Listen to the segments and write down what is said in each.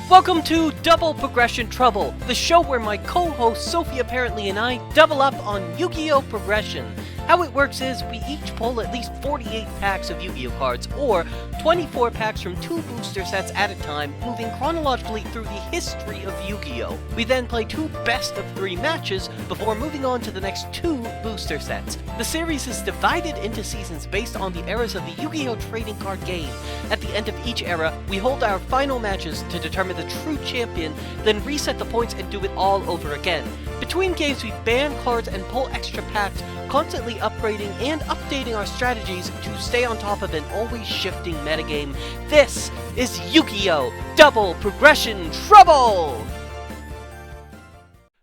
Welcome to Double Progression Trouble, the show where my co-host Sophie Apparently and I double up on Yu-Gi-Oh! Progression. How it works is we each pull at least 48 packs of Yu-Gi-Oh! Cards, or 24 packs from 2 booster sets at a time, moving chronologically through the history of Yu-Gi-Oh! We then play 2 best-of-3 matches before moving on to the next 2 booster sets. The series is divided into seasons based on the eras of the Yu-Gi-Oh! Trading card game. At the end of each era, we hold our final matches to determine the true champion, then reset the points and do it all over again. Between games, we ban cards and pull extra packs, constantly upgrading and updating our strategies to stay on top of an always shifting metagame. This is Yu-Gi-Oh! Double Progression Trouble!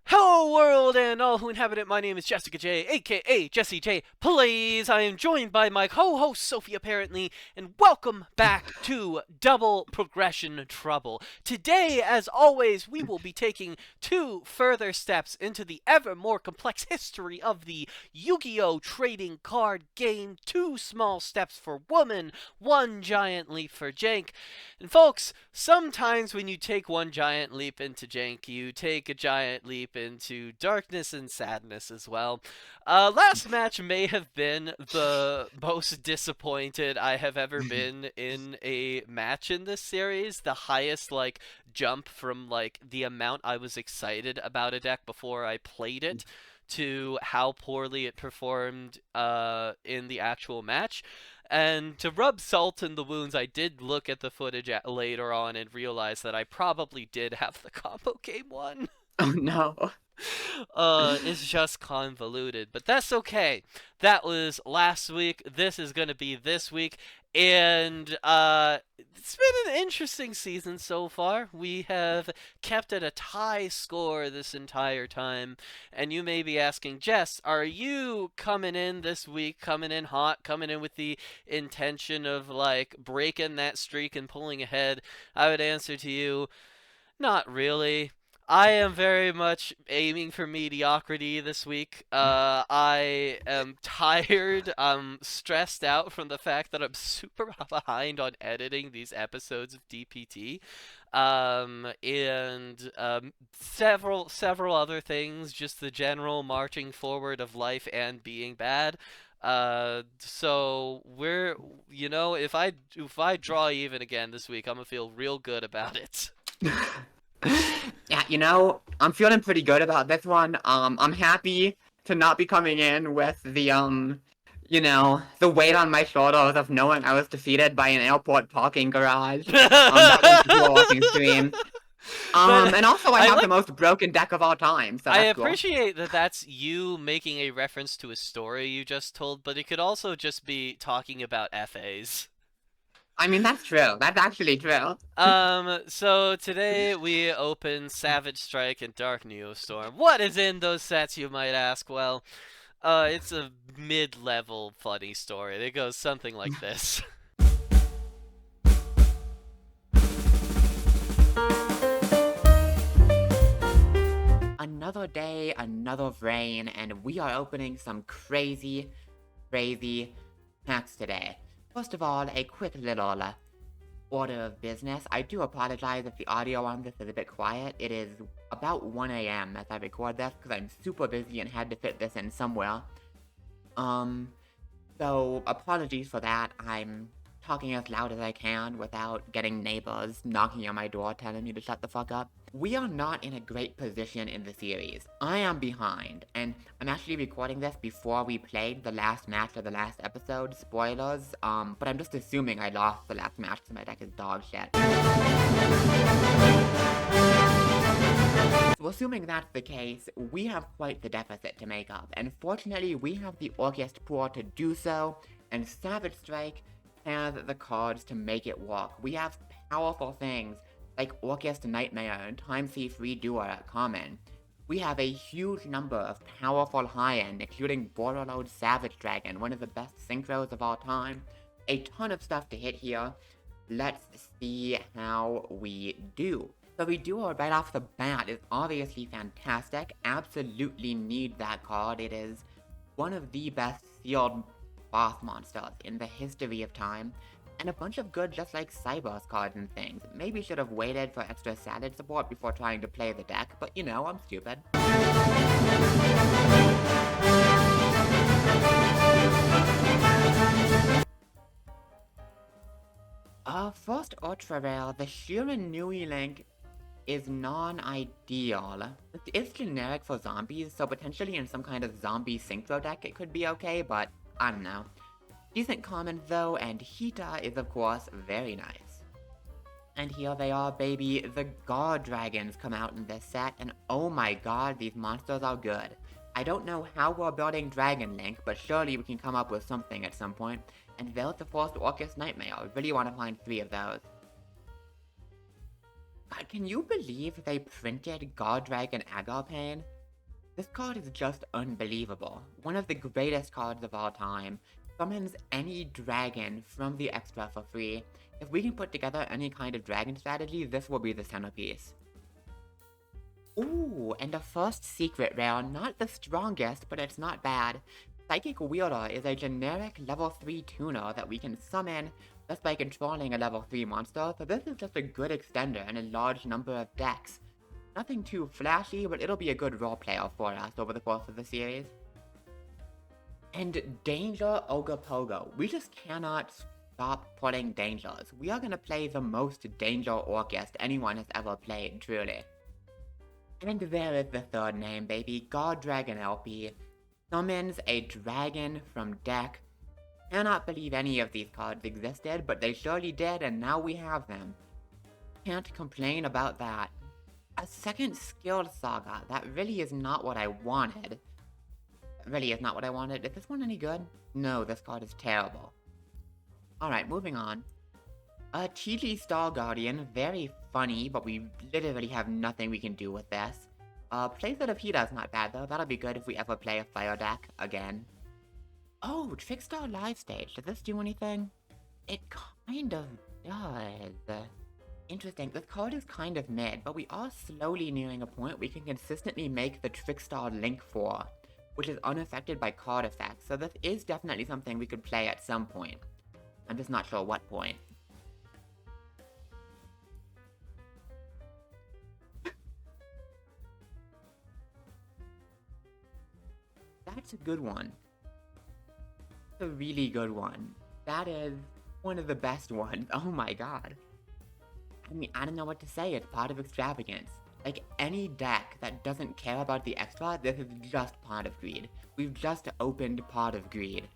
Hello world and all who inhabit it, my name is Jessica J, aka Jessie J Plays. I am joined by my co-host Sophie Apparently, and welcome back to Double Progression Trouble. Today, as always, we will be taking 2 further steps into the ever more complex history of the Yu-Gi-Oh! Trading card game. 2 small steps for woman, 1 giant leap for jank. And folks, sometimes when you take 1 giant leap into jank, you take a giant leap into darkness and sadness as well. Last match may have been the most disappointed I have ever been in a match in this series. The highest, jump from, the amount I was excited about a deck before I played it to how poorly it performed in the actual match. And to rub salt in the wounds, I did look at the footage later on and realize that I probably did have the combo game won. Oh no. It's just convoluted, but that's okay. That was last week. This is gonna be this week, and it's been an interesting season so far. We have kept at a tie score this entire time, and you may be asking, Jess, are you coming in this week, coming in hot, coming in with the intention of breaking that streak and pulling ahead? I would answer to you, not really. I am very much aiming for mediocrity this week. I am tired. I'm stressed out from the fact that I'm super behind on editing these episodes of DPT. And several other things, just the general marching forward of life and being bad. So we're, if I draw even again this week, I'm gonna feel real good about it. Yeah, I'm feeling pretty good about this one. I'm happy to not be coming in with the weight on my shoulders of knowing I was defeated by an airport parking garage. That was a walking stream. And also I have the most broken deck of all time, so I that's cool. appreciate that that's you making a reference to a story you just told, but it could also just be talking about FAs. I mean, that's true. That's actually true. So today we open Savage Strike and Dark NEOSTORM. What is in those sets, you might ask? Well, it's a mid-level funny story. It goes something like this. Another day, another rain, and we are opening some crazy packs today. First of all, a quick little order of business. I do apologize if the audio on this is a bit quiet. It is about 1 a.m. as I record this because I'm super busy and had to fit this in somewhere. So apologies for that. I'm talking as loud as I can without getting neighbors knocking on my door telling me to shut the fuck up. We are not in a great position in the series. I am behind, and I'm actually recording this before we played the last match of the last episode. Spoilers, but I'm just assuming I lost the last match because my deck is dog shit. So assuming that's the case, we have quite the deficit to make up, and fortunately we have the Orchestra pool to do so, and Savage Strike has the cards to make it work. We have powerful things like Orchestra Nightmare and Time Thief Redoer at common. We have a huge number of powerful high-end, including Borderload Savage Dragon, one of the best synchros of all time. A ton of stuff to hit here. Let's see how we do. So Redoer right off the bat is obviously fantastic. Absolutely need that card. It is one of the best sealed boss monsters in the history of time. and a bunch of good just like Cyber's cards and things. Maybe should have waited for extra Savage support before trying to play the deck, but you know, I'm stupid. First Ultra Rare, the Shirin Nui Link is non-ideal. It is generic for zombies, so potentially in some kind of zombie synchro deck it could be okay, but I don't know. Decent common though, and Hita is of course very nice. And here they are, baby. The God Dragons come out in this set, and oh my god, these monsters are good. I don't know how we're building Dragon Link, but surely we can come up with something at some point. And there's the first Orcus Nightmare. I really want to find 3 of those. God, can you believe they printed God Dragon Agapane? This card is just unbelievable. One of the greatest cards of all time. Summons any dragon from the extra for free. If we can put together any kind of dragon strategy, this will be the centerpiece. Ooh, and the first secret rare, not the strongest, but it's not bad. Psychic Wielder is a generic level 3 tuner that we can summon just by controlling a level 3 monster, so this is just a good extender in a large number of decks. Nothing too flashy, but it'll be a good role player for us over the course of the series. And Danger Ogopogo. We just cannot stop pulling dangers. We are gonna play the most Danger Orcust anyone has ever played, truly. And there is the third name, baby. God Dragon LP. Summons a dragon from deck. Cannot believe any of these cards existed, but they surely did, and now we have them. Can't complain about that. A second Skilled Saga. That really is not what I wanted. Really is not what I wanted. Is this one any good? No, this card is terrible. Alright, moving on. A TG Star Guardian, very funny, but we literally have nothing we can do with this. Playset of Hita is not bad though, that'll be good if we ever play a fire deck again. Oh, Trickstar Live Stage, does this do anything? It kind of does. Interesting, this card is kind of mid, but we are slowly nearing a point we can consistently make the Trickstar Link for, which is unaffected by card effects, so this is definitely something we could play at some point. I'm just not sure what point. That's a good one. That's a really good one. That is one of the best ones. Oh my god. I mean, I don't know what to say, it's part of extravagance. Like, any deck that doesn't care about the extra, this is just Pot of Greed. We've just opened Pot of Greed.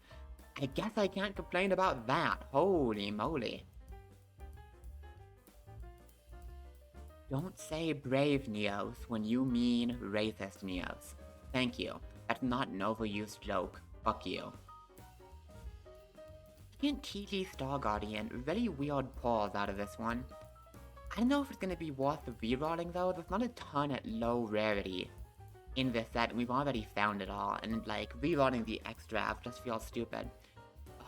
I guess I can't complain about that. Holy moly. Don't say brave Neos when you mean racist Neos. Thank you. That's not an overused joke. Fuck you. Second TG Star Guardian, really weird pulls out of this one. I don't know if it's gonna be worth rerolling though, there's not a ton at low rarity in this set, and we've already found it all, and like, rerolling the extra just feels stupid.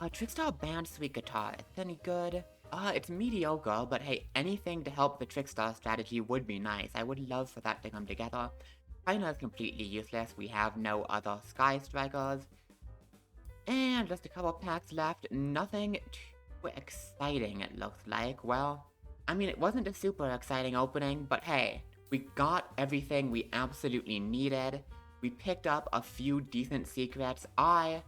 Trickstar Band Sweet Guitar, is it any good? It's mediocre, but hey, anything to help the Trickstar strategy would be nice. I would love for that to come together. China is completely useless, we have no other Sky Strikers. And just a couple packs left, nothing too exciting it looks like. Well, I mean, it wasn't a super exciting opening, but hey, we got everything we absolutely needed. We picked up a few decent secrets. I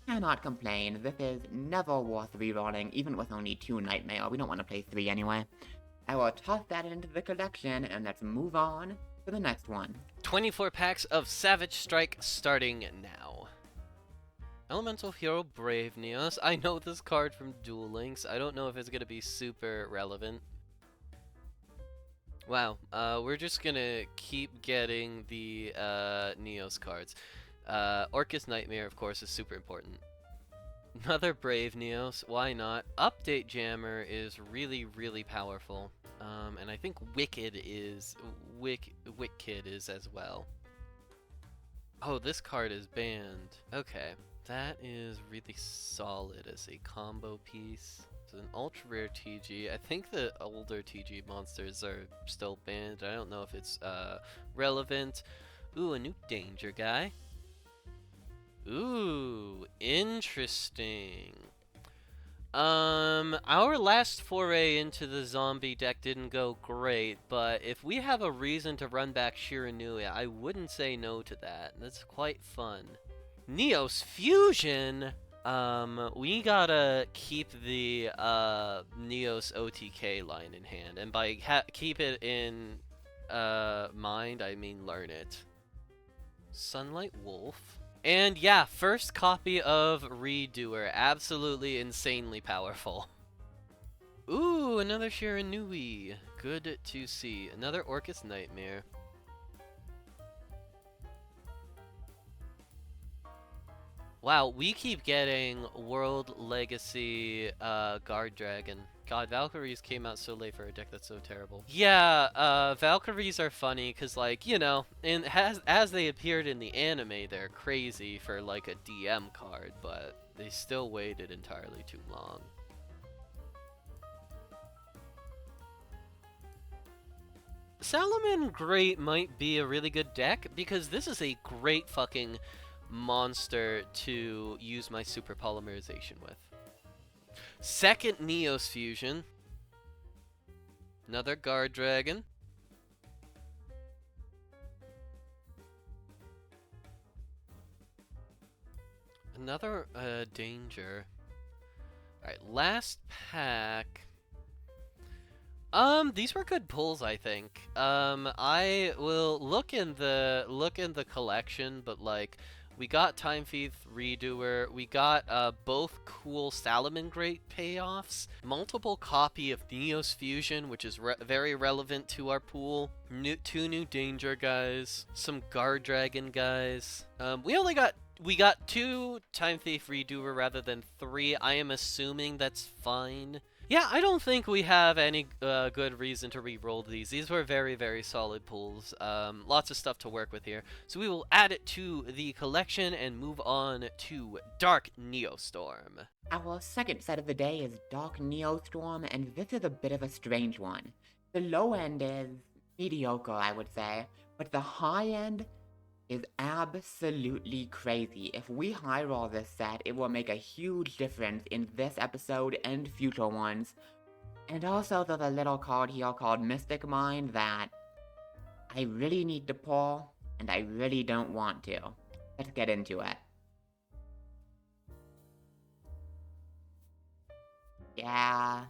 cannot complain. This is never worth rerolling, even with only 2 Nightmare. We don't want to play 3 anyway. I will toss that into the collection, and let's move on to the next one. 24 packs of Savage Strike starting now. Elemental Hero Brave Neos. I know this card from Duel Links. I don't know if it's going to be super relevant. Wow, we're just gonna keep getting the Neos cards. Orcus Nightmare, of course, is super important. Another Brave Neos, why not? Update Jammer is really, really powerful. And I think Wicked is as well. Oh, this card is banned. Okay, that is really solid as a combo piece. It's an ultra rare TG. I think the older TG monsters are still banned. I don't know if it's relevant. Ooh, a new danger guy. Ooh, interesting. Our last foray into the zombie deck didn't go great, but if we have a reason to run back Shiranui, I wouldn't say no to that. That's quite fun. Neos Fusion? We gotta keep the, Neos OTK line in hand, and by keep it in, mind, I mean learn it. Sunlight Wolf. And yeah, first copy of Redoer. Absolutely insanely powerful. Ooh, another Shiranui. Good to see. Another Orcus Nightmare. Wow, we keep getting World Legacy Guard Dragon. God, Valkyries came out so late for a deck that's so terrible. Yeah, Valkyries are funny because, like, you know, as they appeared in the anime, they're crazy for, like, a DM card, but they still waited entirely too long. Salaman Great might be a really good deck because this is a great fucking monster to use my super polymerization with. Second Neos Fusion. Another Guard Dragon. Another Danger. Alright, last pack. These were good pulls, I think. I will look in the collection, but like we got Time Thief Redoer, we got both cool Salaman Great payoffs, multiple copy of Neos Fusion, which is very relevant to our pool, two new Danger guys, some Guard Dragon guys. We got 2 Time Thief Redoer rather than 3. I am assuming that's fine. Yeah, I don't think we have any good reason to re-roll these. These were very, very solid pulls. Lots of stuff to work with here. So we will add it to the collection and move on to Dark NEOSTORM. Our second set of the day is Dark NEOSTORM, and this is a bit of a strange one. The low end is mediocre, I would say, but the high end is absolutely crazy. If we high roll this set, it will make a huge difference in this episode and future ones. And also there's a little card here called Mystic Mind that I really need to pull, and I really don't want to. Let's get into it. Yeah,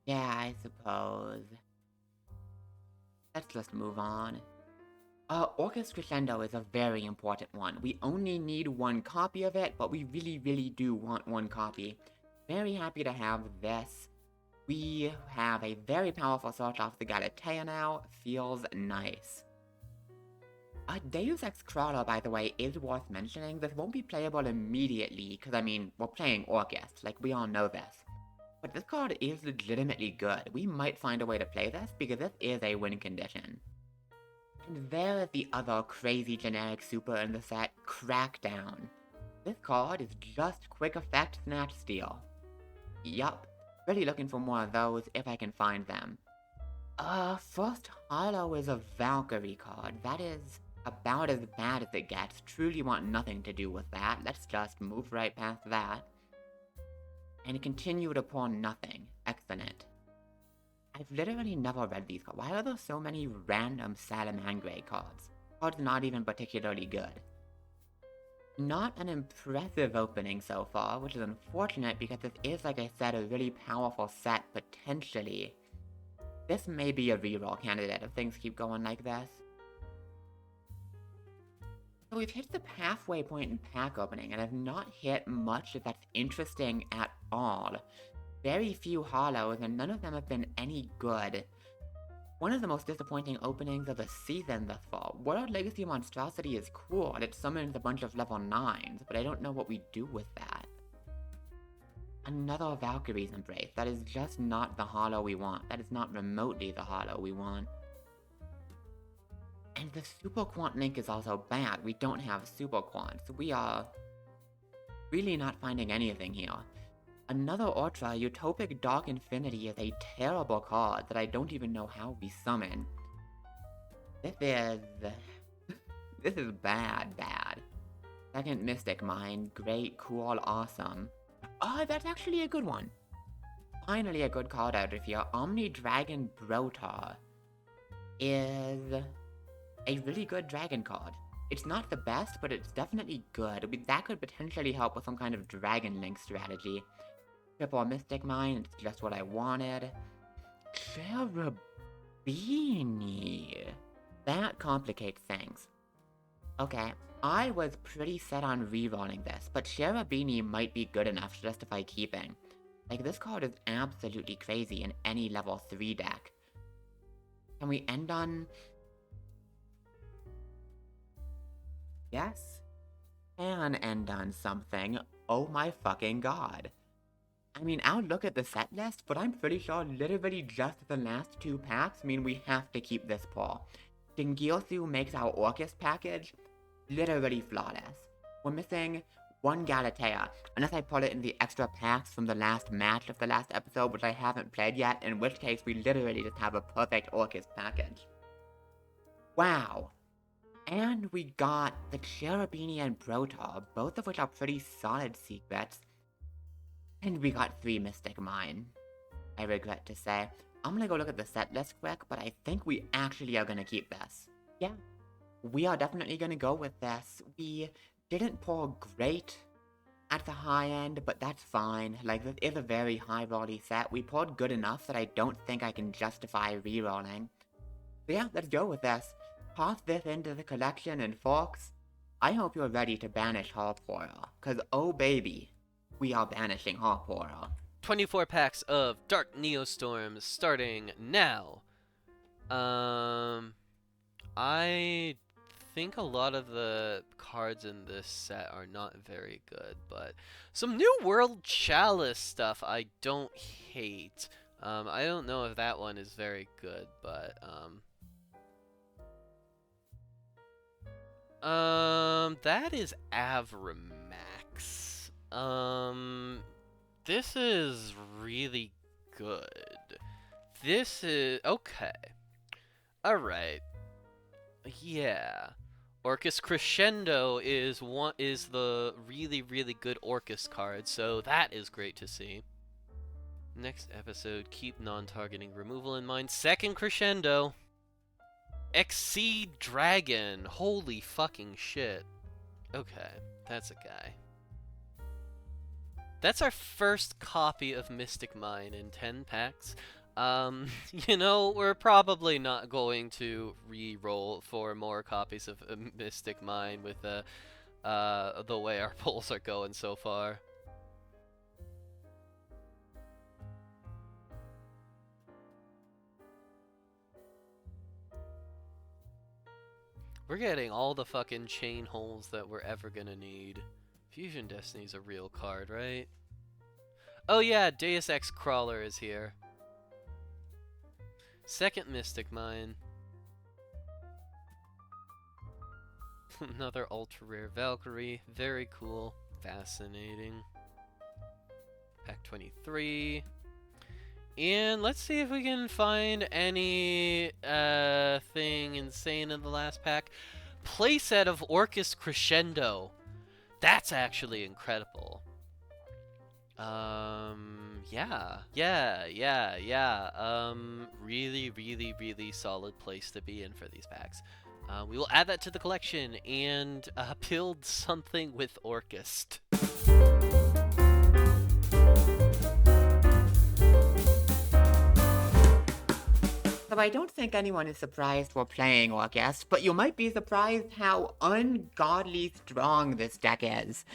I suppose. Let's just move on. Orcus Crescendo is a very important one. We only need 1 copy of it, but we really, really do want 1 copy. Very happy to have this. We have a very powerful search off the Galatea now. Feels nice. Deus Ex Crawler, by the way, is worth mentioning. This won't be playable immediately, because, I mean, we're playing Orcus, like, we all know this. But this card is legitimately good. We might find a way to play this, because this is a win condition. And there is the other crazy generic super in the set, Crackdown. This card is just quick effect Snatch Steal. Yup, really looking for more of those if I can find them. First Hollow is a Valkyrie card. That is about as bad as it gets. Truly want nothing to do with that. Let's just move right past that. And continue to pull nothing. Excellent. I've literally never read these cards. Why are there so many random Salamangre cards? Cards not even particularly good. Not an impressive opening so far, which is unfortunate because this is, like I said, a really powerful set, potentially. This may be a reroll candidate if things keep going like this. So we've hit the halfway point in pack opening, and I've not hit much that's interesting at all. Very few hollows, and none of them have been any good. One of the most disappointing openings of the season thus far. World Legacy Monstrosity is cool, and it summons a bunch of level 9s, but I don't know what we do with that. Another Valkyrie's Embrace. That is just not the hollow we want. That is not remotely the hollow we want. And the Super Quant link is also bad. We don't have Super Quants. We are really not finding anything here. Another Ultra, Utopic Dark Infinity, is a terrible card that I don't even know how we summon. This is bad. Second Mystic Mind, great, cool, awesome. Oh, that's actually a good one. Finally a good card out of here. Omni Dragon Brotar is a really good dragon card. It's not the best, but it's definitely good. That could potentially help with some kind of Dragon Link strategy. Triple Mystic Mine, it's just what I wanted. Cherubini. That complicates things. Okay, I was pretty set on rerolling this, but Cherubini might be good enough to justify keeping. Like, this card is absolutely crazy in any level 3 deck. Can we end on... Yes? Can end on something. Oh my fucking god. I mean, I'll look at the set list, but I'm pretty sure literally just the last 2 packs mean we have to keep this pull. Dingirsu makes our Orcus package literally flawless. We're missing 1 Galatea, unless I put it in the extra packs from the last match of the last episode, which I haven't played yet, in which case we literally just have a perfect Orcus package. Wow. And we got the Cherubini and Brotar, both of which are pretty solid secrets. And we got 3 Mystic Mine. I regret to say. I'm gonna go look at the set list quick, but I think we actually are gonna keep this. Yeah. We are definitely gonna go with this. We didn't pull great at the high end, but that's fine. Like, this is a very high-rolly set. We pulled good enough that I don't think I can justify rerolling. So yeah, let's go with this. Toss this into the collection, and folks, I hope you're ready to banish Harpora, cause oh baby, we are banishing Harpora. 24 packs of Dark NEOSTORM starting now. I think a lot of the cards in this set are not very good, but some New World Chalice stuff I don't hate. I don't know if that one is very good, but that is Avramax. This is really good. This is okay. All right. Yeah. Orcus Crescendo is the really good Orcus card, so that is great to see. Next episode, keep non-targeting removal in mind. Second Crescendo. Exceed Dragon. Holy fucking shit. Okay, that's a guy. That's our first copy of Mystic Mine in 10 packs. You know, we're probably not going to re-roll for more copies of Mystic Mine with the way our pulls are going so far. We're getting all the fucking chain holes that we're ever gonna need. Fusion Destiny's a real card, right? Oh yeah, Deus Ex Crawler is here. Second Mystic Mine. Another ultra rare Valkyrie. Very cool. Fascinating. Pack 23. And let's see if we can find any thing insane in the last pack. Playset of Orcus Crescendo. That's actually incredible. Yeah. Really solid place to be in for these packs. We will add that to the collection and build something with Orcus. So I don't think anyone is surprised we're playing Orcus, but you might be surprised how ungodly strong this deck is.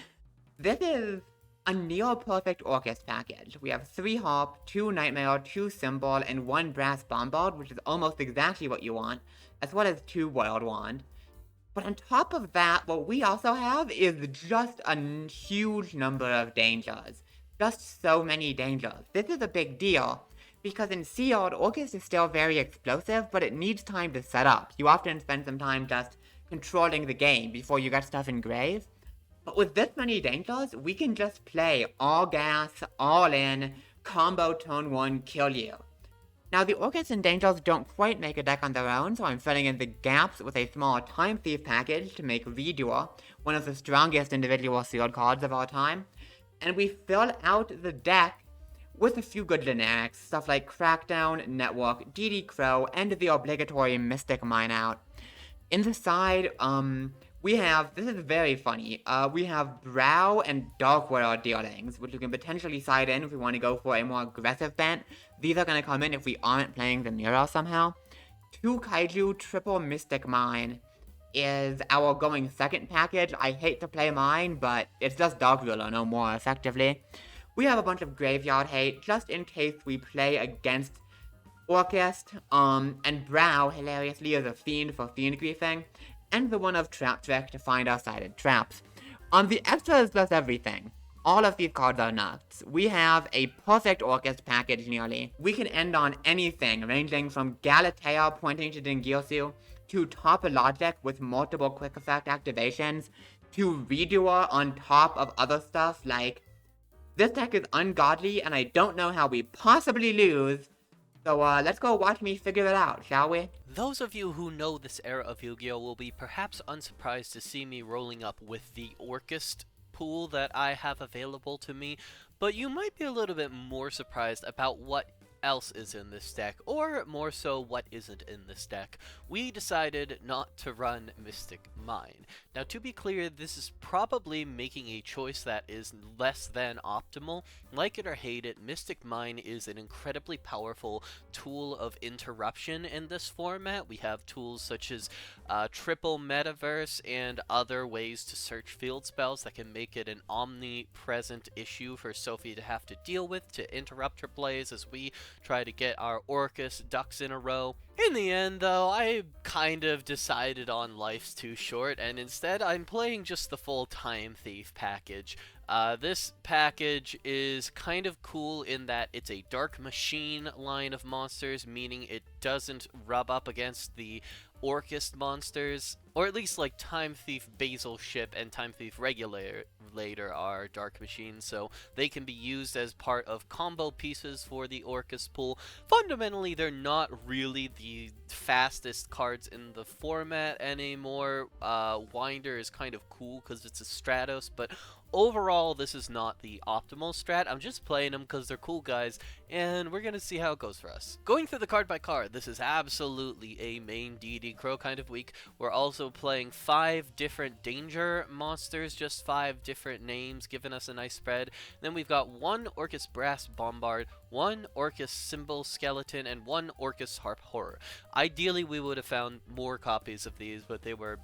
This is a near-perfect Orcus package. We have 3 Harp, 2 Nightmare, 2 Symbol, and 1 Brass Bombard, which is almost exactly what you want, as well as 2 Wild Wand. But on top of that, what we also have is just a huge number of dangers. Just so many dangers. This is a big deal, because in Sealed, Orcus is still very explosive, but it needs time to set up. You often spend some time just controlling the game before you get stuff engraved. But with this many dangers, we can just play all gas, all in, combo turn 1, kill you. Now the Orcus and dangers don't quite make a deck on their own, so I'm filling in the gaps with a small Time Thief package to make Redoer one of the strongest individual sealed cards of all time. and we fill out the deck with a few good generics, stuff like Crackdown, Network, DD Crow, and the obligatory Mystic Mine out. In the side, we have, this is very funny, we have Brow and Dark World dealings, which you can potentially side in if we want to go for a more aggressive bent. These are going to come in if we aren't playing the Mirror somehow. 2 Kaiju Triple Mystic Mine is our going second package. I hate to play mine, but it's just Dark Ruler, no more, effectively. We have a bunch of Graveyard Hate, just in case we play against Orchest, and Brow, hilariously, is a fiend for fiend griefing, and the one of Trap Trick to find our sided traps. The extra is just everything. All of these cards are nuts. We have a perfect Orchest package nearly. We can end on anything, ranging from Galatea pointing to Dingirsu, to Topologic with multiple quick effect activations, to Redoer on top of other stuff like... This deck is ungodly, and I don't know how we possibly lose. So, let's go watch me figure it out, shall we? Those of you who know this era of Yu-Gi-Oh! Will be perhaps unsurprised to see me rolling up with the Orchest pool that I have available to me, but you might be a little bit more surprised about what else is in this deck, or more so what isn't in this deck. We decided not to run Mystic Mine. Now, to be clear, this is probably making a choice that is less than optimal. Like it or hate it, Mystic Mine is an incredibly powerful tool of interruption in this format. We have tools such as triple metaverse and other ways to search field spells that can make it an omnipresent issue for Sophie to have to deal with to interrupt her plays as we try to get our Orcus ducks in a row. In the end, though, I kind of decided on life's too short, and instead I'm playing just the full Time Thief package. This package is kind of cool in that it's a Dark Machine line of monsters, meaning it doesn't rub up against the Orchest monsters, or at least like Time Thief Basil Ship and Time Thief Regulator are Dark Machines, so they can be used as part of combo pieces for the Orchest pool. Fundamentally, they're not really the fastest cards in the format anymore. Winder is kind of cool because it's a Stratos, but overall, this is not the optimal strat. I'm just playing them because they're cool guys, and we're going to see how it goes for us. Going through the card by card, this is absolutely a main DD Crow kind of week. We're also playing 5 different danger monsters, just 5 different names, giving us a nice spread. Then we've got 1 Orcus Brass Bombard, 1 Orcus Symbol Skeleton, and 1 Orcus Harp Horror. Ideally, we would have found more copies of these, but they were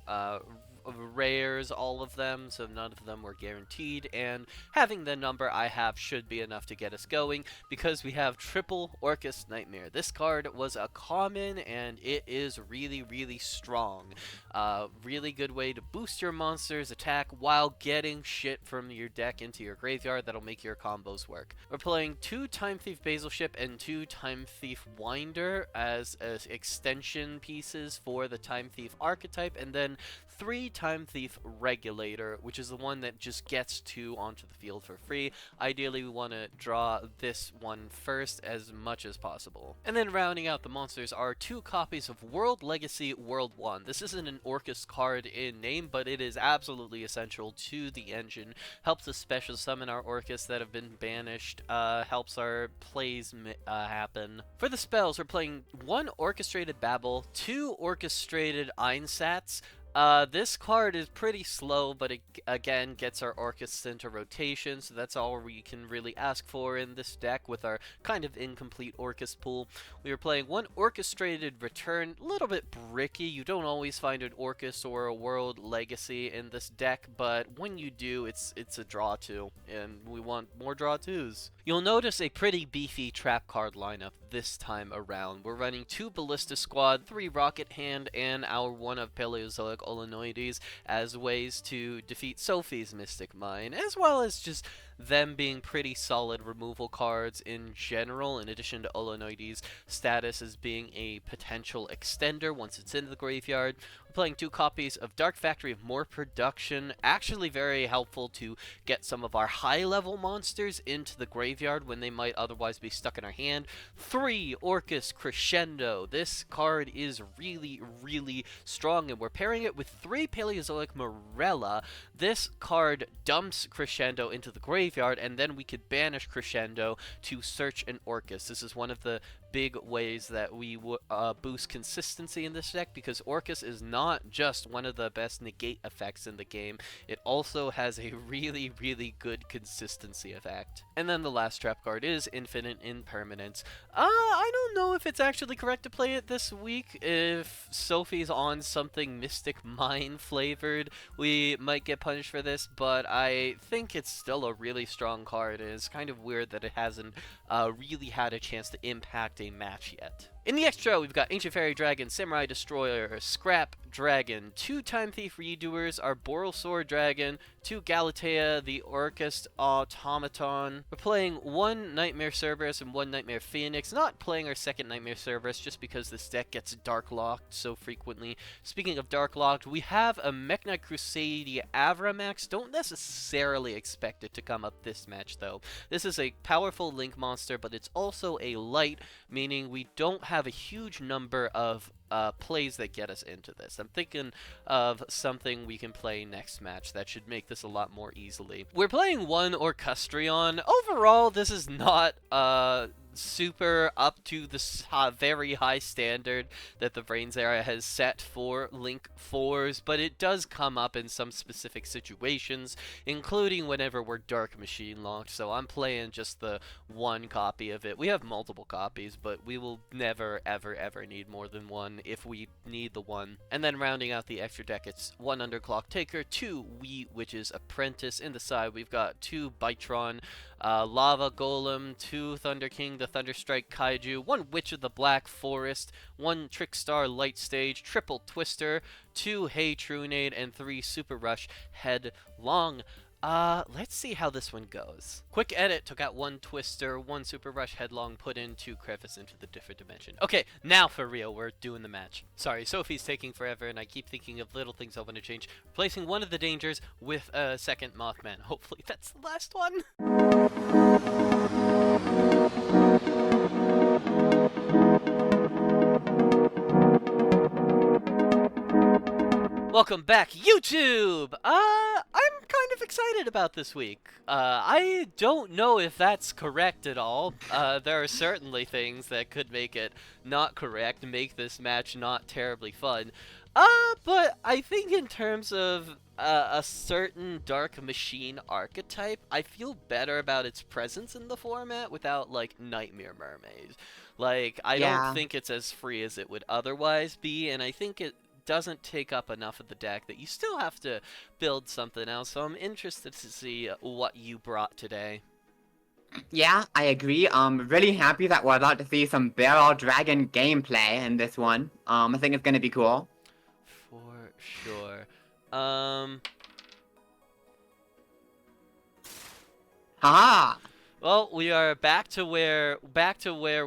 rares, all of them, so none of them were guaranteed, and having the number I have should be enough to get us going, because we have triple Orcus Nightmare. This card was a common, and it is really, really strong. Really good way to boost your monster's attack while getting shit from your deck into your graveyard that'll make your combos work. We're playing 2 Time Thief Basil Ship and 2 Time Thief Winder as extension pieces for the Time Thief archetype, and then 3 Time Thief Regulator, which is the one that just gets 2 onto the field for free. Ideally, we want to draw this one first as much as possible. And then rounding out the monsters are 2 copies of World Legacy World 1. This isn't an Orcus card in name, but it is absolutely essential to the engine. Helps us special summon our Orcus that have been banished, helps our plays happen. For the spells, we're playing 1 Orchestrated Babel, 2 Orchestrated Einsatz. This card is pretty slow, but it again gets our Orcus into rotation, so that's all we can really ask for in this deck with our kind of incomplete Orcus pool. We are playing 1 Orchestrated Return, a little bit bricky. You don't always find an Orcus or a World Legacy in this deck, but when you do, it's a draw 2, and we want more draw 2s. You'll notice a pretty beefy trap card lineup this time around. We're running 2 Ballista Squad, 3 Rocket Hand, and our 1 of Paleozoic Olenoides as ways to defeat Sophie's Mystic Mine, as well as just them being pretty solid removal cards in general, in addition to Olenoides' status as being a potential extender once it's in the graveyard. We're playing 2 copies of Dark Factory of More Production, actually very helpful to get some of our high-level monsters into the graveyard when they might otherwise be stuck in our hand. 3 Orcus Crescendo. This card is really, really strong, and we're pairing it with 3 Paleozoic Morella. This card dumps Crescendo into the graveyard, graveyard, and then we could banish Crescendo to search an Orcus. This is one of the big ways that we boost consistency in this deck, because Orcus is not just one of the best negate effects in the game, it also has a really, really good consistency effect. And then the last trap card is Infinite Impermanence. I don't know if it's actually correct to play it this week. If Sophie's on something Mystic Mine flavored, we might get punished for this, but I think it's still a really strong card. It's kind of weird that it hasn't really had a chance to impact a match yet. In the extra, we've got Ancient Fairy Dragon, Samurai Destroyer, Scrap Dragon, 2 Time Thief Redoers, Arboreal Sword Dragon, 2 Galatea, the Orcus Automaton. We're playing 1 Nightmare Cerberus and 1 Nightmare Phoenix. Not playing our second Nightmare Cerberus just because this deck gets Dark Locked so frequently. Speaking of Dark Locked, we have a Mekk-Knight Crusadia Avramax. Don't necessarily expect it to come up this match though. This is a powerful Link monster, but it's also a light, meaning we don't have a huge number of plays that get us into this. I'm thinking of something we can play next match that should make this a lot more easily. We're playing 1 Orcustrion. Overall, this is not super up to the very high standard that the Brains era has set for Link 4s, but it does come up in some specific situations, including whenever we're Dark Machine locked, so I'm playing just the 1 copy of it. We have multiple copies, but we will never, ever, ever need more than 1 if we need the 1. And then rounding out the extra deck, it's 1 Underclock Taker, 2 Wee Witch's Apprentice. In the side, we've got 2 Bytron, Lava Golem, 2 Thunder King, the Thunderstrike Kaiju, 1 Witch of the Black Forest, 1 Trickstar Light Stage, triple Twister, 2 Hey Trunade, and 3 Super Rush Headlong. Let's see how this one goes. Quick edit, took out 1 Twister, 1 Super Rush Headlong, put in 2 Crevice into the different dimension. Okay, now for real, we're doing the match. Sorry, Sophie's taking forever, and I keep thinking of little things I want to change. Replacing one of the dangers with a second Mothman. Hopefully that's the last one. Welcome back, YouTube! I'm kind of excited about this week. I don't know if that's correct at all. There are certainly things that could make it not correct, make this match not terribly fun. But I think in terms of a certain Dark Machine archetype, I feel better about its presence in the format without, like, Nightmare Mermaid. Like, I don't think it's as free as it would otherwise be, and I think it doesn't take up enough of the deck that you still have to build something else, so I'm interested to see what you brought today. Yeah, I agree. I'm really happy that we're about to see some Barrel Dragon gameplay in this one. I think it's gonna be cool. For sure. Haha! Well, we are back to where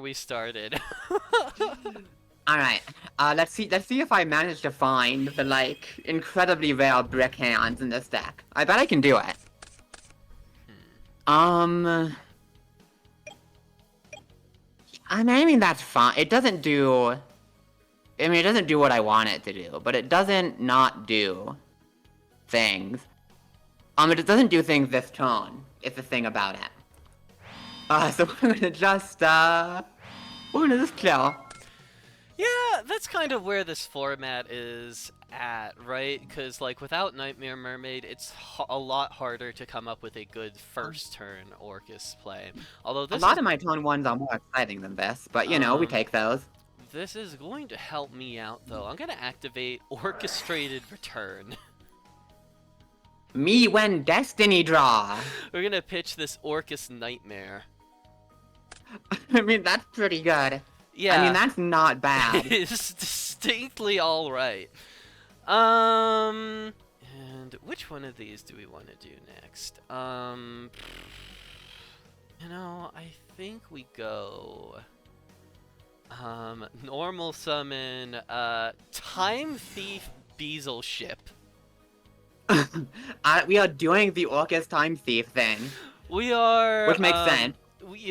we started. Alright, let's see if I manage to find the, like, incredibly rare brick hands in this deck. I bet I can do it. I mean, that's fine. It doesn't do... I mean, it doesn't do what I want it to do, but it doesn't not do things. It doesn't do things this turn, is the thing about it. So we're gonna just kill. Yeah, that's kind of where this format is at, right? Because, like, without Nightmare Mermaid, it's a lot harder to come up with a good first turn Orcus play. Although this a lot of my turn ones are more exciting than this, but you know, we take those. This is going to help me out, though. I'm gonna activate Orchestrated Return. Me when Destiny draw. We're gonna pitch this Orcus Nightmare. I mean, that's pretty good. Yeah. I mean, that's not bad. It's distinctly alright. And which one of these do we want to do next? You know, I think we go... normal summon, Time Thief Beazle Ship. We are doing the Orcus Time Thief thing. We are... Which makes sense.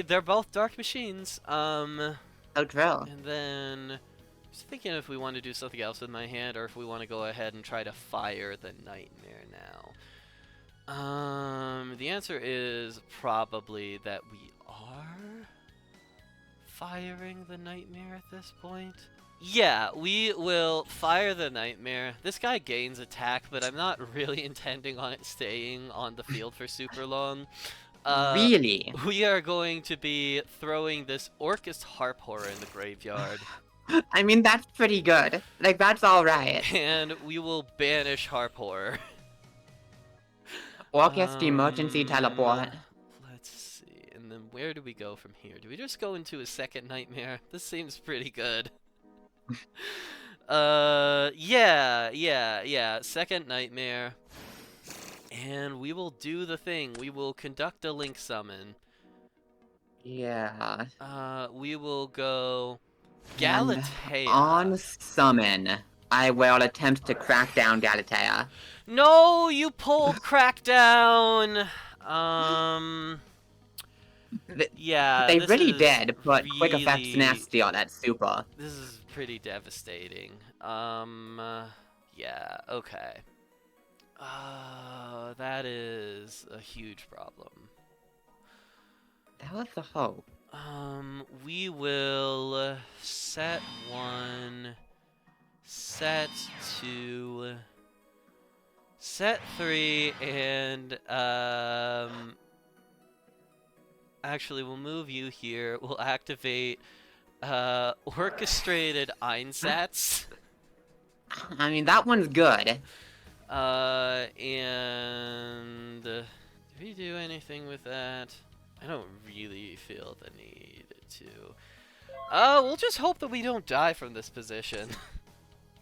They're both Dark Machines. Oh, true. And then... just thinking if we want to do something else with my hand, or if we want to go ahead and try to fire the Nightmare now. The answer is probably that we are firing the nightmare at this point. Yeah, we will fire the nightmare. This guy gains attack, but I'm not really intending on it staying on the field for super long. Really? We are going to be throwing this Orcust Harp Horror in the graveyard. I mean, that's pretty good. Like, that's alright. And we will banish Harp Horror. Orchestra emergency teleport. Let's see. And then where do we go from here? Do we just go into a second nightmare? This seems pretty good. Yeah. Second nightmare. And we will do the thing. We will conduct a link summon. Yeah. We will go And Galatea. on summon, I will attempt to crack down Galatea. No, you pulled Crackdown. Yeah. They this really is did put quick effect really- nasty on that super. This is pretty devastating. Yeah, okay. That is a huge problem. That was the hope. We will set 1, set 2, set 3, and, actually, we'll move you here. We'll activate, orchestrated Einsatz. I mean, that one's good. And did we do anything with that? I don't really feel the need to. We'll just hope that we don't die from this position.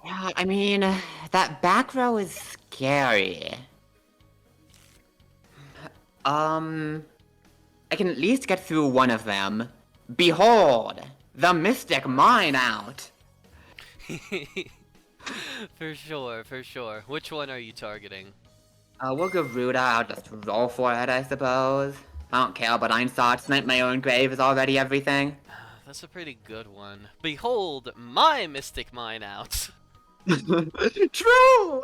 Yeah, I mean, that back row is scary. I can at least get through one of them. Behold, the Mystic Mine out. For sure. Which one are you targeting? We'll go Ruda, I'll just roll for it, I suppose. I don't care about Einsatz, Snipe My Own Grave is already everything. That's a pretty good one. Behold, my Mystic Mine out. True!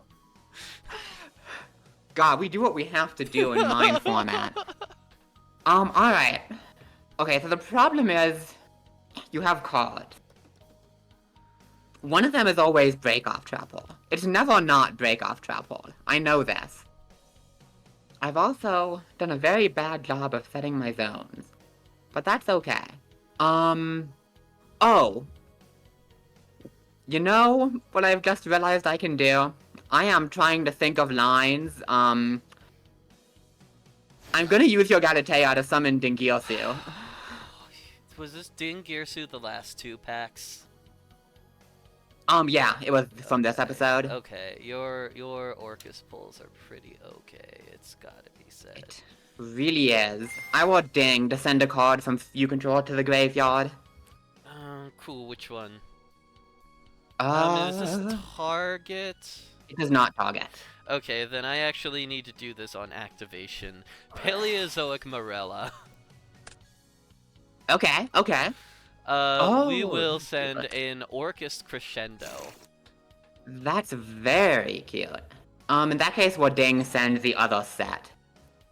God, we do what we have to do in mine format. Alright. Okay, so the problem is, you have cards. One of them is always Break Off Trapple. It's never not Break Off Trapple. I know this. I've also done a very bad job of setting my zones. But that's okay. Oh. You know what I've just realized I can do? I am trying to think of lines, I'm gonna use your Galatea to summon Dingirsu. Was this Dingirsu the last 2 packs? Yeah, it was from this episode. Okay, your Orcus pulls are pretty okay. It's gotta be said. It really is. I will ding to send a card from you control to the graveyard. Cool. Which one? Is Is this target? It does not target. Okay, then I actually need to do this on activation. Paleozoic Morella. Okay. We will send cute. an Orcus Crescendo. That's very cute. In that case, we'll ding send the other set.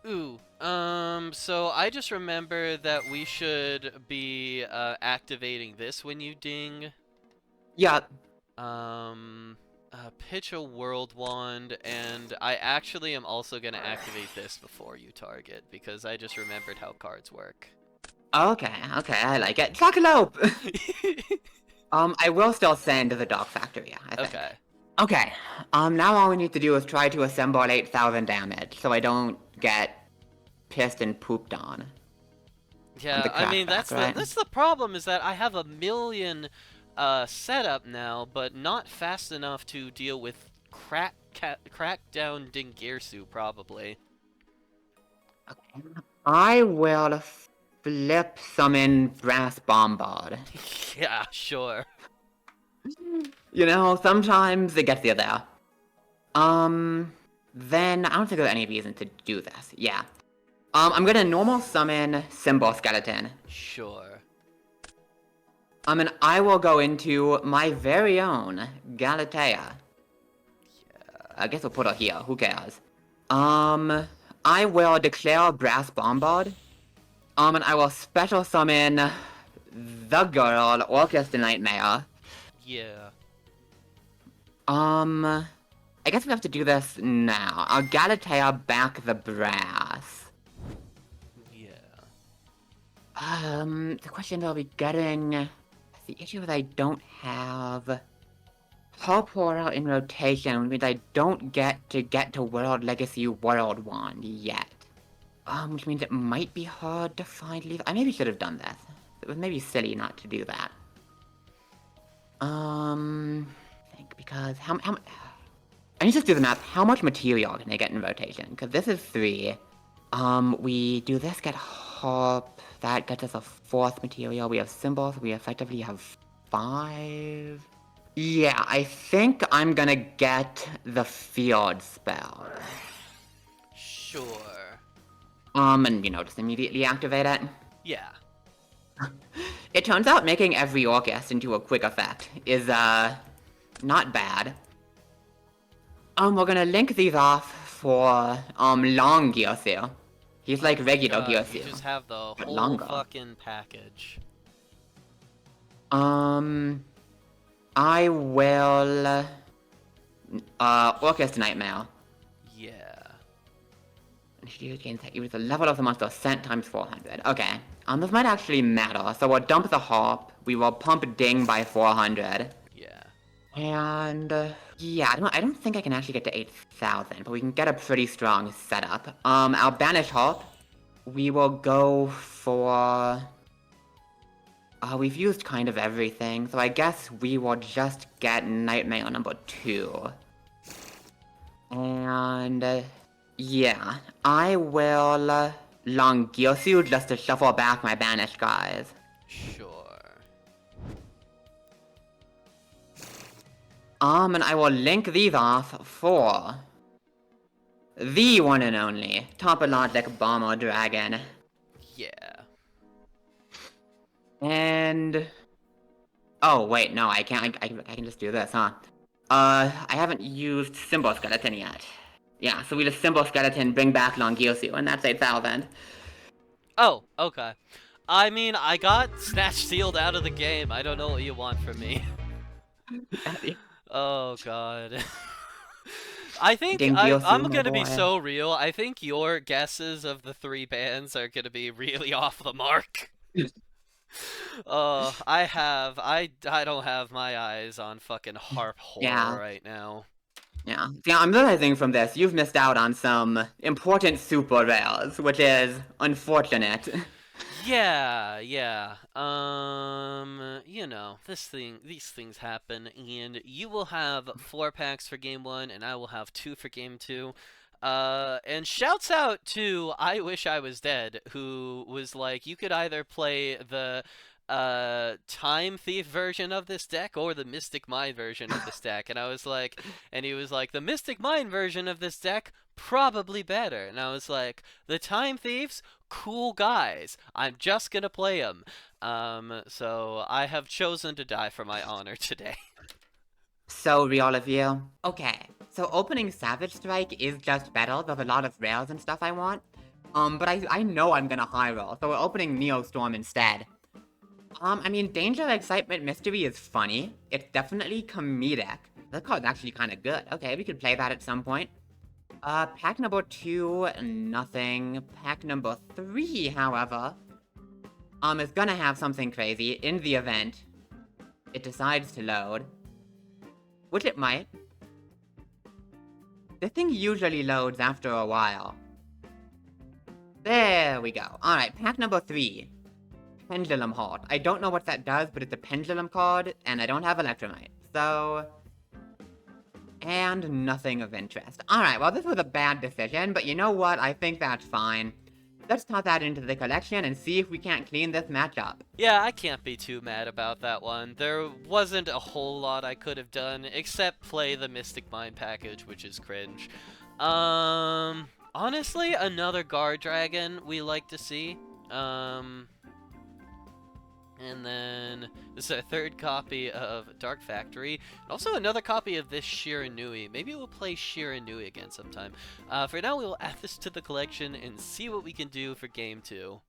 Ooh. So I just remember that we should be activating this when you ding. Yeah. Pitch a World Wand, and I actually am also gonna activate this before you target, because I just remembered how cards work. Okay, I like it. Jackalope! I will still send the Dog Factory, I think. Okay. Okay, now all we need to do is try to assemble 8,000 damage, so I don't get pissed and pooped on. Yeah, I mean, that's right? the problem, is that I have a million setup now, but not fast enough to deal with Crackdown Dingirsu, probably. Okay. I will flip summon Brass Bombard. Yeah, sure. You know, sometimes it gets you there. Then I don't think there's any reason to do this. Yeah. I'm gonna normal summon Symbol Skeleton. Sure. And I will go into my very own Galatea. Yeah. I guess we'll put her here. Who cares? I will declare Brass Bombard. And I will special summon the girl, Orchestra Nightmare. Yeah. I guess we have to do this now. I'll Galatea back the brass. Yeah. The question is, I'll be getting... The issue is I don't have... Hull Portal in rotation, which means I don't get to World Legacy World Wand yet. Which means it might be hard to find leave. I maybe should have done this. It was maybe silly not to do that. I think because how I need to just do the math. How much material can I get in rotation? Because this is 3. We do this, get Hop. That gets us a 4th material. We have symbols. We effectively have 5. Yeah, I think I'm gonna get the field spell. Sure. And, just immediately activate it. Yeah. It turns out making every Orchest into a quick effect is, not bad. We're gonna link these off for, long Gyosу. He's like regular Gyosу. You just have the whole longer. fucking package. I will, Orchestra Nightmare. Yeah. She gains the level of the monster sent times 400. Okay. This might actually matter. So we'll dump the Hop. We will pump Ding by 400. Yeah. And, yeah, I don't think I can actually get to 8,000, but we can get a pretty strong setup. I'll banish Hop. We will go for... we've used kind of everything, so I guess we will just get Nightmare number 2. And, yeah, I will long Gyosу just to shuffle back my banished guys. Sure. And I will link these off for the one and only Topologic Bomber Dragon. Yeah. And... Oh, wait, no, I can't. I can just do this, huh? I haven't used Symbol Skeleton yet. Yeah, so we just Symbol Skeleton, bring back Long Gyosу, and that's 8,000. Oh, okay. I mean, I got Snatch Sealed out of the game. I don't know what you want from me. Oh, God. I think I'm gonna be so real. I think your guesses of the 3 bands are gonna be really off the mark. I don't have my eyes on fucking harp horror right now. Yeah, I'm realizing from this, you've missed out on some important super rares, which is unfortunate. Yeah. These things happen, and you will have 4 packs for game 1, and I will have 2 for game 2. And shouts out to I Wish I Was Dead, who was like, you could either play the Time Thief version of this deck or the Mystic Mind version of this deck, and I was like, and he was like, the Mystic Mind version of this deck probably better, and I was like, the Time Thieves, cool guys, I'm just gonna play them. So I have chosen to die for my honor today. So real of you. Okay, so opening Savage Strike is just better. There's a lot of rares and stuff I want. But I know I'm gonna high roll, so we're opening NEOSTORM instead. I mean, Danger, Excitement, Mystery is funny. It's definitely comedic. That card's actually kind of good. Okay, we could play that at some point. Pack number 2, nothing. Pack number 3, however, is gonna have something crazy in the event it decides to load. Which it might. The thing usually loads after a while. There we go. Alright, pack number 3. Pendulum Halt. I don't know what that does, but it's a pendulum card, and I don't have Electromite, so... And nothing of interest. Alright, well this was a bad decision, but you know what? I think that's fine. Let's toss that into the collection and see if we can't clean this matchup. Yeah, I can't be too mad about that one. There wasn't a whole lot I could have done, except play the Mystic Mind package, which is cringe. Honestly, another Guard Dragon we like to see. And then this is our third copy of Dark Factory, and also another copy of this Shiranui. Maybe we'll play Shiranui again sometime. For now, we will add this to the collection and see what we can do for Game 2.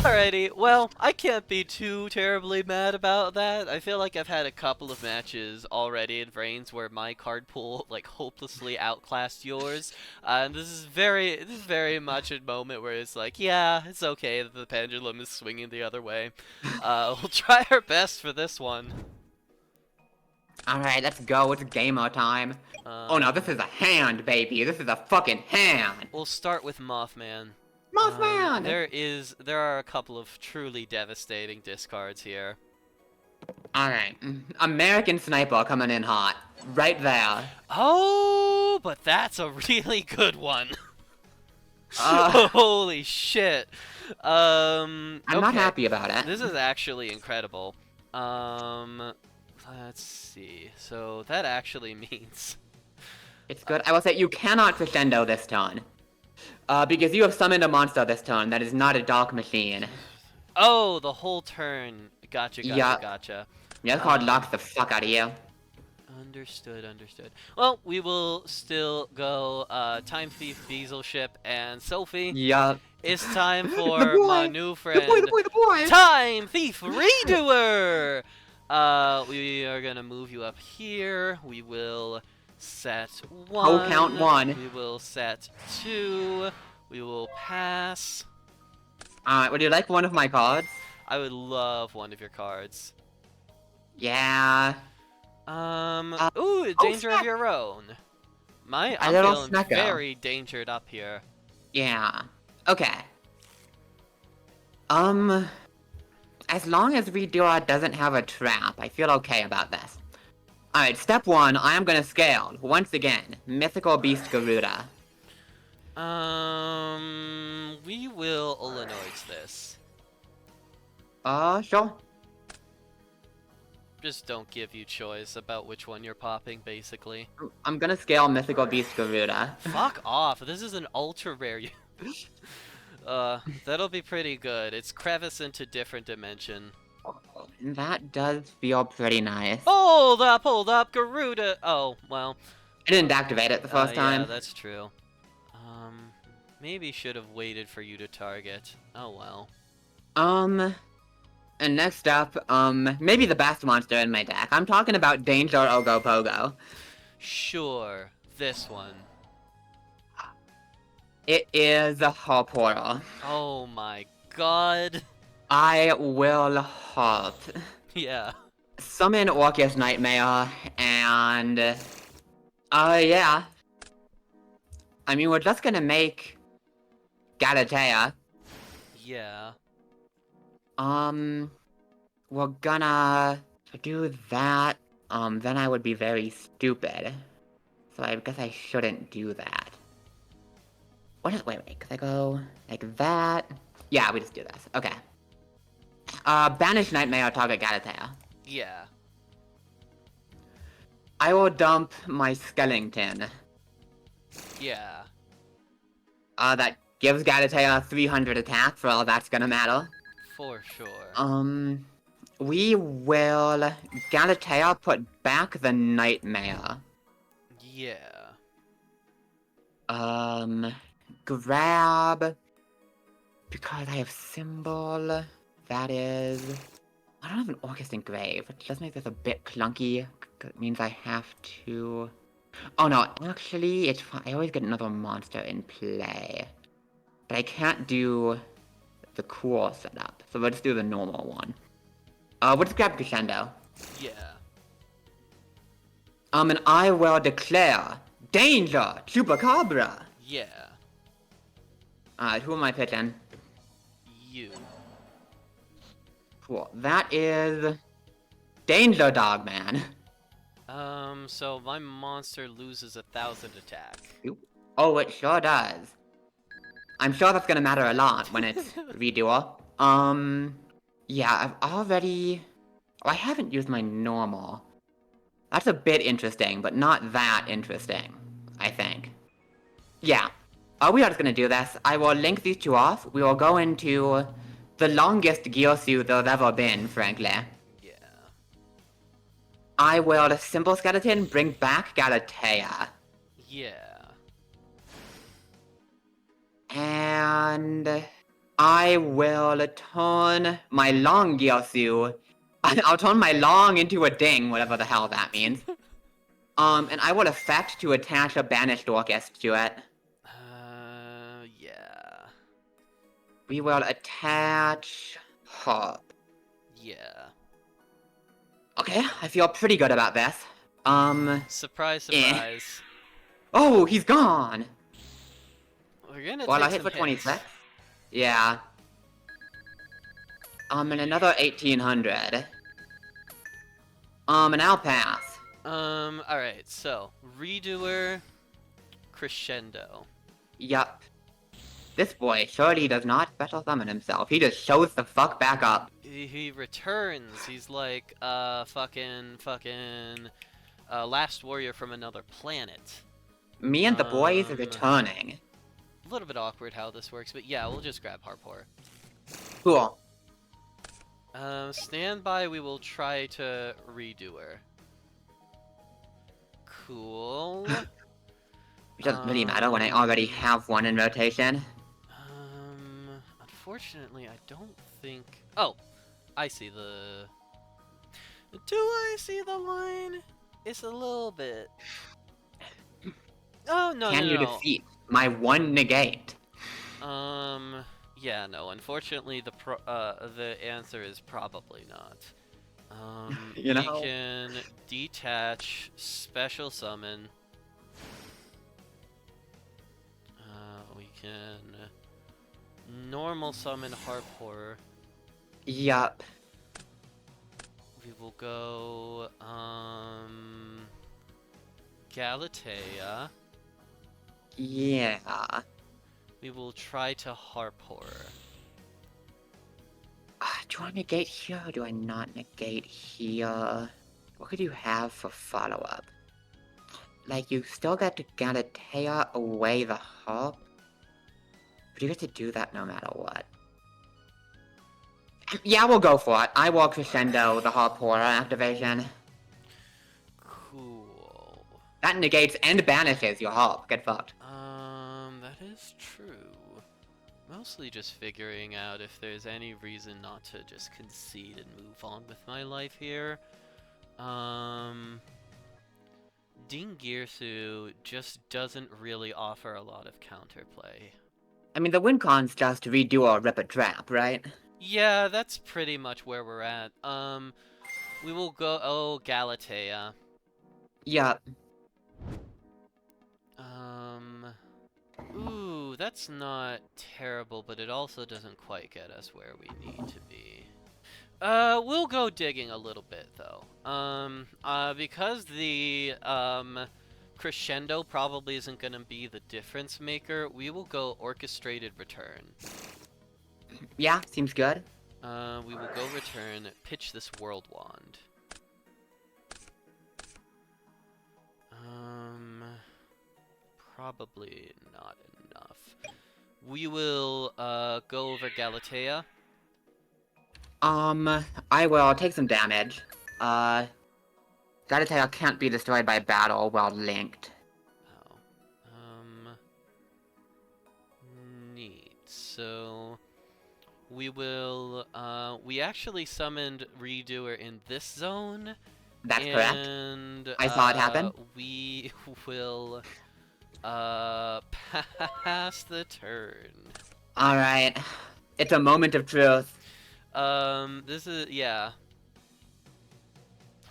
Alrighty, well, I can't be too terribly mad about that. I feel like I've had a couple of matches already in Vrains where my card pool like hopelessly outclassed yours. And this is very much a moment where it's like, yeah, it's okay that the pendulum is swinging the other way. We'll try our best for this one. Alright, let's go. It's gamer time. Oh no, this is a hand, baby. This is a fucking hand. We'll start with Mothman. Mothman! There are a couple of truly devastating discards here. Alright. American Sniper coming in hot. Right there. Oh, but that's a really good one. Holy shit. I'm not happy about it. This is actually incredible. Let's see. So that actually means... It's good. I will say you cannot crescendo this turn. Because you have summoned a monster this turn that is not a dark machine. Oh, the whole turn. Gotcha. Yeah, that card locks the fuck out of you. Understood. Well, we will still go Time Thief, Diesel Ship, and Sophie. Yup. It's time for my new friend, The boy! Time Thief Redoer! We are gonna move you up here. We will set 1. Oh, count 1. We will set 2. We will pass. Would you like one of my cards? I would love one of your cards. Yeah. Ooh, danger of your own. I'm feeling very dangered up here. Yeah. Okay. As long as Redoer doesn't have a trap, I feel okay about this. Alright, step 1, I am gonna scale. Once again, Mythical Beast Garuda. We will Illinois this. Sure. Just don't give you choice about which one you're popping, basically. I'm gonna scale Mythical Beast Garuda. Fuck off, this is an ultra rare. That'll be pretty good. It's crevice into different dimension. That does feel pretty nice. Hold up, Garuda! Oh, well. I didn't activate it the first time. Yeah, that's true. Maybe should have waited for you to target. Oh well. And next up, maybe the best monster in my deck. I'm talking about Danger Ogopogo. Sure, this one. It is a Portal. Oh my god. I will halt. Yeah. Summon Orcus Nightmare, and... yeah. I mean, we're just gonna make... Galatea. Yeah. We're gonna do that. Then I would be very stupid. So I guess I shouldn't do that. Wait, could I go like that? Yeah, we just do this. Okay. Banish Nightmare, target Galatea. Yeah. I will dump my Skellington. Yeah. That gives Galatea 300 attack for all that's gonna matter. For sure. We will Galatea put back the Nightmare. Yeah. Grab... Because I have Symbol, that is... I don't have an Orcus Engrave, which does make this a bit clunky. It means I have to... Oh no, actually, it's fine. I always get another monster in play. But I can't do the cool setup, so we'll just do the normal one. We'll just grab Crescendo. Yeah. And I will declare Danger! Chupacabra! Yeah. Who am I pitching? You. Cool. That is... Danger Dogman. So my monster loses 1,000 attack. Oh, it sure does. I'm sure that's gonna matter a lot when it's Redoer. Yeah, I've already... Oh, I haven't used my normal. That's a bit interesting, but not that interesting, I think. Yeah. We are just gonna do this. I will link these two off. We will go into the longest Gyosu there's ever been, frankly. Yeah. I will Simple Skeleton bring back Galatea. Yeah. And I will turn my long Gyosu. I'll turn my long into a ding, whatever the hell that means. And I will effect to attach a banished Orchest to it. Yeah. We will attach Hop. Yeah. Okay, I feel pretty good about this. Surprise, surprise. Oh, he's gone! We're gonna Well, take I hit some for hits. 26. Yeah. And another 1800. And I'll pass. Alright, so, Redoer, Crescendo. Yup. This boy surely does not special summon himself. He just shows the fuck back up. He returns. He's like, Last Warrior from another planet. Me and the boys are returning. A little bit awkward how this works, but yeah, we'll just grab Harpor. Cool. Stand by, we will try to Redoer. Cool. It doesn't really matter when I already have one in rotation. Unfortunately, I don't think... Oh! I see the... Do I see the line? It's a little bit... Oh, no, Can you defeat my one negate? Yeah, no. Unfortunately, the answer is probably not. You know? We can detach, special summon. We can normal summon Harpor. Yup. We will go, Galatea. Yeah. We will try to Harpor. Do I negate here or do I not negate here? What could you have for follow-up? Like, you still got to Galatea away the Harp? But you get to do that no matter what. Yeah, we'll go for it. I will Crescendo the Harpor activation. Cool. That negates and banishes your Harp. Get fucked. That is true. Mostly just figuring out if there's any reason not to just concede and move on with my life here. Dingirsu just doesn't really offer a lot of counterplay. I mean, the win con's just redo or rip a trap, right? Yeah, that's pretty much where we're at. We will go... Oh, Galatea. Yup. Ooh, that's not terrible, but it also doesn't quite get us where we need to be. We'll go digging a little bit, though. Because the, Crescendo probably isn't gonna be the difference maker, we will go Orchestrated Return. Yeah, seems good. We will go return, pitch this World Wand. Probably not enough. We will, go over Galatea. I will take some damage. Galatea can't be destroyed by battle while linked. Oh. Neat. So... We will, we actually summoned Redoer in this zone. That's correct. And, I saw it happen. We will, pass the turn. Alright. It's a moment of truth. This is, yeah.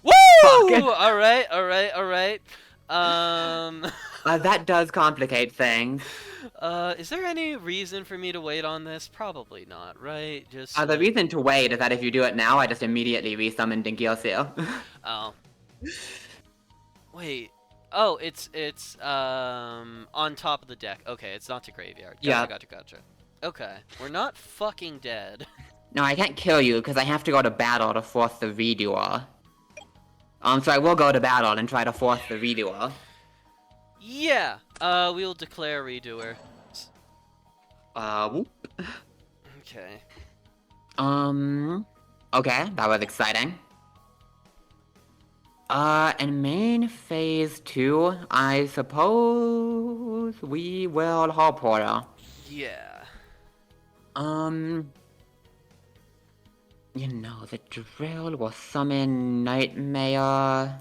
Fuck. Woo! Alright. That does complicate things. Is there any reason for me to wait on this? Probably not, right? Just The reason to wait is that if you do it now, I just immediately resummon Dingirsu. Oh. Wait. Oh, it's on top of the deck. Okay, it's not to graveyard. Gotcha. Okay, we're not fucking dead. No, I can't kill you because I have to go to battle to force the redoer. So I will go to battle and try to force the redoer. Yeah, we'll declare redoer. Whoop. Okay. Okay, that was exciting. In main phase 2, I suppose we will Hall Porter. Yeah. You know, the drill will summon Nightmare.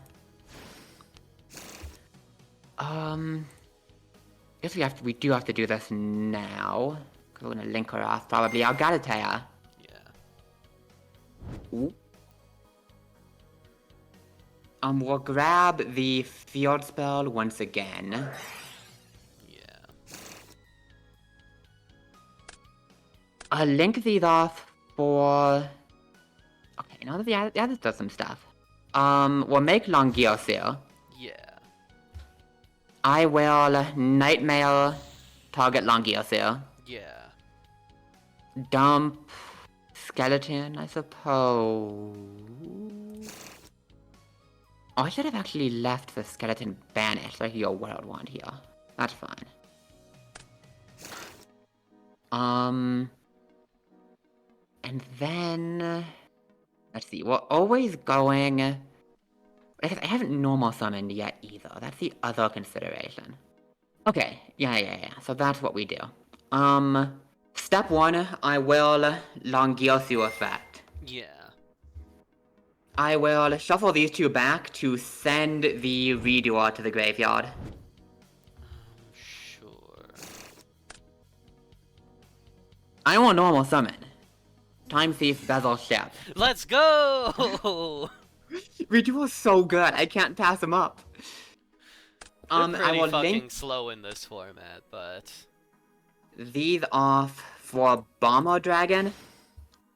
Guess we do have to do this now. Cause we're gonna link her off, probably. I'll gotta tell ya. Yeah. Ooh. We'll grab the field spell once again. Yeah. I'll link these off for... Okay, now that the others does some stuff. We'll make Longiosu. Yeah. I will Nightmare target Longiosu. Yeah. Dump Skeleton, I suppose. Oh, I should have actually left the Skeleton banished, like your World Wand here. That's fine. And then... Let's see, we're always going... I haven't normal summoned yet either. That's the other consideration. Okay, yeah. So that's what we do. Step 1, I will Longiosu effect. Yeah. I will shuffle these two back to send the redoer to the graveyard. Sure. I will normal summon. Time Thief Bezel Ship. Let's go! Redoer is so good, I can't pass him up. They're pretty I will fucking link slow in this format, but... these off for Bomber Dragon.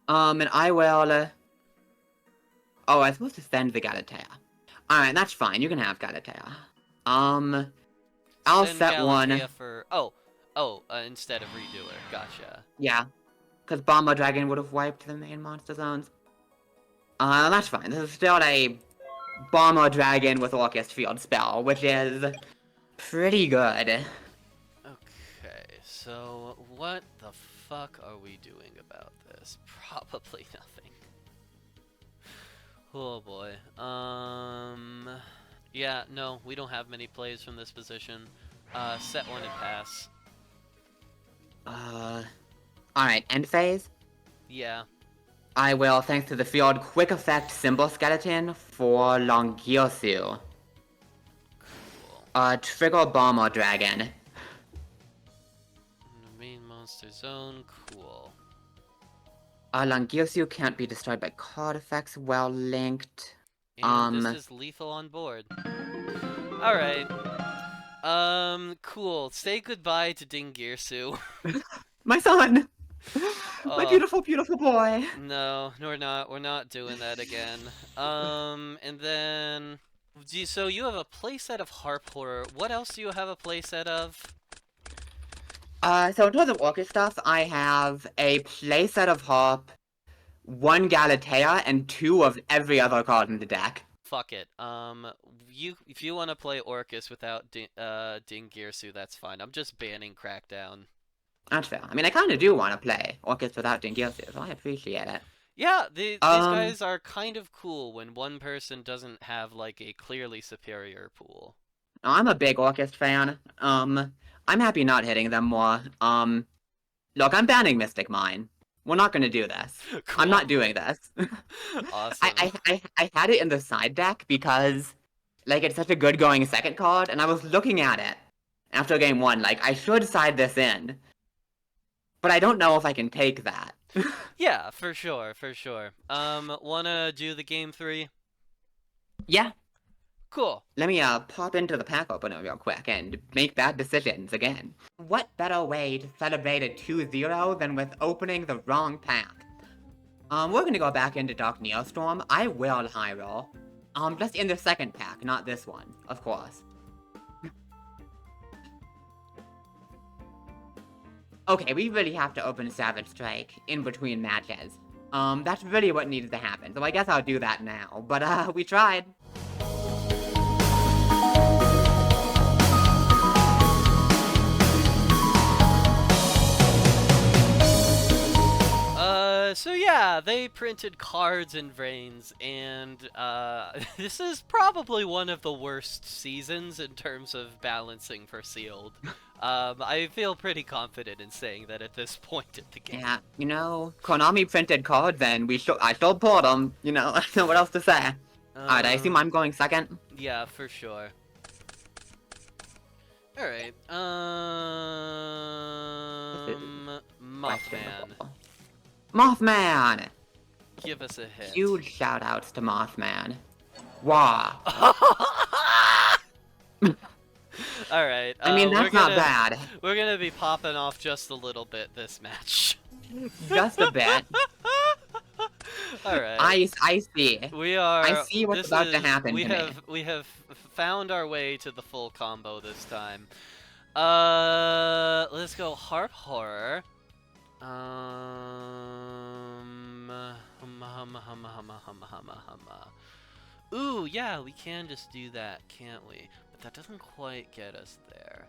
And I will... Oh, I'm supposed to send the Galatea. Alright, that's fine, you can have Galatea. I'll Send set one... Galatea for... instead of redoer. Gotcha. Yeah, because Bomber Dragon would have wiped the main monster zones. That's fine. This is still a Bomber Dragon with Orchest Field spell, which is pretty good. Okay, so what the fuck are we doing about this? Probably nothing. Oh boy. Yeah, no, we don't have many plays from this position. Set one and pass. Alright, end phase. Yeah. I will, thanks to the field, quick effect Symbol Skeleton for Longiosu. Cool. Trigger Bomber Dragon. Main monster zone, cool. Longiosu can't be destroyed by card effects, well linked. And this is lethal on board. Alright. Cool. Say goodbye to Dingirsu. My son! My beautiful, beautiful boy! No, we're not. We're not doing that again. And then... So you have a playset of Harp Horror. What else do you have a playset of? So in terms of Orchid stuff, I have a playset of Harp, 1 Galatea, and 2 of every other card in the deck. Fuck it. If you want to play Orcus without Dingirsu, that's fine. I'm just banning Crackdown. That's fair. I mean, I kind of do want to play Orchid without Dingirsu, so I appreciate it. Yeah, these guys are kind of cool when one person doesn't have, like, a clearly superior pool. I'm a big Orchid fan. I'm happy not hitting them more. Look, I'm banning Mystic Mine. We're not gonna do this. Cool. I'm not doing this. Awesome. I had it in the side deck because, like, it's such a good going second card, and I was looking at it after game 1, like, I should side this in. But I don't know if I can take that. Yeah, for sure, for sure. Wanna do the game 3? Yeah. Cool. Let me pop into the pack opener real quick and make bad decisions again. What better way to celebrate a 2-0 than with opening the wrong pack? We're gonna go back into Dark NEOSTORM. I will high roll. Just in the second pack, not this one, of course. Okay, we really have to open Savage Strike in between matches. That's really what needed to happen, so I guess I'll do that now. But, we tried. So yeah, they printed cards and brains, and this is probably one of the worst seasons in terms of balancing for sealed. I feel pretty confident in saying that at this point in the game. Yeah, you know, Konami printed cards and I still bought them, you know, I don't know what else to say. Alright, I assume I'm going second? Yeah, for sure. Alright, Mothman. Mothman! Give us a hit. Huge shoutouts to Mothman. Wah! Alright, I mean, that's not bad. We're gonna be popping off just a little bit this match. Just a bit. Alright. I see. I see what's about to happen to me. We have found our way to the full combo this time. Let's go Harp Horror. Ooh, yeah, we can just do that, can't we? But that doesn't quite get us there.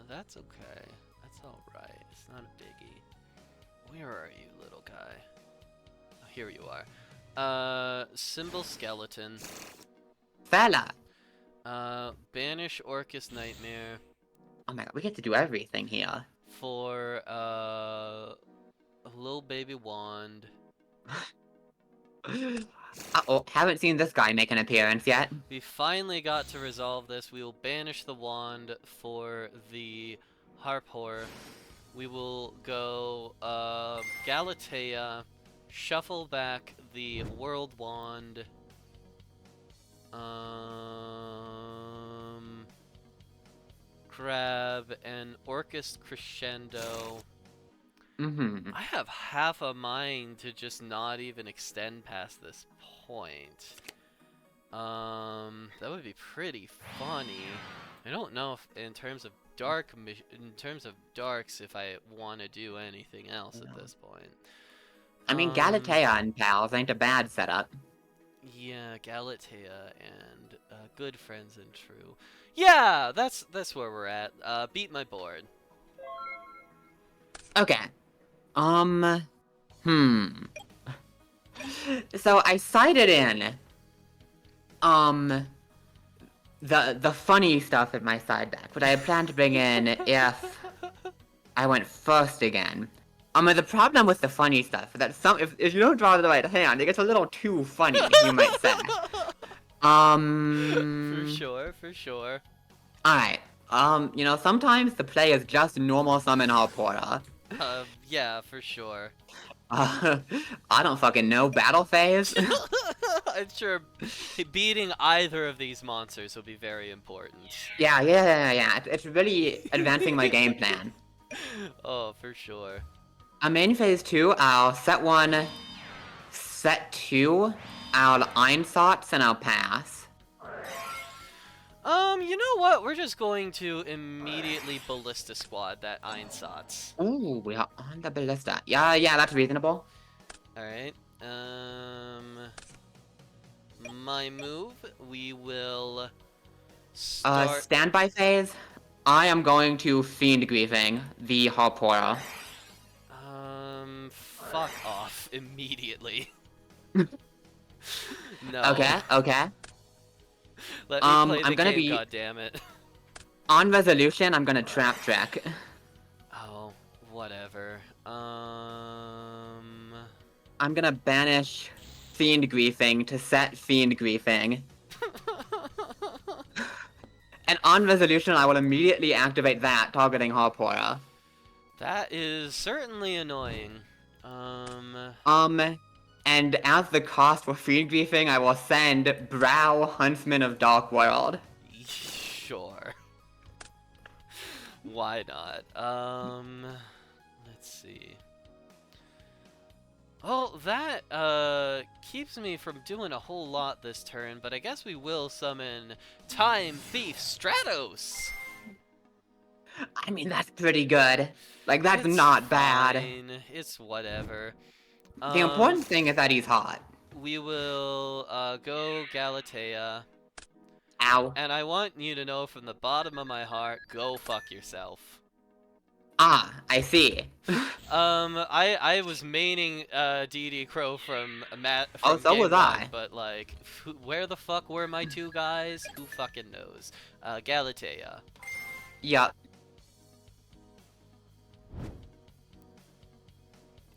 That's okay. That's alright. It's not a biggie. Where are you, little guy? Oh, here you are. Symbol Skeleton. Fella! Banish Orcus Nightmare. Oh my god, we get to do everything here. For, a little baby wand. Uh-oh, haven't seen this guy make an appearance yet. We finally got to resolve this. We will banish the wand for the Harp Horror. We will go, Galatea, shuffle back the World Wand. Grab an Orcus Crescendo. I have half a mind to just not even extend past this point. That would be pretty funny. I don't know if, in terms of darks, if I want to do anything else at this point. I mean, Galatea and pals ain't a bad setup. Yeah, Galatea and good friends and true. Yeah, that's where we're at. Beat my board. Okay. So I cited in, the funny stuff in my side deck, but I had planned to bring in if I went first again. The problem with the funny stuff is that if you don't draw the right hand, it gets a little too funny, you might say. For sure. Alright, you know, sometimes the play is just normal summon Harp Horror. Yeah, for sure. I don't fucking know, battle phase? I'm sure beating either of these monsters will be very important. Yeah. It's really advancing my game plan. Oh, for sure. In phase 2, I'll set 1, set 2, I'll Einsatz, and I'll pass. You know what? We're just going to immediately Ballista Squad that Einsatz. Ooh, we are on the Ballista. Yeah, that's reasonable. Alright, my move, we will start... Standby phase, I am going to Fiend Grieving the Harp Horror. Fuck off immediately. No. Okay. Let me play the I'm gonna game, goddammit. On resolution, I'm gonna Trap Track. Oh, whatever. I'm gonna banish Fiend Griefing to set Fiend Griefing. And on resolution, I will immediately activate that, targeting Harp Horror. That is certainly annoying. And as the cost for Fiend Griefing, I will send Brow, Huntsman of Dark World. Sure. Why not? Let's see. Well, that, keeps me from doing a whole lot this turn, but I guess we will summon Time Thief Stratos! I mean, that's pretty good. Like, that's not bad. It's whatever. The important thing is that he's hot. We will, go Galatea. Ow. And I want you to know from the bottom of my heart, go fuck yourself. Ah, I see. I was maining DD Crow from Oh, from so game was one, I. but like, where the fuck were my two guys? Who fucking knows? Galatea. Yup.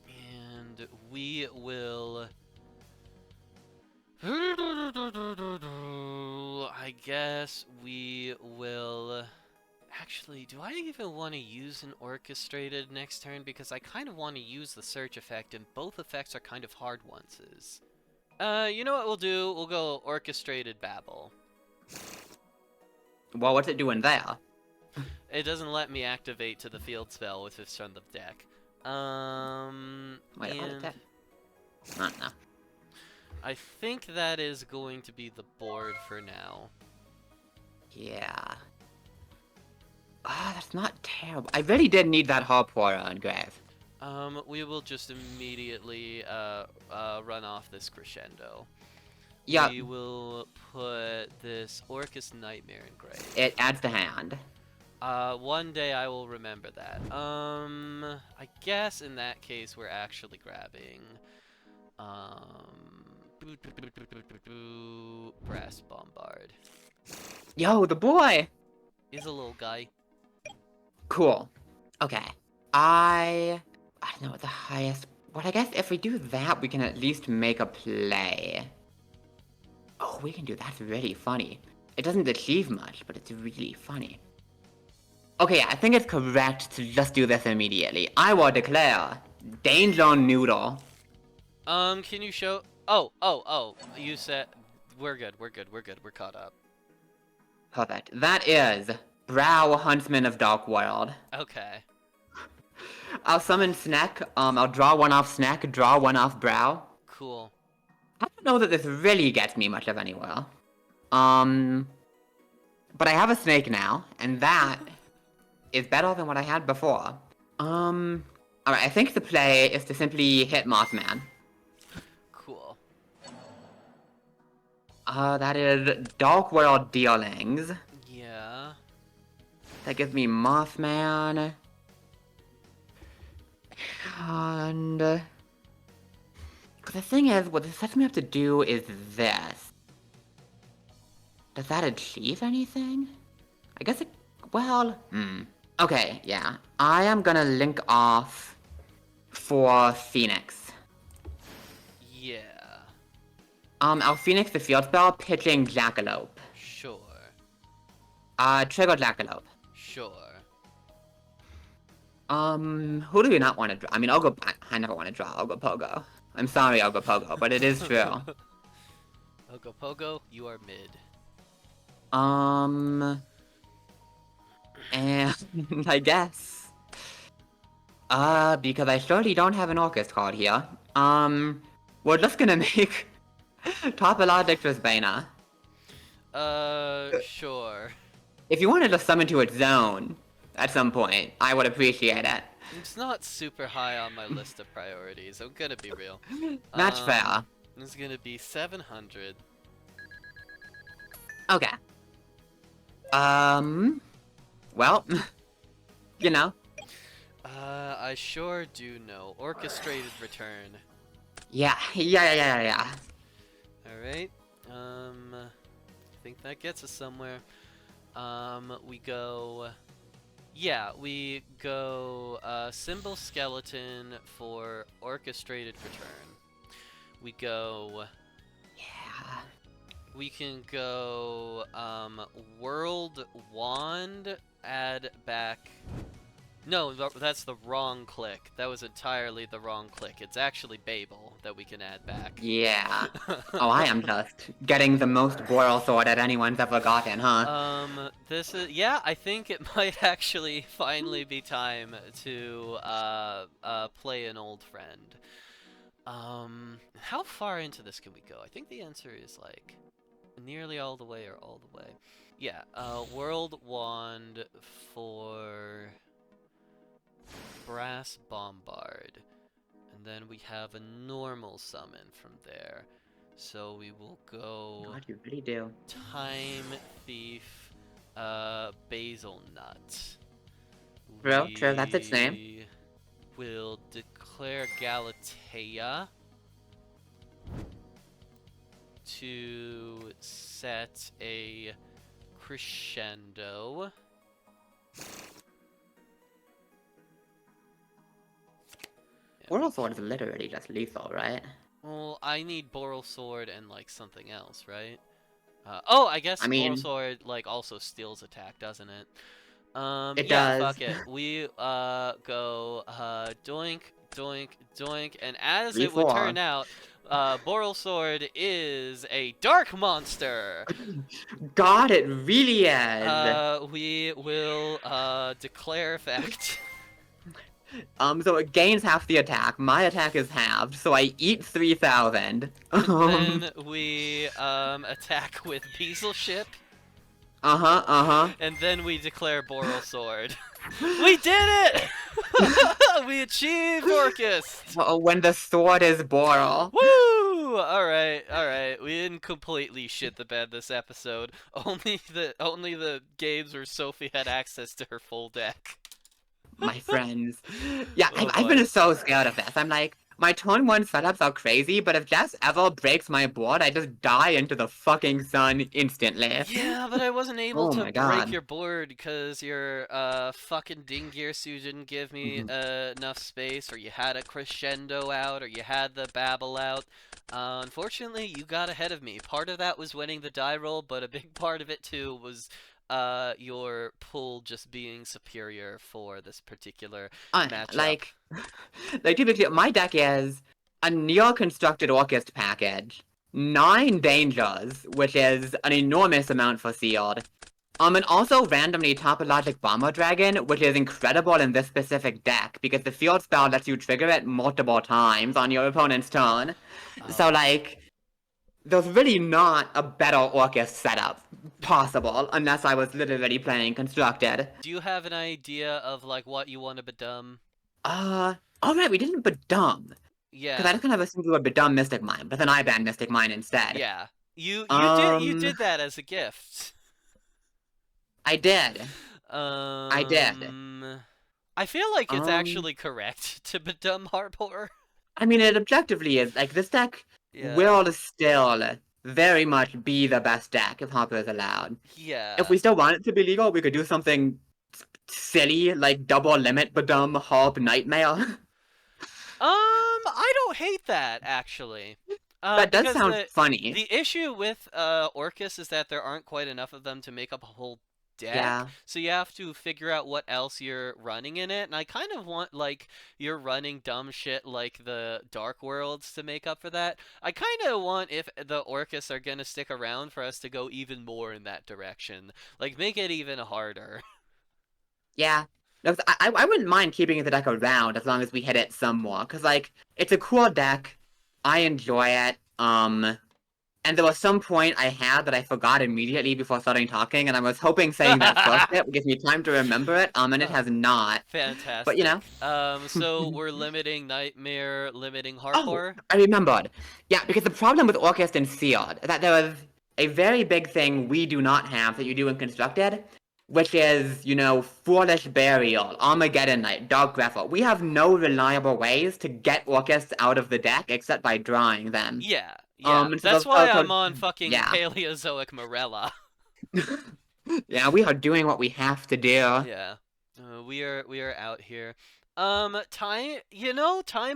And we will. I guess we will. Actually, do I even want to use an orchestrated next turn? Because I kind of want to use the search effect, and both effects are kind of hard onces. You know what we'll do? We'll go orchestrated babble. Well, what's it doing there? It doesn't let me activate to the field spell with this on the deck. Wait, what is And that? I don't know. I think that is going to be the board for now. Yeah. Ah, that's not terrible. I really did need that Harpora on Grave. We will just immediately run off this crescendo. Yup. We will put this Orcus Nightmare in grave. It adds the hand. One day I will remember that. I guess in that case we're actually grabbing, Brass Bombard. Yo, the boy! He's a little guy. Cool. Okay. I don't know what the highest... Well, I guess if we do that, we can at least make a play. Oh, we can do that's really funny. It doesn't achieve much, but it's really funny. Okay, I think it's correct to just do this immediately. I will declare Danger Noodle. Can you show... Oh, you said... We're good, we're caught up. Perfect. That is Brow Huntsman of Dark World. Okay. I'll summon Snack. I'll draw one off Snack, draw one off Brow. Cool. I don't know that this really gets me much of anywhere. But I have a snake now, and that is better than what I had before. Alright, I think the play is to simply hit Mothman. Cool. That is Dark World Dealings. Yeah. That gives me Mothman. And... the thing is, what this sets me up to do is this. Does that achieve anything? I guess it... well... Okay, yeah. I am gonna link off for Phoenix. Yeah. I'll Phoenix the field spell, pitching Jackalope. Sure. Trigger Jackalope. Sure. Who do we not want to draw? I mean, I never want to draw Ogopogo. I'm sorry, Ogopogo, but it is true. Ogopogo, you are mid. And I guess. Because I surely don't have an Orcus card here. We're just gonna make Topologic Trisbana. Sure. If you wanted to summon to its zone at some point, I would appreciate it. It's not super high on my list of priorities, I'm gonna be real. That's fair. It's gonna be 700. Okay. Well, you know. I sure do know. Orchestrated return. Yeah. Alright. I think that gets us somewhere. We go... Yeah, we go Symbol Skeleton for Orchestrated Return. We go... Yeah. We can go World Wand, add back... No, that's the wrong click. That was entirely the wrong click. It's actually Babel that we can add back. Yeah. Oh, I am just getting the most Boral sword that anyone's ever gotten, huh? This is... Yeah, I think it might actually finally be time to play an old friend. How far into this can we go? I think the answer is like nearly all the way or all the way. Yeah, World Wand for Brass Bombard. And then we have a normal summon from there. So we will go God, you really do. Time Thief, Basil Nut. True, that's its name. We will declare Galatea to set a crescendo. Oral Sword is literally just lethal, right? Well, I need Boral Sword and, like, something else, right? Oh, I guess I Boral mean, Sword, like, also steals attack, doesn't it? it Yeah, does. fuck it. We, go, doink, doink, doink, and as it would 3-4. turn out, Boral Sword is a dark monster! God, it really is! We will, declare effect. So it gains half the attack. My attack is halved, so I eat 3,000. Then we, attack with Beazle Ship, Uh-huh. and then we declare Boral Sword. We did it! We achieved Orcus! When the sword is Boral. Woo! Alright. We didn't completely shit the bed this episode. Only the games where Sophie had access to her full deck. My friends. Yeah, Oh, I've boy. been so scared of this. I'm like, my turn 1 setups are crazy, but if Jess ever breaks my board, I just die into the fucking sun instantly. Yeah, but I wasn't able Oh to my break god. your board because your fucking Dingirsu didn't give me enough space, or you had a crescendo out, or you had the babble out. Unfortunately, you got ahead of me. Part of that was winning the die roll, but a big part of it too was your pull just being superior for this particular matchup. Like typically, my deck is a neo-constructed Orcus package, 9 dangers, which is an enormous amount for sealed. And also randomly Topologic Bomber Dragon, which is incredible in this specific deck, because the field spell lets you trigger it multiple times on your opponent's turn. So, like, there's really not a better Orcus setup possible, unless I was literally playing Constructed. Do you have an idea of like what you want to bedum? Oh right, we didn't Bedum. Because I Yeah. just kind of assumed we would Bedum Mystic Mine, but then I banned Mystic Mine instead. Yeah. You Um, did that as a gift. I did. I did. I feel like it's Um, actually correct to bedum Harbor. I mean, it objectively is, like, this deck Yeah. will still very much be the best deck if Harper is allowed. Yeah. If we still want it to be legal, we could do something silly, like double limit Bedum Harp Nightmare. I don't hate that actually. That does Because sound funny. the issue with Orcus is that there aren't quite enough of them to make up a whole deck. Yeah. So you have to figure out what else you're running in it. And I kind of want like you're running dumb shit like the Dark Worlds to make up for that. I kind of want if the Orcus are going to stick around for us to go even more in that direction. Like make it even harder. Yeah. No, 'cause I wouldn't mind keeping the deck around as long as we hit it some more. Because, like, it's a cool deck. I enjoy it. And there was some point I had that I forgot immediately before starting talking, and I was hoping saying that first bit would give me time to remember it, and it has not. Fantastic. But, you know. So we're limiting Nightmare, limiting Oh, Hardcore. I remembered. Yeah, because the problem with Orcus and Sealed is that there was a very big thing we do not have that you do in Constructed, which is, you know, Foolish Burial, Armageddon Knight, Dark Grapple. We have no reliable ways to get Orcus out of the deck except by drawing them. Yeah. So That's why I'm on fucking Paleozoic Morella. Yeah, we are doing what we have to do. Yeah. We are out here. Time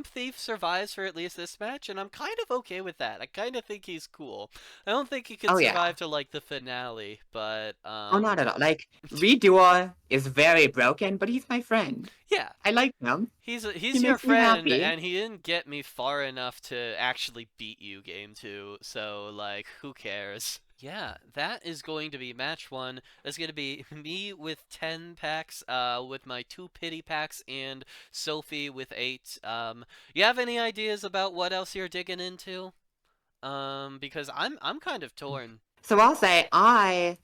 Thief survives for at least this match, and I'm kind of okay with that. I kind of think he's cool. I don't think he can survive to like the finale, but Oh, not at all. Like, Redoer is very broken, but he's my friend. Yeah. I like him. He's He your makes me friend, happy. and he didn't get me far enough to actually beat you game 2, so like who cares? Yeah, that is going to be match 1. That's going to be me with 10 packs, with my 2 pity packs, and Sophie with 8. You have any ideas about what else you're digging into? Because I'm kind of torn. So I'll say I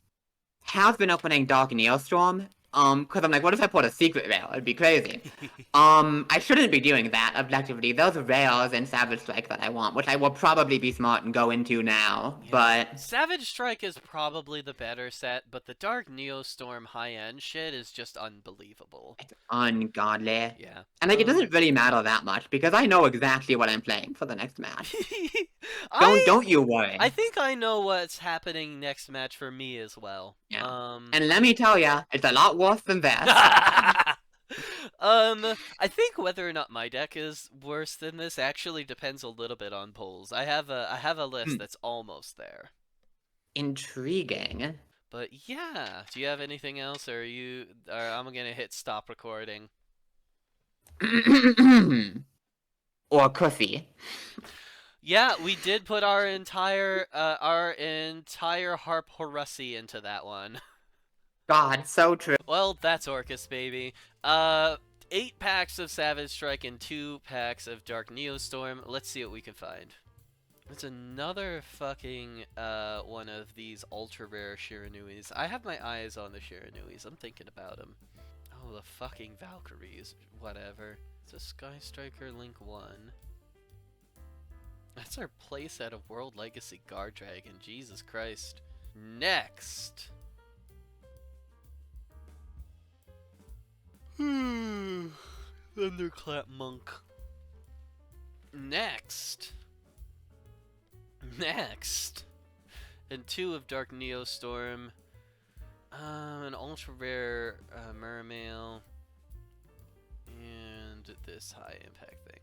have been opening Dark NEOSTORM, Cause I'm like, what if I put a secret rail? It'd be crazy. I shouldn't be doing that, objectively. Those are rails in Savage Strike that I want, which I will probably be smart and go into now, Yeah. but... Savage Strike is probably the better set, but the Dark NEOSTORM high-end shit is just unbelievable. It's ungodly. Yeah. And like, it doesn't really matter that much, because I know exactly what I'm playing for the next match. Don't you worry. I think I know what's happening next match for me as well. Yeah. And let me tell ya, it's a lot worse than this. I think whether or not my deck is worse than this actually depends a little bit on polls. I have a list that's almost there. Intriguing. But yeah, do you have anything else, or I'm gonna hit stop recording. Or Cuffy. Yeah, we did put our entire Harp Horussi into that one. God, so true. Well, that's Orcus, baby. 8 packs of Savage Strike and 2 packs of Dark NEOSTORM. Let's see what we can find. It's another fucking one of these ultra rare Shiranuis. I have my eyes on the Shiranuis. I'm thinking about them. Oh, the fucking Valkyries. Whatever. It's a Sky Striker Link 1. That's our playset of World Legacy Guard Dragon. Jesus Christ. Next. Thunderclap Monk. Next. And 2 of Dark NEOSTORM. An ultra rare Mermail. And this high impact thing.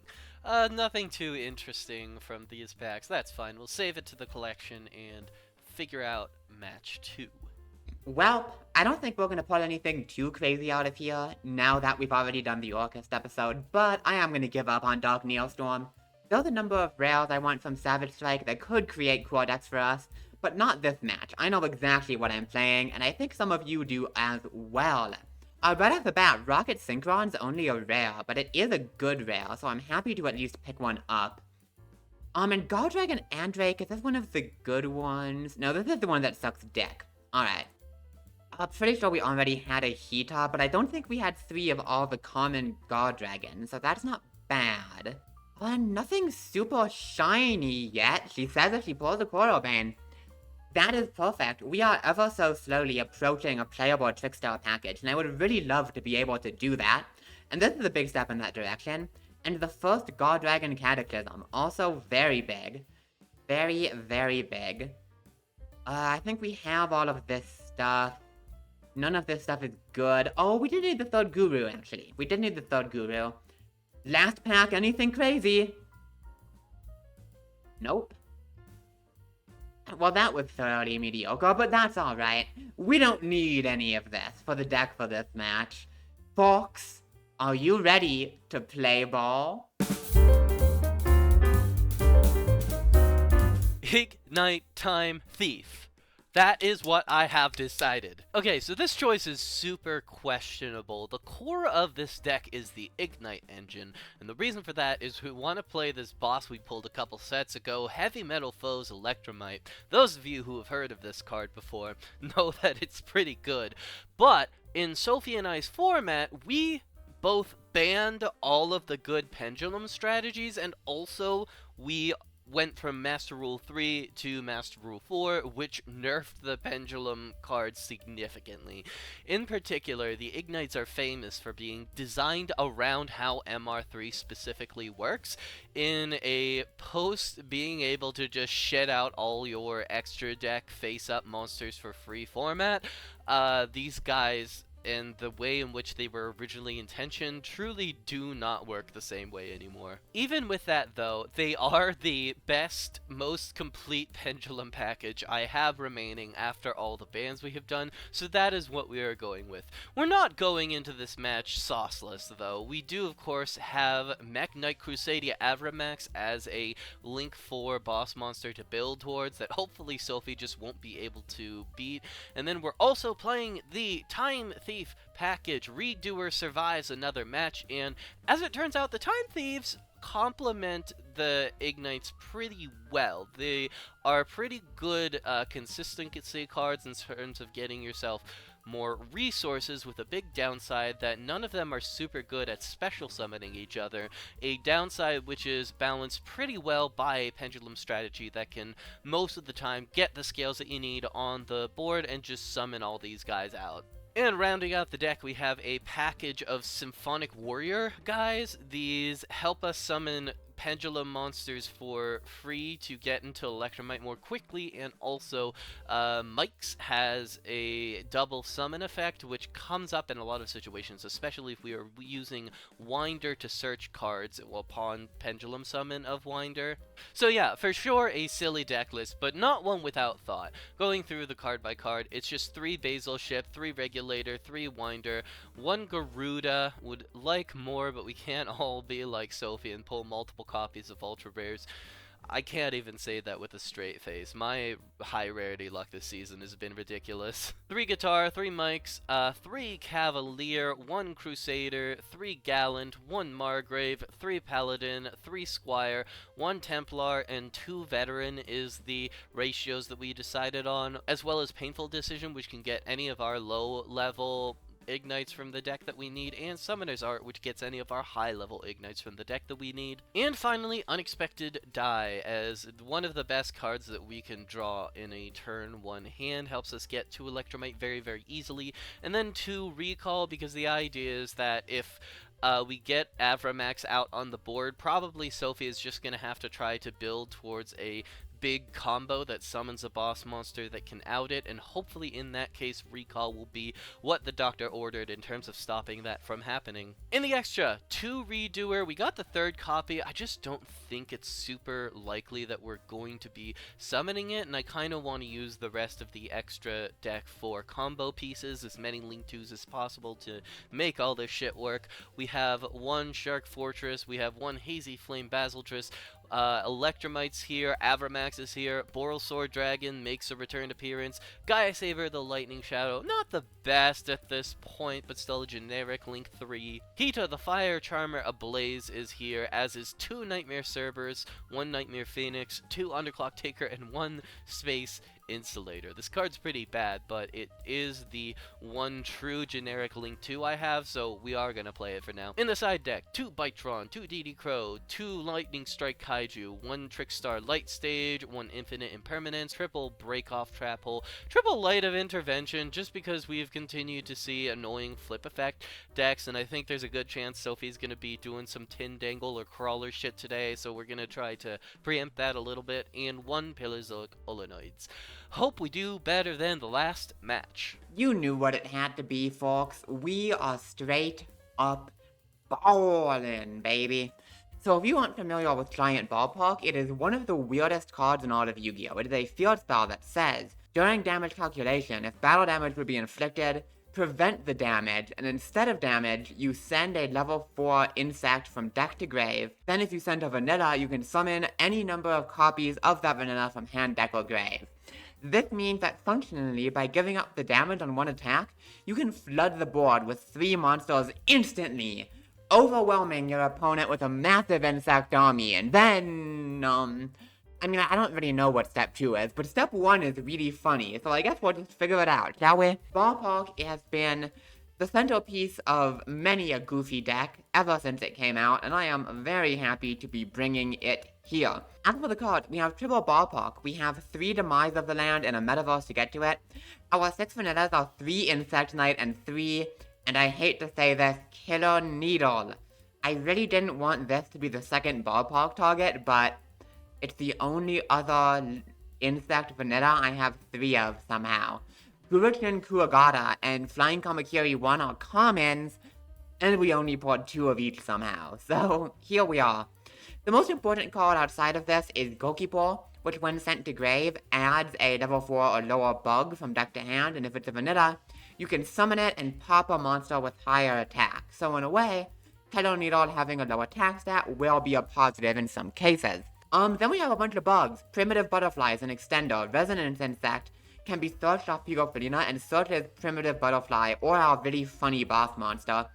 Nothing too interesting from these packs. That's fine. We'll save it to the collection and figure out match 2. Well, I don't think we're gonna pull anything too crazy out of here, now that we've already done the Orcust episode, but I am gonna give up on Dark NEOSTORM. There's a number of rails I want from Savage Strike that could create core decks for us, but not this match. I know exactly what I'm playing, and I think some of you do as well. Right off the bat, Rocket Synchron's only a rare, but it is a good rare, so I'm happy to at least pick one up. And Guard Dragon Andrake, is this one of the good ones? No, this is the one that sucks dick. Alright. I'm pretty sure we already had a Hita, but I don't think we had 3 of all the common Guard Dragons, so that's not bad. Nothing super shiny yet. She says that she pulls a Corobane. That is perfect. We are ever so slowly approaching a playable Trickstar package, and I would really love to be able to do that. And this is a big step in that direction. And the first God Dragon Cataclysm, also very big. Very, very big. I think we have all of this stuff. None of this stuff is good. Oh, we did need the 3rd Guru, actually. We did need the 3rd Guru. Last pack, anything crazy? Nope. Well, that was thoroughly mediocre, but that's alright. We don't need any of this for the deck for this match. Folks, are you ready to play ball? Ignite Time Thief. That is what I have decided. Okay, so this choice is super questionable. The core of this deck is the Ignite engine, and the reason for that is we want to play this boss we pulled a couple sets ago, Heavy Metal Foes Electromite. Those of you who have heard of this card before know that it's pretty good, but in Sophie and I's format, we both banned all of the good pendulum strategies, and also we went from Master Rule 3 to Master Rule 4, which nerfed the pendulum cards significantly. In particular, the Ignites are famous for being designed around how MR3 specifically works, in a post being able to just shed out all your extra deck face-up monsters for free format. These guys and the way in which they were originally intentioned truly do not work the same way anymore. Even with that though, they are the best, most complete pendulum package I have remaining after all the bans we have done, so that is what we are going with. We're not going into this match sauceless though. We do of course have Mech Knight Crusadia Avramax as a Link 4 boss monster to build towards that hopefully Sophie just won't be able to beat, and then we're also playing the Time Thief package. Redoer survives another match, and as it turns out, the Time Thieves complement the Ignites pretty well. They are pretty good consistency cards in terms of getting yourself more resources, with a big downside that none of them are super good at special summoning each other. A downside which is balanced pretty well by a pendulum strategy that can most of the time get the scales that you need on the board and just summon all these guys out. And rounding out the deck, we have a package of Symphonic Warrior guys. These help us summon pendulum monsters for free to get into Electromite more quickly, and also Mike's has a double summon effect, which comes up in a lot of situations, especially if we are using Winder to search cards upon pendulum summon of Winder. So yeah, for sure a silly deck list, but not one without thought. Going through the card by card, it's just 3 Basil Ship, 3 Regulator, 3 Winder, 1 Garuda. Would like more, but we can't all be like Sophie and pull multiple copies of Ultra Rares. I can't even say that with a straight face. My high rarity luck this season has been ridiculous. 3 Guitar, 3 Mics, 3 Cavalier, 1 Crusader, 3 Gallant, 1 Margrave, 3 Paladin, 3 Squire, 1 Templar, and 2 Veteran is the ratios that we decided on, as well as Painful Decision, which can get any of our low level ignites from the deck that we need, and Summoner's Art, which gets any of our high level ignites from the deck that we need. And finally, Unexpected Die, as one of the best cards that we can draw in a turn 1 hand, helps us get to Electromite very, very easily. And then 2 Recall, because the idea is that if we get Avramax out on the board, probably Sophie is just going to have to try to build towards a big combo that summons a boss monster that can out it, and hopefully in that case Recall will be what the doctor ordered in terms of stopping that from happening. In the extra, 2 Redoer. We got the 3rd copy. I just don't think it's super likely that we're going to be summoning it, and I kind of want to use the rest of the extra deck for combo pieces, as many Link 2s as possible to make all this shit work. We have 1 Shark Fortress, we have 1 Hazy Flame Basilisk, Electromite's here, Avramax is here, Boral Sword Dragon makes a return appearance, Gaia Saber the Lightning Shadow, not the best at this point, but still a generic Link 3. Hito the Fire Charmer Ablaze is here, as is 2 Nightmare Cerberus, 1 Nightmare Phoenix, 2 Underclock Taker, and 1 Space Insulator. This card's pretty bad, but it is the one true generic Link 2 I have, so we are gonna play it for now. In the side deck, 2 Bytron, 2 DD Crow, 2 Lightning Strike Kaiju, 1 Trickstar Light Stage, 1 Infinite Impermanence, triple Break Off Trap Hole, triple Light of Intervention, just because we've continued to see annoying flip effect decks, and I think there's a good chance Sophie's gonna be doing some Tin Dangle or Crawler shit today, so we're gonna try to preempt that a little bit, and 1 Paleozoic Olenoids. Hope we do better than the last match. You knew what it had to be, folks. We are straight up ballin', baby. So if you aren't familiar with Giant Ballpark, it is one of the weirdest cards in all of Yu-Gi-Oh! It is a field spell that says, during damage calculation, if battle damage would be inflicted, prevent the damage, and instead of damage, you send a level 4 insect from deck to grave. Then if you send a vanilla, you can summon any number of copies of that vanilla from hand, deck, or grave. This means that functionally, by giving up the damage on one attack, you can flood the board with 3 monsters instantly, overwhelming your opponent with a massive insect army, and then, I mean, I don't really know what step 2 is, but step 1 is really funny, so I guess we'll just figure it out, shall we? Ballpark has been the centerpiece of many a goofy deck ever since it came out, and I am very happy to be bringing it here. As for the card, we have triple Ballpark. We have 3 Demise of the Land and a Metaverse to get to it. Our 6 vanillas are 3 Insect Knight and 3, and I hate to say this, Killer Needle. I really didn't want this to be the second Ballpark target, but it's the only other insect vanilla I have 3 of somehow. Guritin Kuragata and Flying Kamakiri 1 are commons, and we only bought 2 of each somehow, so here we are. The most important card outside of this is Gokipo, which when sent to grave, adds a level 4 or lower bug from deck to hand, and if it's a vanilla, you can summon it and pop a monster with higher attack. So in a way, Killer Needle having a low attack stat will be a positive in some cases. Then we have a bunch of bugs. Primitive Butterflies and Extender, Resonance Insect, can be searched off Pigofelina and searched as Primitive Butterfly or our really funny boss monster.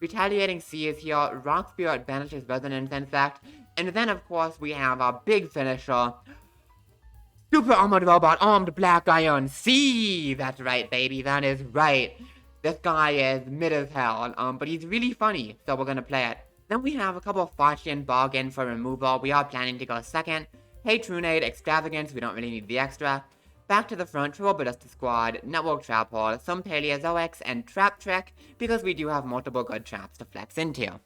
Retaliating Sea is here, Rock Spirit banishes Resonance Insect, and then of course we have our big finisher, Super armored robot, armed black iron. See, that's right, baby. That is right. This guy is mid as hell, but he's really funny, so we're gonna play it. Then we have a couple of Fortune bargain for removal. We are planning to go second. Hey, Trunade, Extravagance, we don't really need the extra. Back to the front, Triple Ballista Squad, Network Trap Hole, some Paleozoics, and Trap Trick, because we do have multiple good traps to flex into.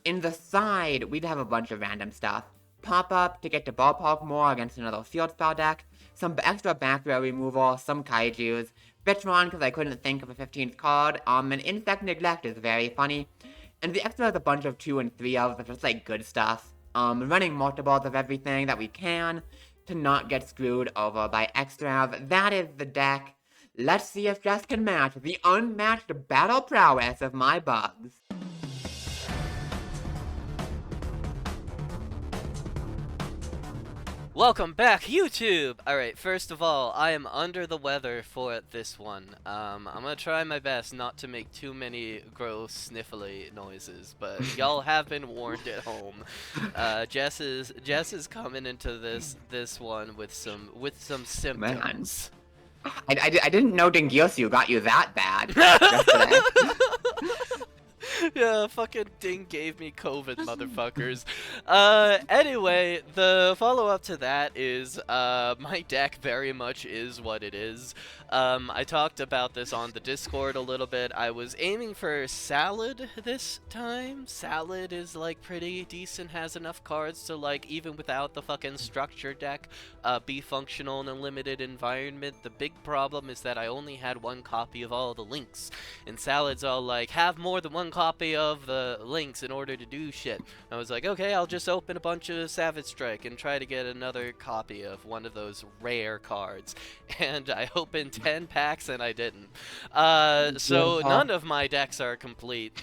In the side, we'd have a bunch of random stuff. Pop-up to get to ballpark more against another field spell deck, some extra back row removal, some kaijus, Bitron because I couldn't think of a 15th card, and Insect Neglect is very funny, and the extra is a bunch of 2 and 3 of just like good stuff, running multiples of everything that we can to not get screwed over by extras. That is the deck. Let's see if Jess can match the unmatched battle prowess of my bugs. Welcome back, YouTube! Alright, first of all, I am under the weather for this one. I'm gonna try my best not to make too many gross sniffly noises, but y'all have been warned at home. Jess is coming into this one with some symptoms. Man. I didn't know Dingyosu got you that bad yesterday. Yeah, fucking Ding gave me COVID, motherfuckers. Anyway, the follow-up to that is, my deck very much is what it is. I talked about this on the Discord a little bit. I was aiming for Salad this time. Salad is, like, pretty decent, has enough cards to, like, even without the fucking structure deck, be functional in a limited environment. The big problem is that I only had one copy of all the links, and Salad's all like, have more than one copy of the links in order to do shit. I was like, okay, I'll just open a bunch of Savage Strike and try to get another copy of one of those rare cards. And I opened 10 packs and I didn't. So none of my decks are complete.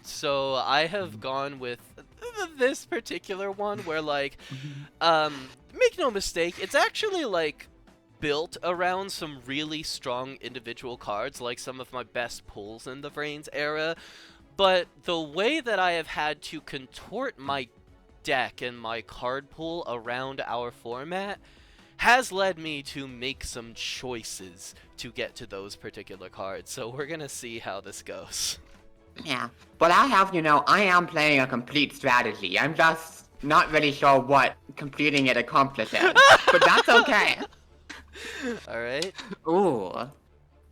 So I have gone with this particular one where, like, make no mistake, it's actually, like, built around some really strong individual cards, like some of my best pulls in the Vrains era, but the way that I have had to contort my deck and my card pool around our format has led me to make some choices to get to those particular cards, so we're gonna see how this goes. Yeah, but I am playing a complete strategy. I'm just not really sure what completing it accomplishes, but that's okay. Alright. Ooh,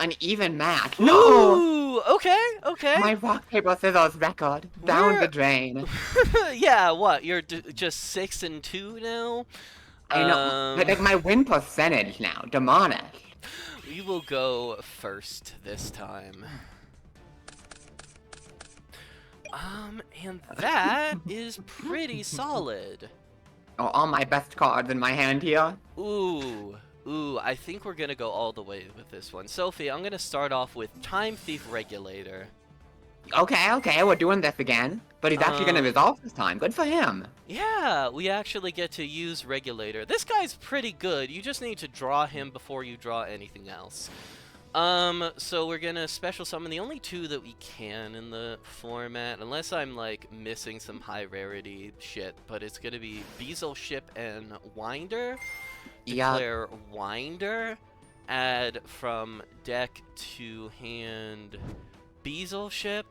an even match. No! Ooh, okay. My rock, paper, scissors record down the drain. Yeah, what? You're just 6-2 now? I know, like my win percentage now, demonic. We will go first this time. And that is pretty solid. Oh, all my best cards in my hand here. Ooh, I think we're gonna go all the way with this one. Sophie, I'm gonna start off with Time Thief Regulator. Okay, we're doing this again. But he's actually gonna resolve this time. Good for him. Yeah, we actually get to use Regulator. This guy's pretty good. You just need to draw him before you draw anything else. So we're gonna special summon the only two that we can in the format, unless I'm, like, missing some high rarity shit, but it's gonna be Beazle Ship and Winder. Declare Winder, add from deck to hand Beazle Ship,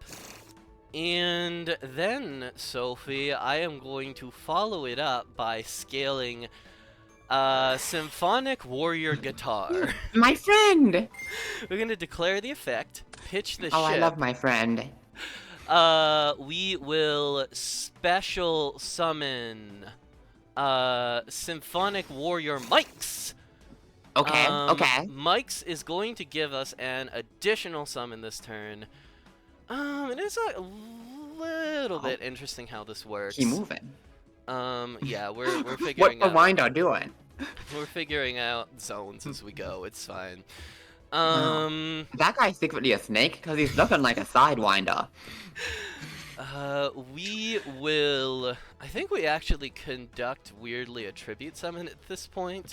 and then, Sophie, I am going to follow it up by scaling Symphonic Warrior Guitar. My friend! We're gonna declare the effect, pitch the ship. Oh, I love my friend. We will special summon Symphonic Warrior Mikes. Okay. Mikes is going to give us an additional summon this turn. It is a little bit interesting how this works. Keep moving. Yeah, we're figuring out. What's the Winder doing? We're figuring out zones as we go. It's fine. That guy's secretly a snake because he's looking like a sidewinder. We will. I think we actually conduct weirdly a tribute summon at this point.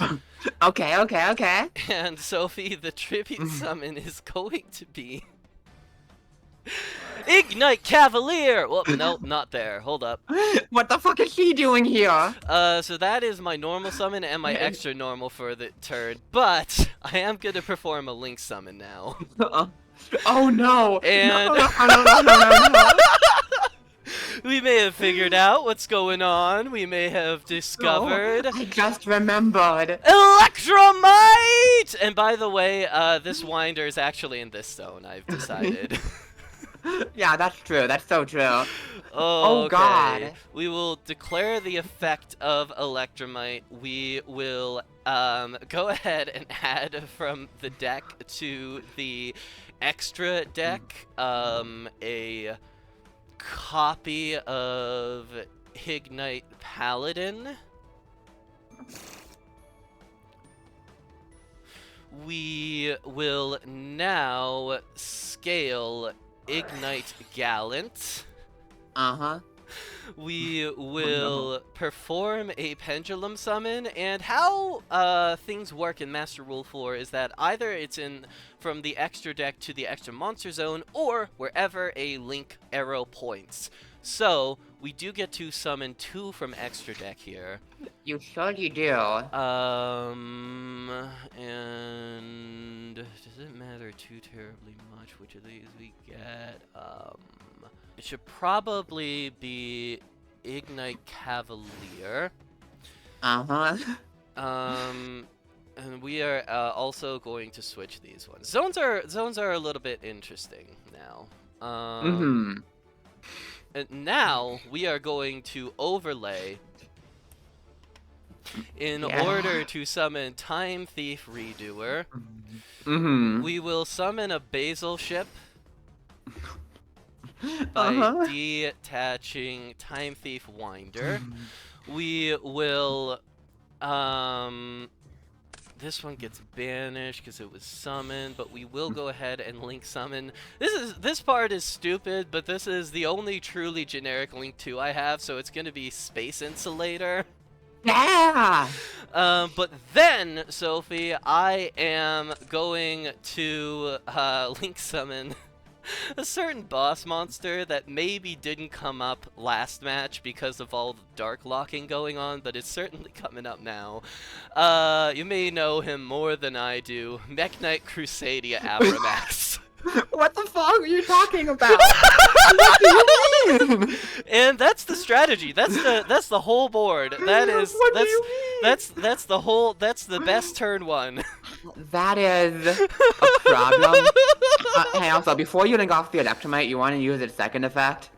Okay. And Sophie, the tribute summon is going to be Ignite Cavalier! Well, no, not there. Hold up. What the fuck is she doing here? So that is my normal summon and my extra normal for the turn, but I am gonna perform a Link summon now. Oh no! And No. we may have figured out what's going on. We may have discovered I just remembered. Electromite! And by the way, this winder is actually in this zone, I've decided. Yeah, that's true. That's so true. Oh, God. We will declare the effect of Electromite. We will go ahead and add from the deck to the extra deck a copy of Ignite Paladin. We will now scale Ignite Gallant. Uh-huh. We will perform a pendulum summon, and how things work in Master Rule 4 is that either it's in from the extra deck to the extra monster zone, or wherever a link arrow points. So, we do get to summon 2 from extra deck here. You surely do. And does it matter too terribly much which of these we get? It should probably be Ignite Cavalier. Uh-huh. And we are also going to switch these ones. Zones are a little bit interesting now. And now we are going to overlay in order to summon Time Thief Redoer. We will summon a Basil ship by detaching Time Thief Winder. We will this one gets banished because it was summoned, but we will go ahead and link summon. This part is stupid, but this is the only truly generic Link 2 I have, so it's gonna be Space Insulator. Yeah! But then, Sophie, I am going to link summon a certain boss monster that maybe didn't come up last match because of all the dark locking going on, but it's certainly coming up now. You may know him more than I do. Mech Knight Crusadia Abramax. What the fuck are you talking about? What do you mean? And that's the strategy. That's the whole board. That's the best turn one. That is a problem. Hey, also, before you link off the Electromite, you want to use its second effect?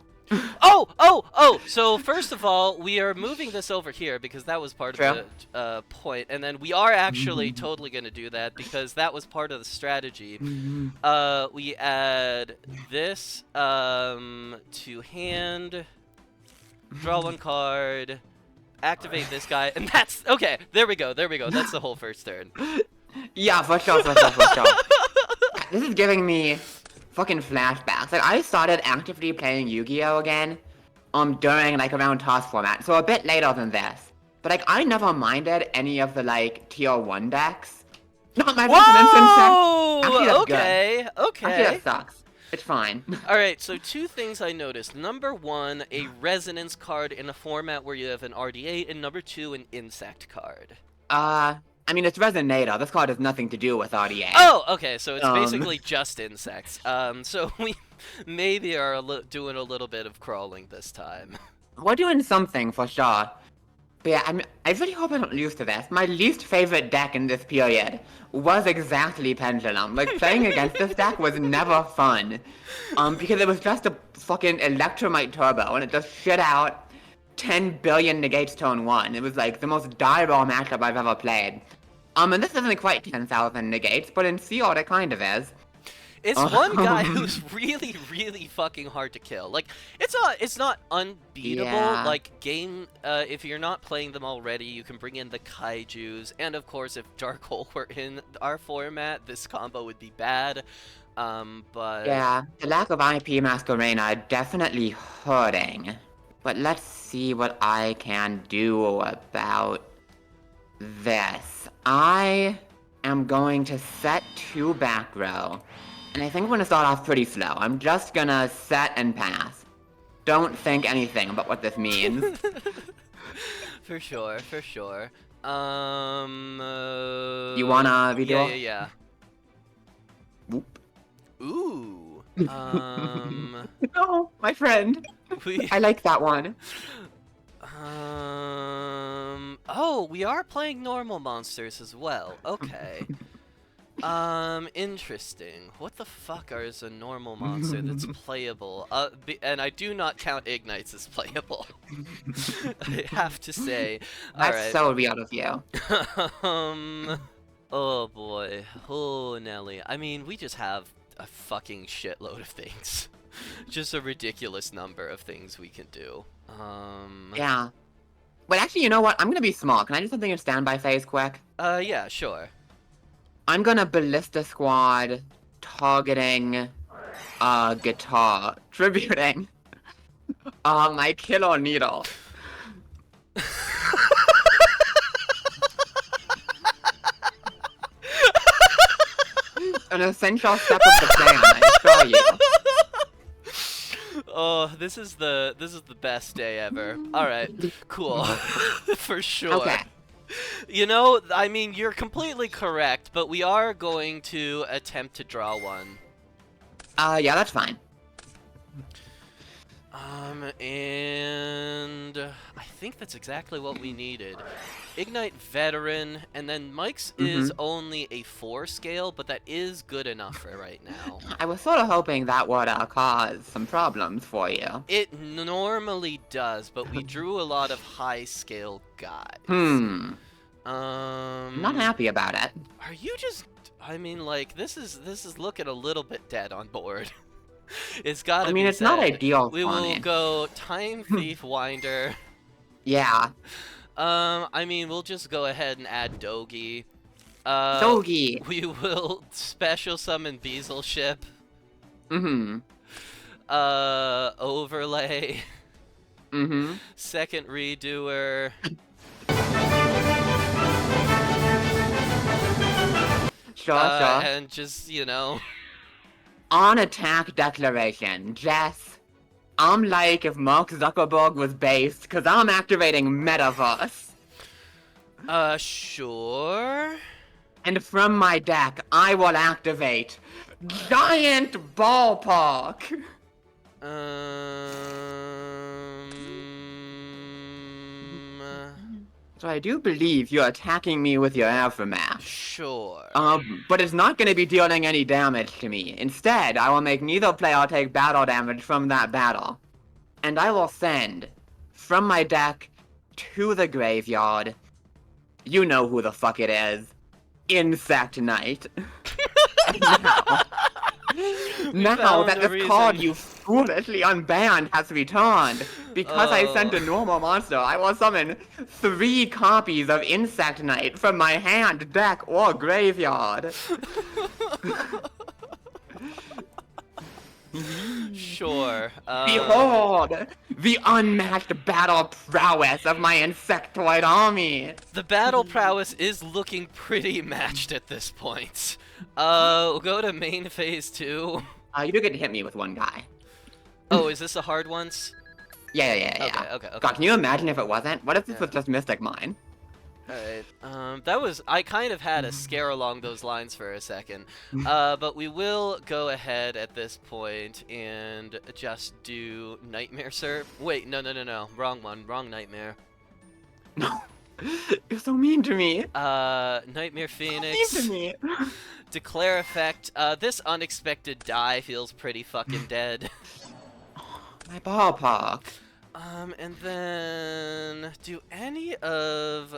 Oh! So first of all, we are moving this over here because that was part of the point, and then we are actually totally going to do that because that was part of the strategy. We add this to hand, draw 1 card, activate this guy, and that's okay. There we go. That's the whole first turn. Yeah, for sure. This is giving me fucking flashbacks. Like, I started actively playing Yu-Gi-Oh! Again, during, like, around task format, so a bit later than this. But, like, I never minded any of the, like, tier 1 decks. Not my Resonance Insect. Actually, that's good. Okay. Actually, that sucks. It's fine. Alright, so 2 things I noticed. Number 1, a Resonance card in a format where you have an RD8, and number 2, an Insect card. I mean, it's Resonator. This card has nothing to do with RDA. Oh, okay, so it's basically just insects. So we maybe are doing a little bit of crawling this time. We're doing something, for sure. But yeah, I really hope I don't lose to this. My least favorite deck in this period was exactly Pendulum. Like, playing against this deck was never fun. Because it was just a fucking Electromite Turbo, and it just shit out 10 billion negates turn 1. It was like the most dire matchup I've ever played. And this isn't quite 10,000 negates, but in Sealed it kind of is. It's one guy who's really, really fucking hard to kill. Like, it's not unbeatable. Yeah. Like, if you're not playing them already, you can bring in the Kaijus. And of course, if Dark Hole were in our format, this combo would be bad. But... Yeah, the lack of IP Masquerade definitely hurting. But let's see what I can do about this. I am going to set 2 back row And I think I'm gonna start off pretty slow. I'm just gonna set and pass. Don't think anything about what this means. For sure, for sure. You wanna redo? Yeah. Whoop. Ooh. No, my friend. We. I like that one. Oh, we are playing normal monsters as well. Okay. Interesting. What the fuck is a normal monster that's playable? And I do not count Ignites as playable. I have to say. That's so weird of you. Oh boy. Oh, Nelly. I mean, we just have a fucking shitload of things. Just a ridiculous number of things we can do. Yeah. But actually, you know what? I'm gonna be small. Can I do something in standby phase quick? Yeah, sure. I'm gonna Ballista Squad targeting guitar. Tributing my killer needle. An essential step of the plan, I assure you. Oh, this is the best day ever. All right, cool, for sure. Okay. You know, I mean, you're completely correct, but we are going to attempt to draw one. Yeah, that's fine. And I think that's exactly what we needed. Ignite Veteran, and then Mike's is only a 4 scale, but that is good enough for right now. I was sort of hoping that would cause some problems for you. It normally does, but we drew a lot of high scale guys. I'm not happy about it. Are you just? I mean, like this is looking a little bit dead on board. It's gotta be. I mean, it's said. not ideal We for will me. go Time Thief Winder. Yeah. I mean, we'll just go ahead and add Dogi. Dogi. We will special summon Beazle Ship. Overlay. Second Redoer. Sure. And just, you know. On attack declaration, Jess. I'm like if Mark Zuckerberg was based, cause I'm activating Metaverse. Sure. And from my deck, I will activate Giant Ballpark. So I do believe you're attacking me with your Aftermath. Sure. But it's not going to be dealing any damage to me. Instead, I will make neither player take battle damage from that battle. And I will send, from my deck, to the graveyard, you know who the fuck it is, Insect Knight. Now that this card you foolishly unbanned has returned, because I sent a normal monster, I will summon 3 copies of Insect Knight from my hand, deck, or graveyard. Sure. Behold, the unmatched battle prowess of my insectoid army. The battle prowess is looking pretty matched at this point. We'll go to main phase 2. You do get to hit me with one guy. Oh, is this a hard ones? Yeah. Okay. God, can you imagine if it wasn't? What if this was just Mystic Mine? Alright, that was, I kind of had a scare along those lines for a second. But we will go ahead at this point and just do Nightmare Sir. Wait, no, wrong one, wrong Nightmare. No, you're so mean to me. Nightmare Phoenix. Mean to me. Declare effect. This unexpected die feels pretty fucking dead. My ballpark. And then do any of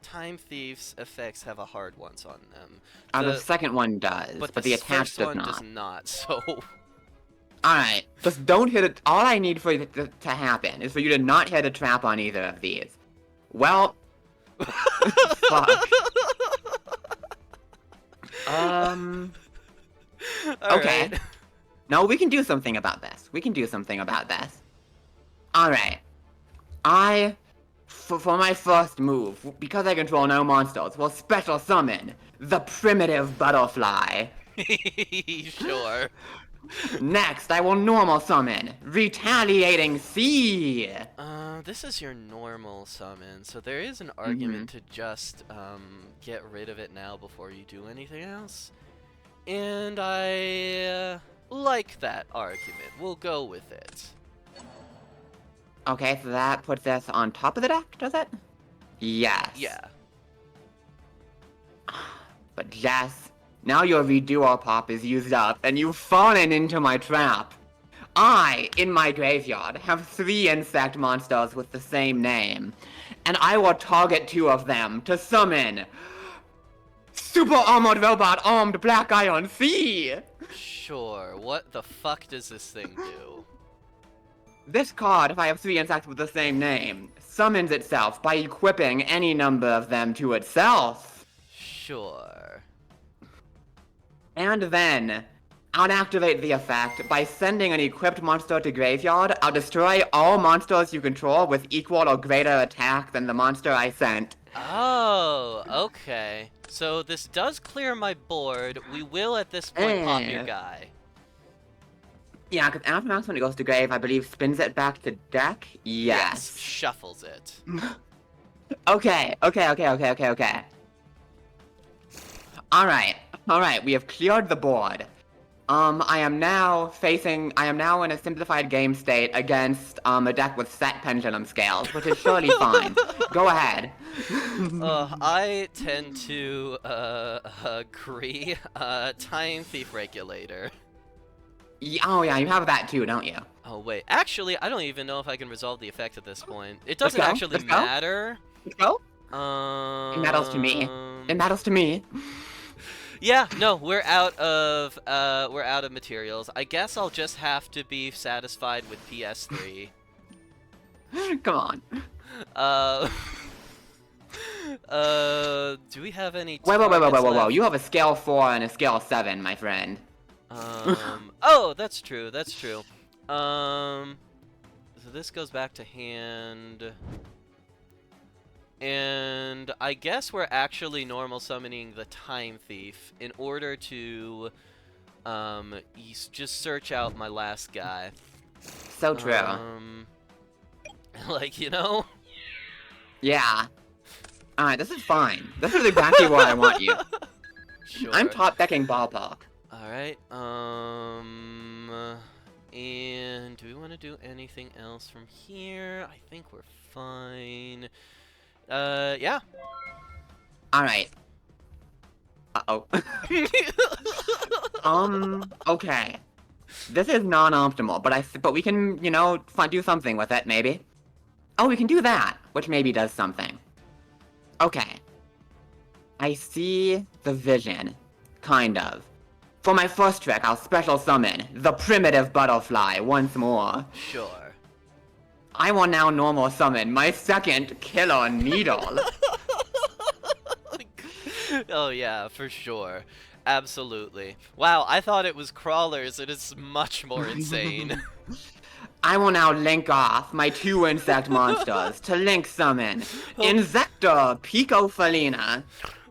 Time Thief's effects have a hard ones on them? The second one does, but the attached does does not. So. Alright, just don't hit it. All I need for it to happen is for you to not hit a trap on either of these. Well, fuck. Okay. Right. No, we can do something about this. Alright. For my first move, because I control no monsters, will special summon the primitive butterfly. Sure. Next, I will normal summon Retaliating Sea. This is your normal summon, so there is an argument to just, get rid of it now before you do anything else. And I like that argument. We'll go with it. Okay, so that puts us on top of the deck, does it? Yes. Yeah. But Jess, now your reduo pop is used up, and you've fallen into my trap. I, in my graveyard, have 3 insect monsters with the same name, and I will target 2 of them to summon Super Armored Robot Armed Black Iron Sea! Sure. What the fuck does this thing do? This card, if I have 3 insects with the same name, summons itself by equipping any number of them to itself. Sure. And then, I'll activate the effect by sending an equipped monster to graveyard. I'll destroy all monsters you control with equal or greater attack than the monster I sent. Oh, okay. So this does clear my board. We will at this point pop your guy. Yeah, because after max when it goes to grave, I believe spins it back to deck? Yes. Shuffles it. Okay. Alright, we have cleared the board. I am now in a simplified game state against, a deck with set pendulum scales, which is surely fine. Go ahead. I tend to, agree. Time Thief Regulator. Oh yeah, you have that too, don't you? Oh wait, actually, I don't even know if I can resolve the effect at this point. It doesn't Let's go. actually Let's go. matter. Let's go. It matters to me. Yeah, no, we're out of materials. I guess I'll just have to be satisfied with PS3. Come on. Do we have any Whoa, left? you have a scale 4 and a scale 7, my friend. Oh, that's true, so this goes back to hand. And I guess we're actually normal summoning the Time Thief in order to, just search out my last guy. So true. Like, you know? Yeah. Alright, this is fine. This is exactly where I want you. Sure. I'm top decking ballpark. Alright, and do we want to do anything else from here? I think we're fine. Yeah. Alright. Uh-oh. Okay. This is non-optimal, but we can, you know, do something with it, maybe. Oh, we can do that, which maybe does something. Okay. I see the vision. Kind of. For my first trick, I'll special summon the Primitive Butterfly once more. Sure. I will now normal summon my second Killer Needle. Oh yeah, for sure. Absolutely. Wow, I thought it was crawlers. It is much more insane. I will now link off my 2 insect monsters to link summon Insector Picofelina.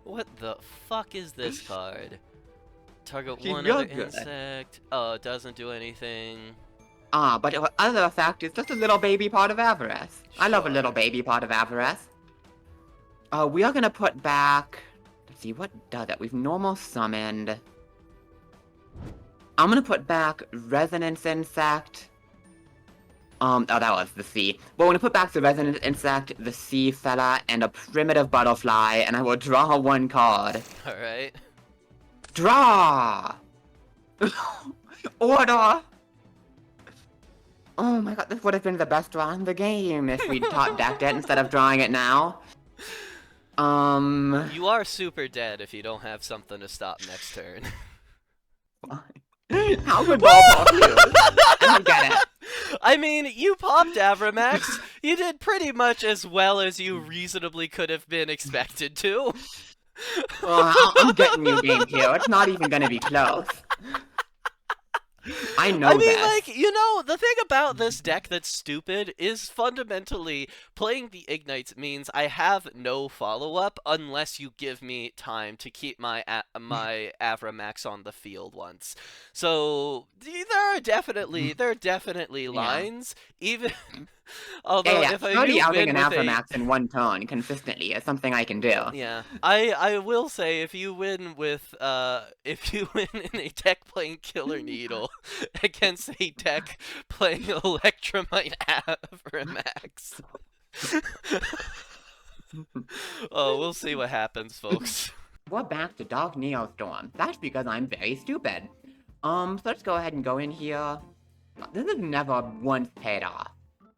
What the fuck is this card? Target She's one real other good. insect. Oh, it doesn't do anything. But the other effect is just a little baby pot of avarice. I love a little baby pot of avarice. We are gonna put back... Let's see, what does it? We've normal summoned... I'm gonna put back Resonance Insect. Oh, that was the sea. Well, I'm gonna put back the Resonance Insect, the Sea Fella, and a Primitive Butterfly, and I will draw 1 card. Alright. Draw! Order! Oh my god, this would have been the best draw in the game if we'd top decked it instead of drawing it now. You are super dead if you don't have something to stop next turn. How could ballpark lose? I don't get it. I mean, you popped Avramax. You did pretty much as well as you reasonably could have been expected to. I'm getting you, game 2. It's not even gonna be close. I know I mean, this. like, you know, the thing about this deck that's stupid is fundamentally playing the Ignites means I have no follow-up unless you give me time to keep my Avramax on the field once. So there are definitely Yeah. lines, even Yeah, although yeah. if I Surely do outing win an with a Avramax in one turn consistently is something I can do. yeah, I will say if you win with if you win in a deck playing Killer Needle against a deck playing Electromite Avramax. Oh, we'll see what happens, folks. We're back to Dark NEOSTORM. That's because I'm very stupid. So let's go ahead and go in here. This has never once paid off.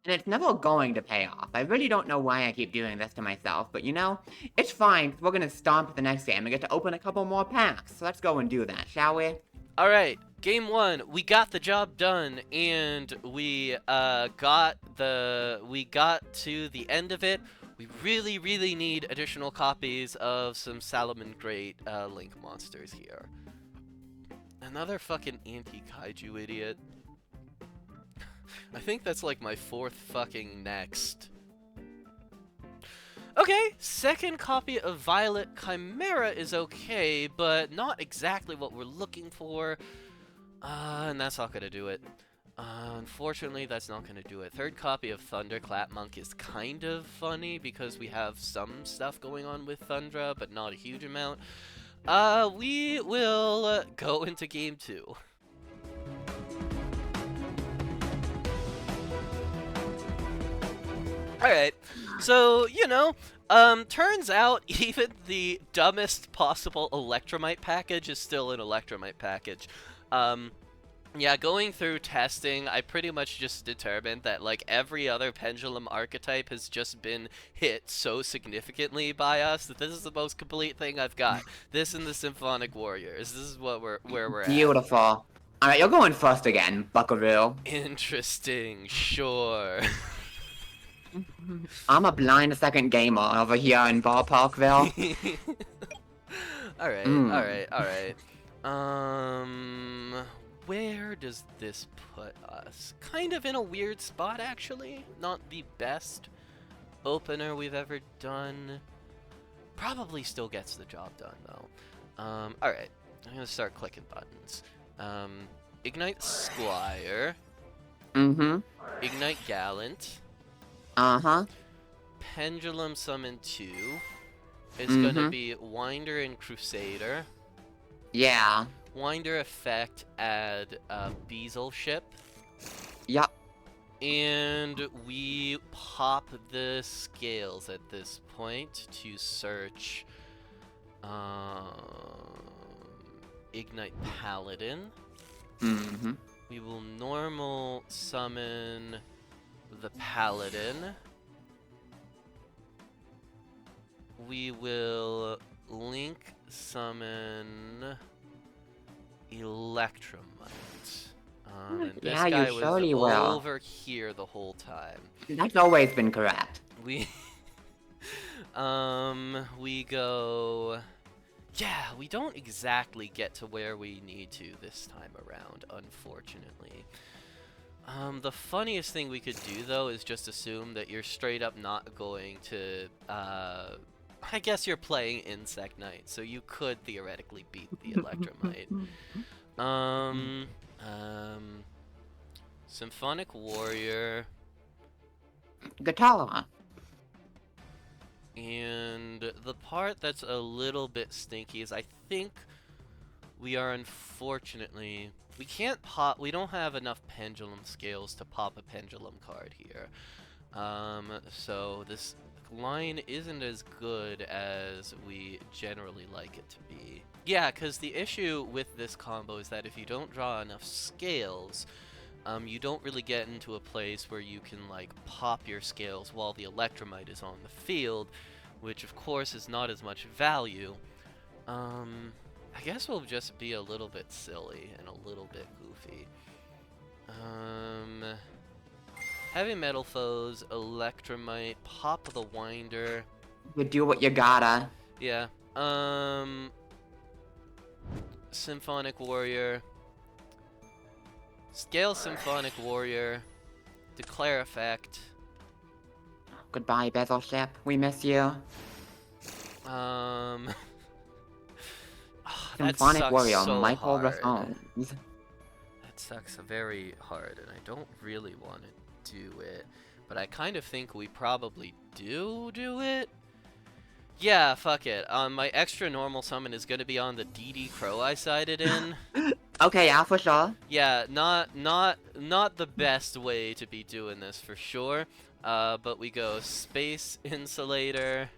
And it's never going to pay off. I really don't know why I keep doing this to myself, but you know, it's fine. We're gonna stomp the next game and get to open a couple more packs. So let's go and do that, shall we? All right, game 1, we got the job done, and we got to the end of it. We really need additional copies of some Salamangreat Link monsters here. Another fucking anti-kaiju idiot. I think that's like my 4th fucking next. Okay, second copy of Violet Chimera is okay, but not exactly what we're looking for. And that's not gonna do it. Unfortunately, that's not gonna do it. Third copy of Thunderclap Monk is kind of funny because we have some stuff going on with Thundra, but not a huge amount. We will go into game 2. Alright, so, you know, turns out even the dumbest possible Electromite package is still an Electromite package. Yeah, going through testing, I pretty much just determined that, like, every other Pendulum archetype has just been hit so significantly by us that this is the most complete thing I've got. This and the Symphonic Warriors. This is what where we're at. Beautiful. Alright, you're going first again, buckaroo. Interesting, sure. I'm a blind second gamer over here in Ballparkville. Alright. Where does this put us? Kind of in a weird spot, actually. Not the best opener we've ever done. Probably still gets the job done, though. Alright. I'm gonna start clicking buttons. Ignite Squire. Ignite Gallant. Pendulum Summon 2 is gonna be Winder and Crusader. Yeah. Winder effect, add Beazle Ship. Yup. And we pop the scales at this point to search Ignite Paladin. We will normal summon the Paladin. We will link summon Electromite. And this Yeah, guy you was surely will. over here the whole time. That's always been correct. We we go. Yeah, we don't exactly get to where we need to this time around, unfortunately. The funniest thing we could do, though, is just assume that you're straight up not going to, I guess you're playing Insect Knight, so you could theoretically beat the Electromite. Symphonic Warrior. Guitar. And the part that's a little bit stinky is I think we are unfortunately... we don't have enough pendulum scales to pop a pendulum card here. So this line isn't as good as we generally like it to be. Yeah, because the issue with this combo is that if you don't draw enough scales, you don't really get into a place where you can, like, pop your scales while the Electromite is on the field, which of course is not as much value. I guess we'll just be a little bit silly and a little bit goofy. Heavy Metal Foes, Electromite, pop the Winder. You do what you gotta. Yeah. Symphonic Warrior. Scale Symphonic Warrior. Declare effect. Goodbye, Bezel Ship. We miss you. Oh, that Symphonic sucks Warrior, so Michael hard. Rathone. That sucks very hard, and I don't really want to do it. But I kind of think we probably do it. Yeah, fuck it. My extra normal summon is gonna be on the DD Crow I sided in. Okay, yeah, for sure. Yeah, not the best way to be doing this for sure. But we go Space Insulator.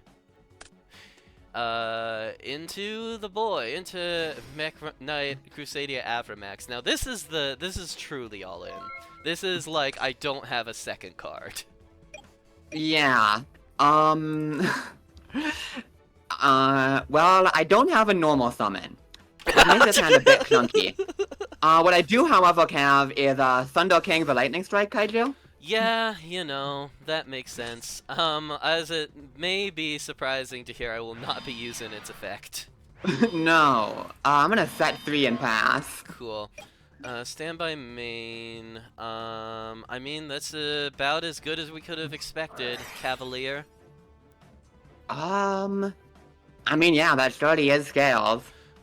Into the boy, into Mech Knight Crusadia Avramax. Now this is truly all in. This is like I don't have a second card. Yeah. Well, I don't have a normal summon. Which makes this hand a bit clunky. What I do, however, have is Thunder King, the Lightning Strike Kaiju. Yeah, you know, that makes sense. As it may be surprising to hear, I will not be using its effect. No. I'm gonna set 3 and pass. Cool. Standby main. I mean, that's about as good as we could have expected, Cavalier. I mean, yeah, that surely is scales.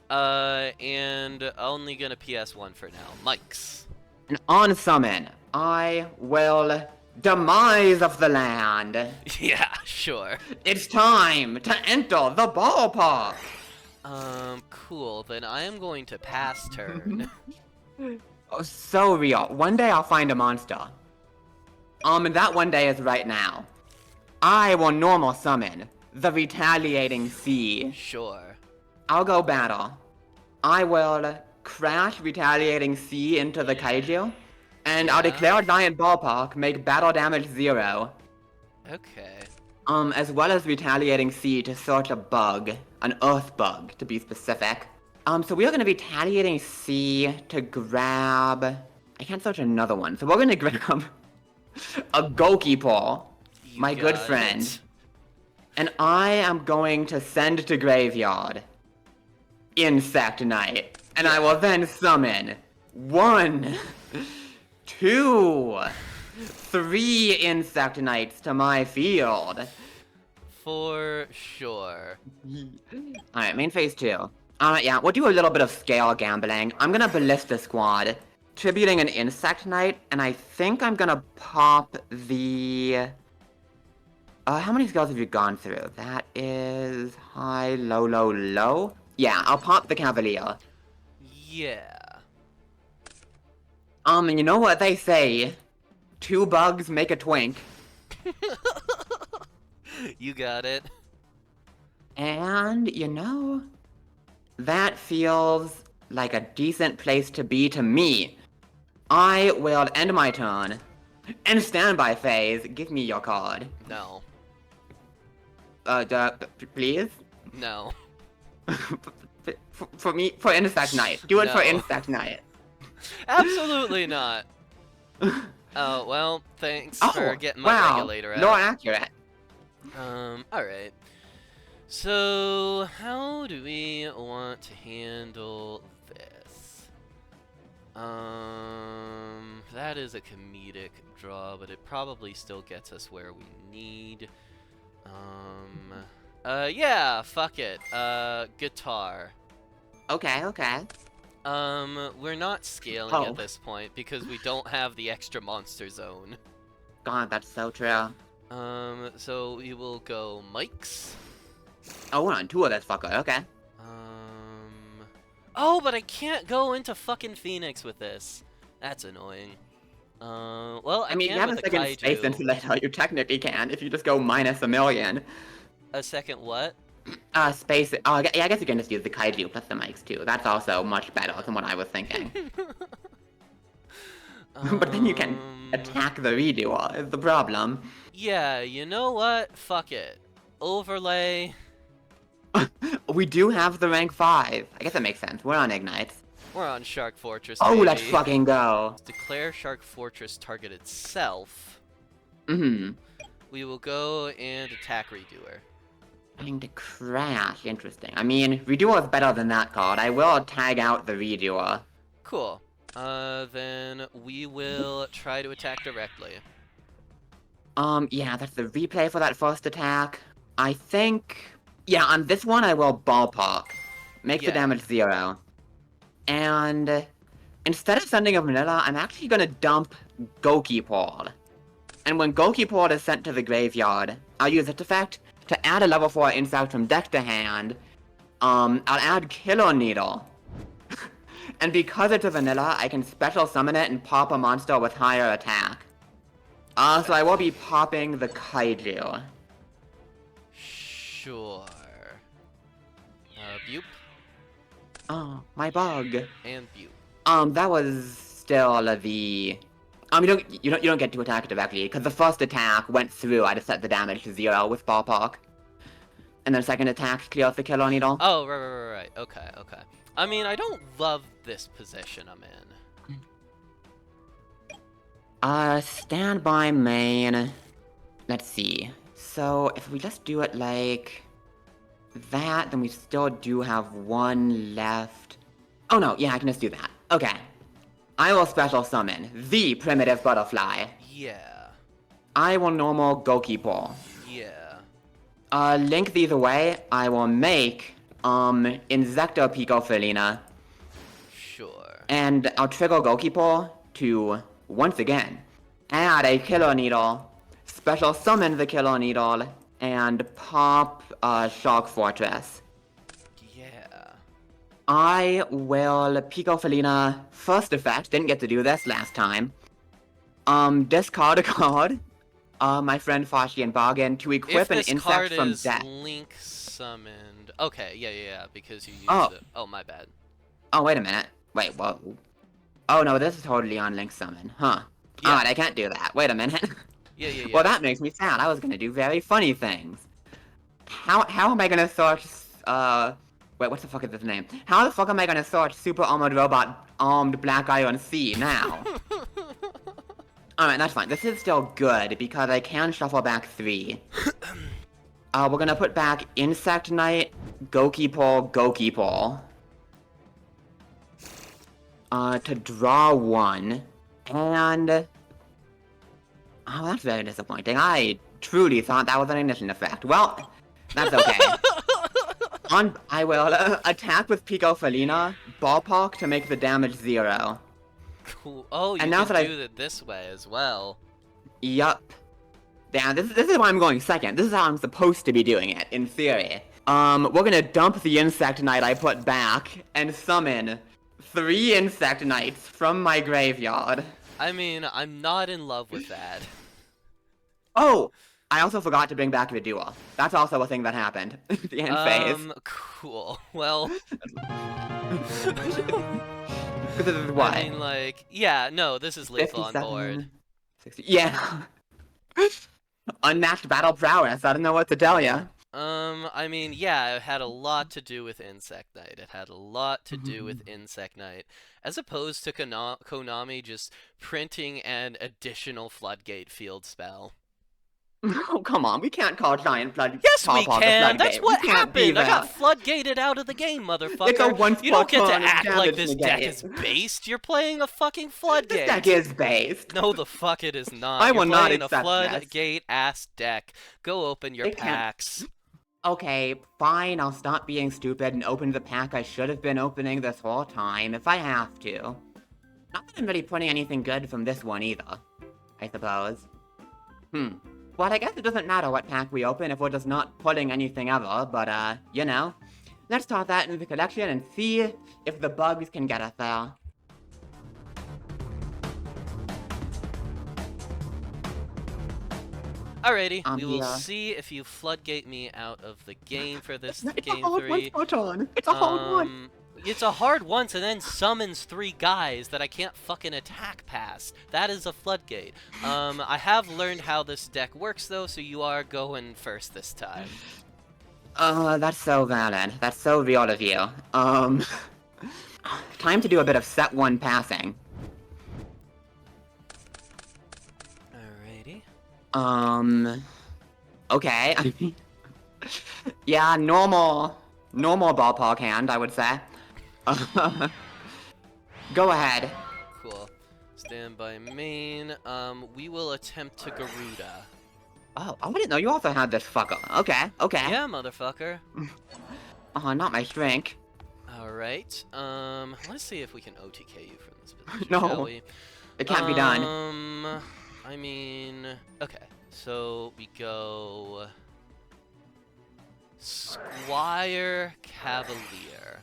And only gonna PS1 for now. Mike's. And on summon, I will demise of the land. Yeah, sure. It's time to enter the ballpark. Cool. Then I am going to pass turn. Oh, so real. One day I'll find a monster. And that one day is right now. I will normal summon the Retaliating Sea. Sure. I'll go battle. I will crash Retaliating Sea into the Kaiju, and I'll declare Giant Ballpark, make battle damage 0. Okay. As well as Retaliating Sea to search a bug, an Earth bug to be specific. So we are gonna Retaliating Sea to grab. I can't search another one, so we're gonna grab a Goalkeeper, my good friend. It. And I am going to send to graveyard Insect Knight. And I will then summon 1, 2, 3 Insect Knights to my field. For sure. Alright, main phase 2. Alright, yeah, we'll do a little bit of scale gambling. I'm gonna Ballista Squad, tributing an Insect Knight, and I think I'm gonna pop the... how many scales have you gone through? That is high, low, low, low. Yeah, I'll pop the Cavalier. Yeah. And you know what they say? 2 bugs make a twink. You got it. And, you know, that feels like a decent place to be to me. I will end my turn. And standby phase, give me your card. No. Please? No. For me, for Insect Knight. Do it for No. Insect Knight. Absolutely not. Oh, well, thanks for getting my regulator out. Not accurate. Alright. So, how do we want to handle this? That is a comedic draw, but it probably still gets us where we need. Yeah, fuck it. Guitar. Okay, okay. We're not scaling at this point because we don't have the extra monster zone. God, that's so true. So we will go Mike's. Oh, we're on 2 of this fucker, okay. Oh, but I can't go into fucking Phoenix with this. That's annoying. Well, I mean, can you have a with second Kaiju. space insulator, you technically can, if you just go minus a million. A second what? Space, yeah, I guess you can just use the Kaiju plus the mics too. That's also much better than what I was thinking. But then you can attack the redoer, is the problem. Yeah, you know what? Fuck it. Overlay. We do have the rank 5. I guess that makes sense. We're on Ignites. We're on Shark Fortress, Oh, baby. let's fucking go. Declare Shark Fortress target itself. Mm-hmm. We will go and attack Redoer. Going to crash. Interesting. I mean, Redoer is better than that card. I will tag out the Redoer. Cool. Then we will try to attack directly. Yeah, that's the replay for that first attack. I think... Yeah, on this one I will ballpark. Make the Yeah. damage 0. And instead of sending a vanilla, I'm actually gonna dump Gokipord. And when Gokipord is sent to the graveyard, I'll use its effect to add a level 4 insect from deck to hand. I'll add Killer Needle. And because it's a vanilla, I can special summon it and pop a monster with higher attack. So I will be popping the Kaiju. Sure. Bupe. Oh, my bug. And Bupe. That was still the... you don't get to attack directly, because the first attack went through. I just set the damage to 0 with ballpark. And then second attack clears the Killer Needle. Oh, right. Okay. I mean, I don't love this position I'm in. Standby main. Let's see. So, if we just do it like that, then we still do have one left. Oh no, yeah, I can just do that. Okay. I will special summon the primitive butterfly. Yeah. I will normal Gokipol. Yeah. Link these away. I will make, Insector Picofelina. Sure. And I'll trigger Gokipol to, once again, add a Killer Needle, special summon the Killer Needle, and pop, Shark Fortress. Yeah. I will Picofelina first effect, didn't get to do this last time. Discard a card, my friend Foshian Bargain, to equip an insect from deck. Link summoned. Okay, yeah, because you used it. Oh, my bad. Oh, wait a minute. Wait, whoa. Oh no, this is totally on Link Summon, huh? Yeah. Alright, I can't do that. Wait a minute. Yeah. Well, that makes me sad. I was gonna do very funny things. How am I gonna search, wait, what the fuck is his name? How the fuck am I gonna search Super Armored Robot Armed Black Iron C now? Alright, that's fine. This is still good, because I can shuffle back 3. We're gonna put back Insect Knight, Gokipol. To draw 1. And... Oh, that's very disappointing. I truly thought that was an ignition effect. Well, that's okay. I will attack with Picofelina, ballpark to make the damage 0. Cool. Oh, you And now can that do it this way as well. Yup. Yeah, this is why I'm going second. This is how I'm supposed to be doing it, in theory. We're gonna dump the Insect Knight I put back, and summon 3 Insect Knights from my graveyard. I mean, I'm not in love with that. Oh! I also forgot to bring back the duel. That's also a thing that happened. The end phase. Cool. Well... This is what? I mean, like... Yeah, no, this is lethal on board. 60, yeah. Unmatched battle prowess, I don't know what to tell ya. I mean, yeah, it had a lot to do with Insect Knight. It had a lot to do with Insect Knight. As opposed to Konami just printing an additional Floodgate field spell. Oh, come on, we can't call Giant Flood. Yes, we can! That's what We can't be happened! I got that. floodgated out of the game, motherfucker! It's a once You don't get to per turn act like damage this deck negate. is based! You're playing a fucking Floodgate! This deck is based. No, the fuck it is not. I will You're not playing a accept this. Floodgate-ass deck. Go open your It can't- packs. Okay, fine, I'll stop being stupid and open the pack I should have been opening this whole time, if I have to. Not that I'm really putting anything good from this one either, I suppose. Well, I guess it doesn't matter what pack we open if we're just not putting anything ever, but, you know. Let's toss that into the collection and see if the bugs can get us there. Alrighty, we will yeah. see if you floodgate me out of the game for this It's game a hard 3. one. It's a hard one. It's a hard once and then summons 3 guys that I can't fucking attack past. That is a floodgate. I have learned how this deck works though, so you are going first this time. That's so valid. That's so real of you. Time to do a bit of set 1 passing. Alrighty. Okay. Yeah, normal ballpark hand, I would say. Go ahead. stand by main. We will attempt to Garuda. Oh, I didn't know you also had this fucker. Okay, okay. Yeah, motherfucker. Not my strength. Alright, let's see if we can OTK you from this position, No. shall we? It can't be done. I mean, okay, so we go Squire Cavalier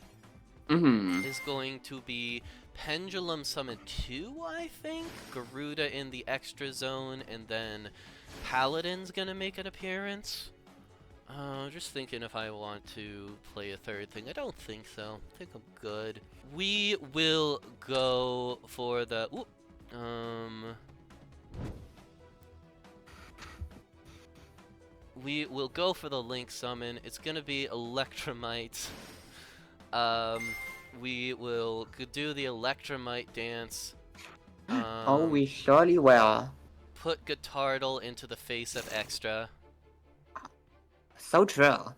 Mm-hmm. is going to be Pendulum Summon 2, I think? Garuda in the extra zone, and then Paladin's gonna make an appearance. Just thinking if I want to play a third thing. I don't think so. I think I'm good. We will go for the... We will go for the Link Summon. It's gonna be Electromite. We will do the Electromite dance. Oh, we surely will. Put Guitardle into the face of Extra. So true.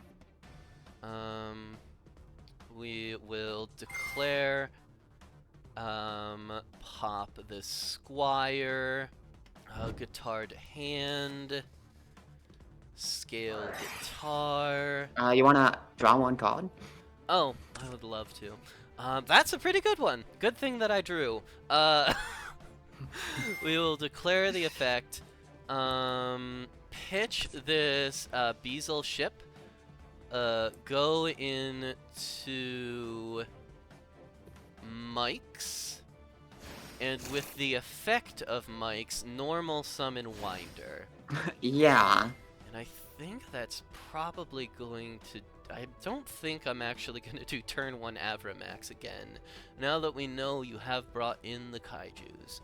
We will declare, pop the Squire, guitar to hand, scale guitar. You wanna draw one card? Oh, I would love to. That's a pretty good one. Good thing that I drew. We will declare the effect, pitch this, Beazle ship, go into Mike's, and with the effect of Mike's, normal summon Winder. Yeah. And I think that's probably going to... I don't think I'm actually going to do turn 1 Avramax again, now that we know you have brought in the Kaijus.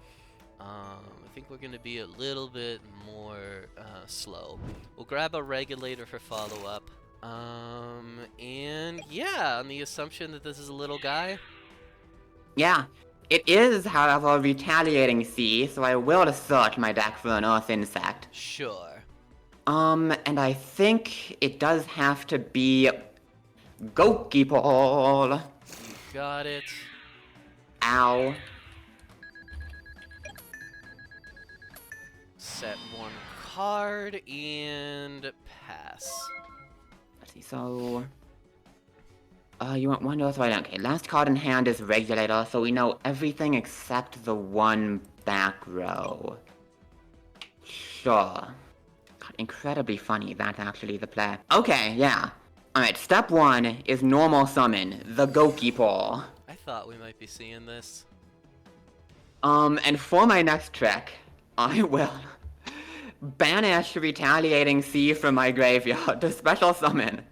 I think we're going to be a little bit more slow. We'll grab a regulator for follow-up. And yeah, on the assumption that this is a little guy. Yeah. It is, however, retaliating C, so I will assert my deck for an Earth Insect. Sure. And I think it does have to be Goalkeeper. You got it. Ow. Set 1 card and pass. Let's see, so... you want one Earth, right? Okay, last card in hand is Regulator, so we know everything except the one back row. Sure. God, incredibly funny, that's actually the play. Okay, yeah. Alright, step 1 is normal summon, the Goalkeeper. I thought we might be seeing this. And for my next trick, I will banish Retaliating Sea from my graveyard to special summon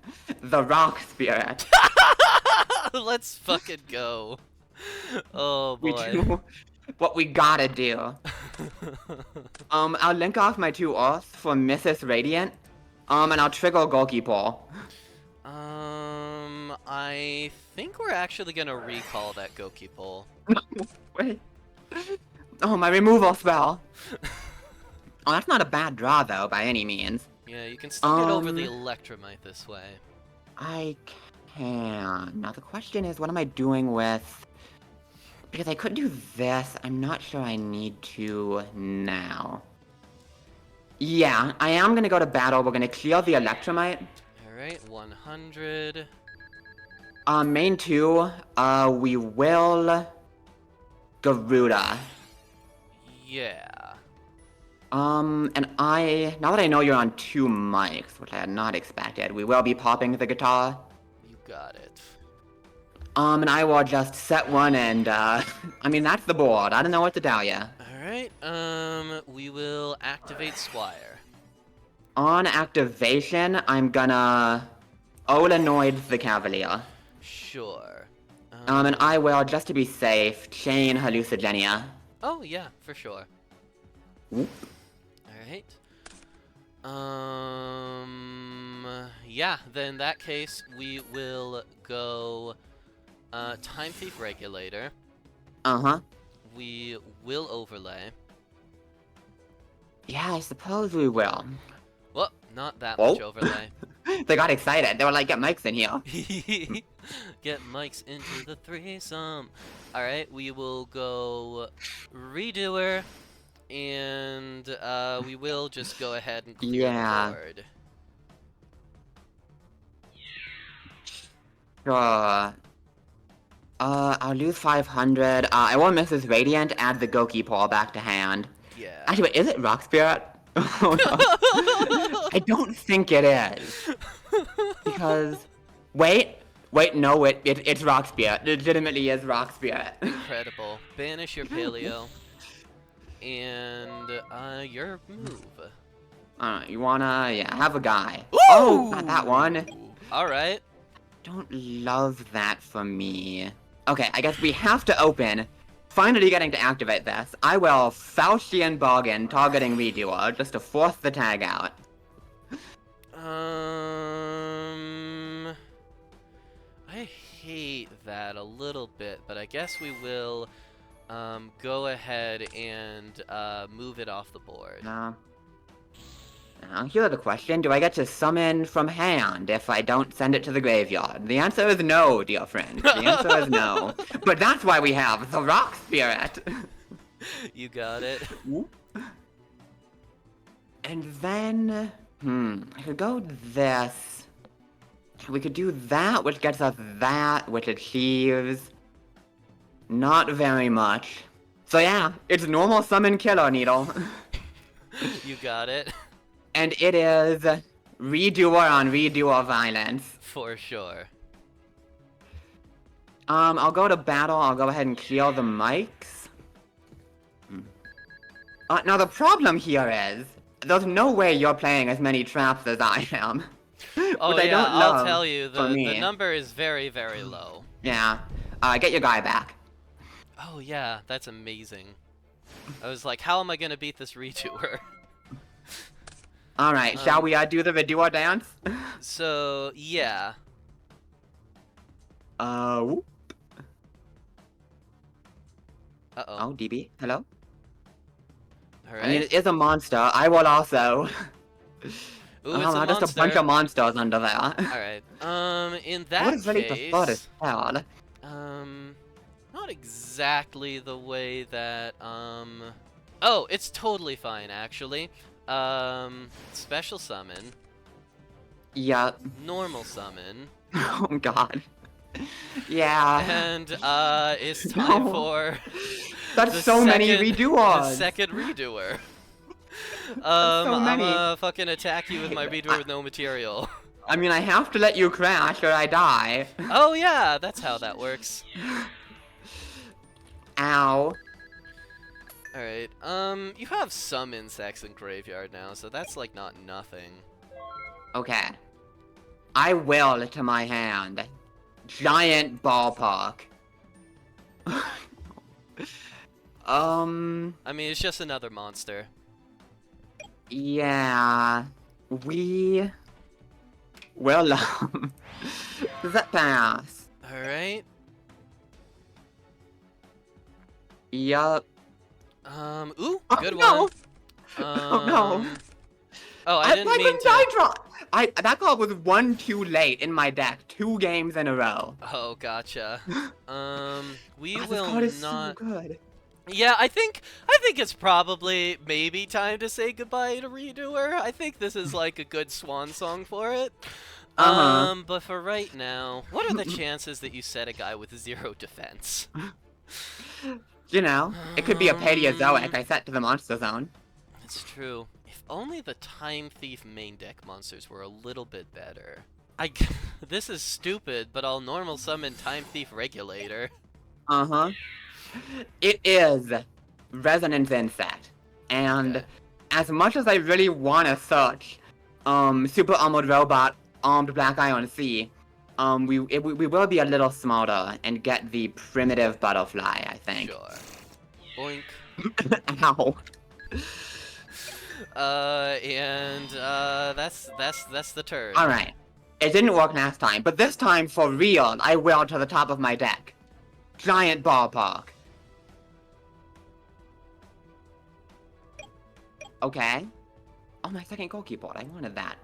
the Rock Spirit. Let's fucking go. Oh boy. We do what we gotta do. I'll link off my 2 Earths for Mrs. Radiant. And I'll trigger Goalkeeper. I think we're actually gonna recall that Goalkeeper. Wait. Oh, my removal spell. Oh, that's not a bad draw, though, by any means. Yeah, you can still get over the Electromite this way. I can. Now, the question is, what am I doing with... Because I could do this. I'm not sure I need to now. Yeah, I am gonna go to battle. We're gonna clear the Electromite. Alright, 100. Main 2, we will... Garuda. Yeah. And now that I know you're on 2 mics, which I had not expected, we will be popping the guitar. You got it. And I will just set 1 and, I mean, that's the board. I don't know what to tell ya. Alright, we will activate Squire. On activation, I'm gonna Olanoid the Cavalier. Sure. And I will, just to be safe, chain Hallucigenia. Oh, yeah, for sure. Oop. Alright. Yeah, then in that case, we will go, Time Thief Regulator. Uh-huh. We will overlay. Yeah, I suppose we will. Well, not that Oh. much overlay. They got excited. They were like, get mics in here. Get mics into the threesome. Alright, we will go redoer, and we will just go ahead and clear Yeah. the board. Sure. I'll lose 500. I will miss this Radiant, add the Goki Paw back to hand. Yeah. Actually, wait, is it Rock Spirit? Oh, no. I don't think it is. Because... Wait, no, it's Rock Spirit. It legitimately is Rock Spirit. Incredible. Banish your Paleo. And, your move. You wanna, have a guy. Ooh! Oh, not that one. Alright. Don't love that for me. Okay, I guess we have to open. Finally getting to activate this. I will Faustian Bargain targeting Redoer just to force the tag out. I hate that a little bit, but I guess we will go ahead and move it off the board. No. Now, here's the question. Do I get to summon from hand if I don't send it to the graveyard? The answer is no, dear friend. The answer is no. But that's why we have the Rock Spirit. You got it. And then... I could go this. We could do that, which gets us that, which achieves... not very much. So yeah, it's normal summon Killer Needle. You got it. And it is Redoer on Redoer Violence. For sure. I'll go to battle. I'll go ahead and clear the mics. Now the problem here is, there's no way you're playing as many traps as I am. Oh Which yeah, I don't love I'll tell you, for me. the number is very, very low. Yeah. Get your guy back. Oh yeah, that's amazing. I was like, how am I gonna beat this redoer? Alright, shall we do the Redoer dance? So, yeah. Whoop. Uh-oh. Oh, DB, hello? Alright. I mean, it is a monster. I will also. Ooh, it's a just monster. a bunch of monsters under there. Alright. In that What is ready case... to start is hard. Not exactly the way that, Oh, it's totally fine, actually. Special summon. Yeah. Normal summon. Oh god. Yeah. And, it's time No. for... That's the so many second- redoers. The second redoer. so many. I'ma fucking attack you with my redoer with no material. I mean, I have to let you crash or I die. Oh yeah, that's how that works. Ow. Alright, you have some insects in graveyard now, so that's like not nothing. Okay. I will to my hand. Giant ballpark. I mean, it's just another monster. Yeah. We will, does that pass? Alright. Yup. Ooh, Oh, good no. one. Oh no. Oh, I didn't mean to. I draw. That card was one too late in my deck. 2 games in a row. Oh, gotcha. We This will card is not. so good. Yeah, I think it's probably maybe time to say goodbye to Redoer. I think this is like a good swan song for it. But for right now, what are the chances that you set a guy with 0 defense? You know, it could be a Paleozoic I set to the monster zone. It's true. If only the Time Thief main deck monsters were a little bit better. This is stupid, but I'll normal summon Time Thief Regulator. Uh-huh. It is Resonance Insect. And Okay. as much as I really want to search Super Armored Robot Armed Black Iron Sea, we will be a little smarter and get the primitive butterfly, I think. Sure. Boink. Ow. That's the turn. Alright. It didn't work last time, but this time, for real, I will to the top of my deck. Giant ballpark. Okay. Oh, my second goalkeeper. I wanted that.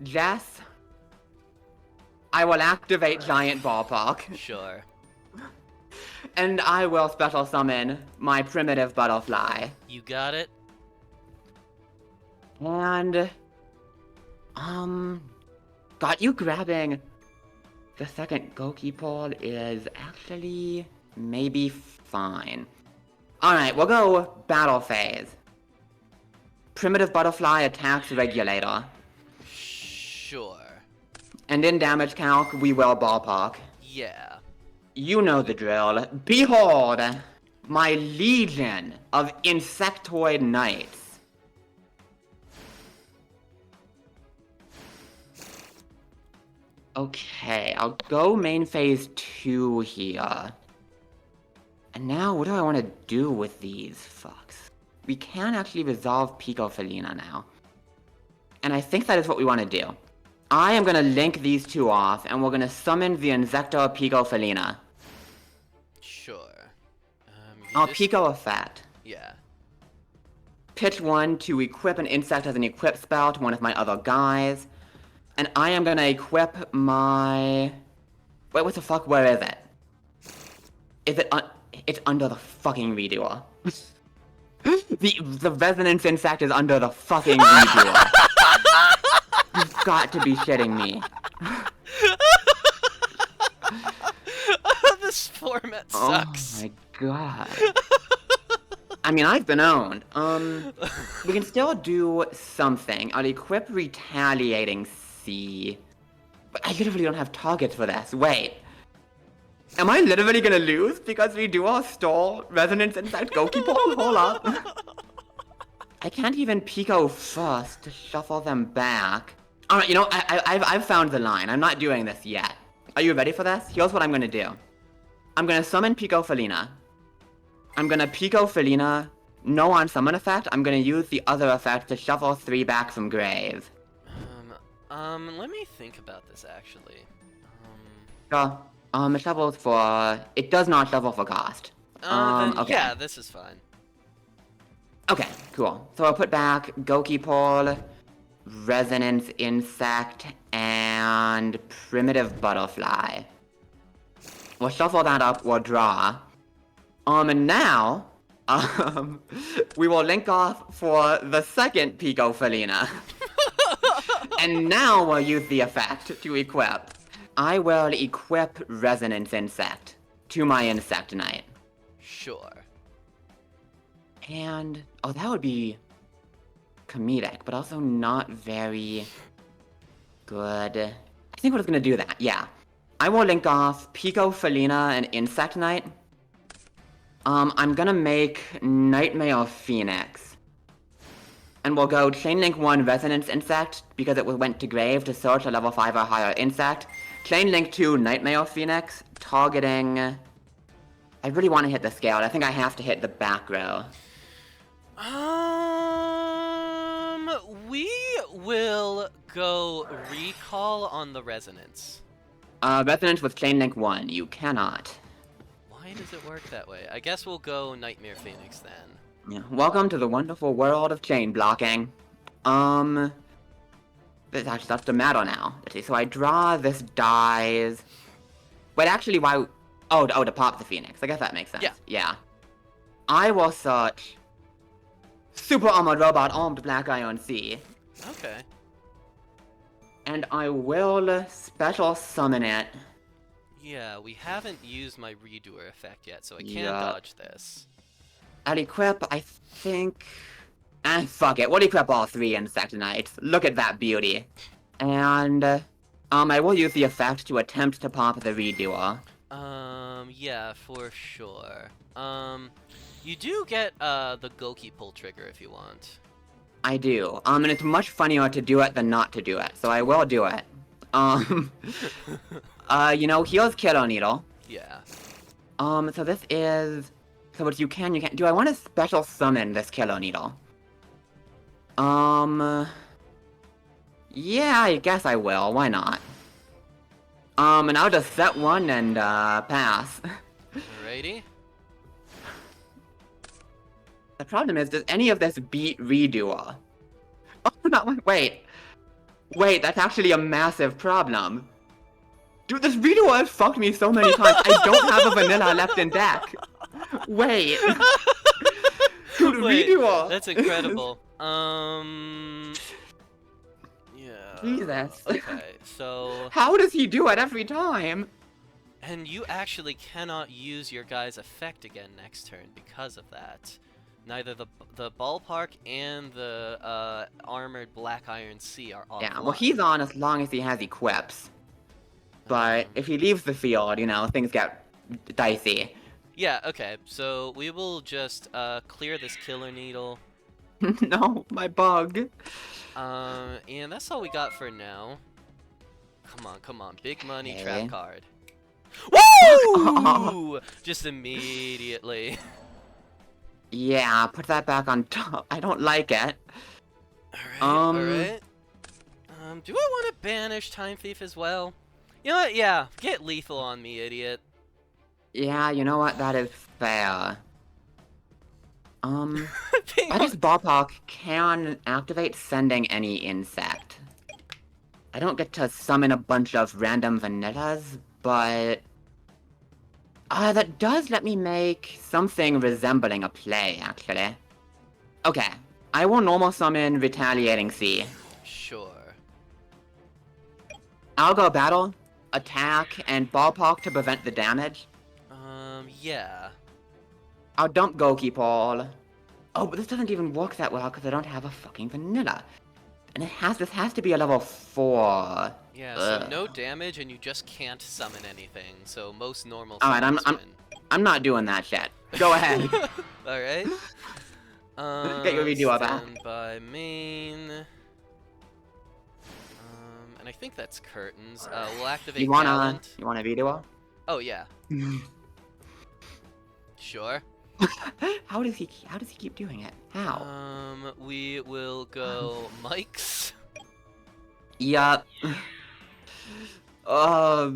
Jess, I will activate Giant Ballpark. Sure. And I will special summon my primitive butterfly. You got it? And... got you grabbing the second Goki pole is actually maybe fine. Alright, we'll go battle phase. Primitive butterfly attacks regulator. Sure. And in damage calc, we will ballpark. Yeah. You know the drill. Behold, my legion of insectoid knights. Okay, I'll go main phase 2 here. And now, what do I want to do with these fucks? We can actually resolve Pico Felina now. And I think that is what we want to do. I am going to link these two off, and we're going to summon the Insector Pico Felina. Sure. I'll Pico Effect. Yeah. Pitch 1 to equip an insect as an equip spell to one of my other guys. And I am going to equip my... Wait, what the fuck? Where is it? Is it... It's under the fucking redoer. The resonance insect is under the fucking redoer. You've got to be shitting me. This format sucks. Oh my god. I mean, I've been owned. We can still do something. I'll equip Retaliating C. But I literally don't have targets for this. Wait. Am I literally gonna lose because Redoer stole Resonance Insect Goki Ball? Hold up. I can't even Pico first to shuffle them back. Alright, you know, I've found the line. I'm not doing this yet. Are you ready for this? Here's what I'm gonna do. I'm gonna summon Pico Felina. I'm gonna Pico Felina, no on summon effect. I'm gonna use the other effect to shuffle 3 back from grave. Let me think about this actually. It shuffles for... It does not shuffle for cost. Then, okay. Yeah, this is fine. Okay, cool. So I'll put back Goki Pole, Resonance Insect, and Primitive Butterfly. We'll shuffle that up, we'll draw. And now, we will link off for the second Pico Felina. And now we'll use the effect to equip. I will equip Resonance Insect to my Insect Knight. Sure. And, oh, that would be comedic, but also not very good. I think we're just gonna do that, yeah. I will link off Pico Felina and Insect Knight. I'm gonna make Nightmare Phoenix. And we'll go Chain Link 1 Resonance Insect, because it went to grave to search a level 5 or higher insect. Chain Link 2 Nightmare Phoenix, targeting... I really want to hit the scale. I think I have to hit the back row. We will go recall on the resonance. Resonance with Chain Link 1. You cannot. Why does it work that way? I guess we'll go Nightmare Phoenix then. Yeah. Welcome to the wonderful world of chain blocking. That's the matter now. Let's see, so I draw, this dies. Wait, actually, why... Oh, to pop the Phoenix. I guess that makes sense. Yeah. I will search Super Armored Robot Armed Black Iron C. Okay. And I will special summon it. Yeah, we haven't used my redoer effect yet, so I can't dodge this. I'll equip, I think... fuck it. We'll equip all 3 Insect Knights. Look at that beauty. And, I will use the effect to attempt to pop the redoer. Yeah, for sure. You do get, the Goki pull trigger if you want. I do. And it's much funnier to do it than not to do it, so I will do it. You know, here's Killer Needle. Yeah. So this is... So what you can... Do I want to special summon this Killer Needle? Yeah, I guess I will. Why not? And I'll just set one and, pass. Alrighty. The problem is, does any of this beat Redoer? Oh, no, wait. Wait, that's actually a massive problem. Dude, this video has fucked me so many times. I don't have a vanilla left in deck. Wait. Dude, Wait, redo. that's incredible. Yeah. Jesus. Okay, so... How does he do it every time? And you actually cannot use your guy's effect again next turn because of that. Neither the ballpark and the armored Black Iron Sea are offline. Yeah, well, he's on as long as he has equips. But if he leaves the field, you know, things get dicey. Yeah, okay, so we will just clear this Killer Needle. No, my bug. And that's all we got for now. Come on, big money Okay. trap card. Woo! Just immediately. Yeah, put that back on top. I don't like it. Alright. Do I want to banish Time Thief as well? You know what? Yeah, get lethal on me, idiot. Yeah, you know what? That is fair. I just ballpark can activate sending any insect. I don't get to summon a bunch of random vanillas, but... that does let me make something resembling a play, actually. Okay, I will normal summon Retaliating Sea. Sure. I'll go battle, attack, and ballpark to prevent the damage. Yeah. I'll dump Goki Ball. Oh, but this doesn't even work that well because I don't have a fucking vanilla. And this has to be a level 4. Yeah, so no damage and you just can't summon anything, so most normal Alright, summons win. I'm not doing that shit. Go ahead. Alright. Get your redo up, Stand by main. And I think that's curtains. We'll activate You wanna redo? Oh yeah. Sure. How does he keep doing it? How? We will go Mike's. Yup. I'll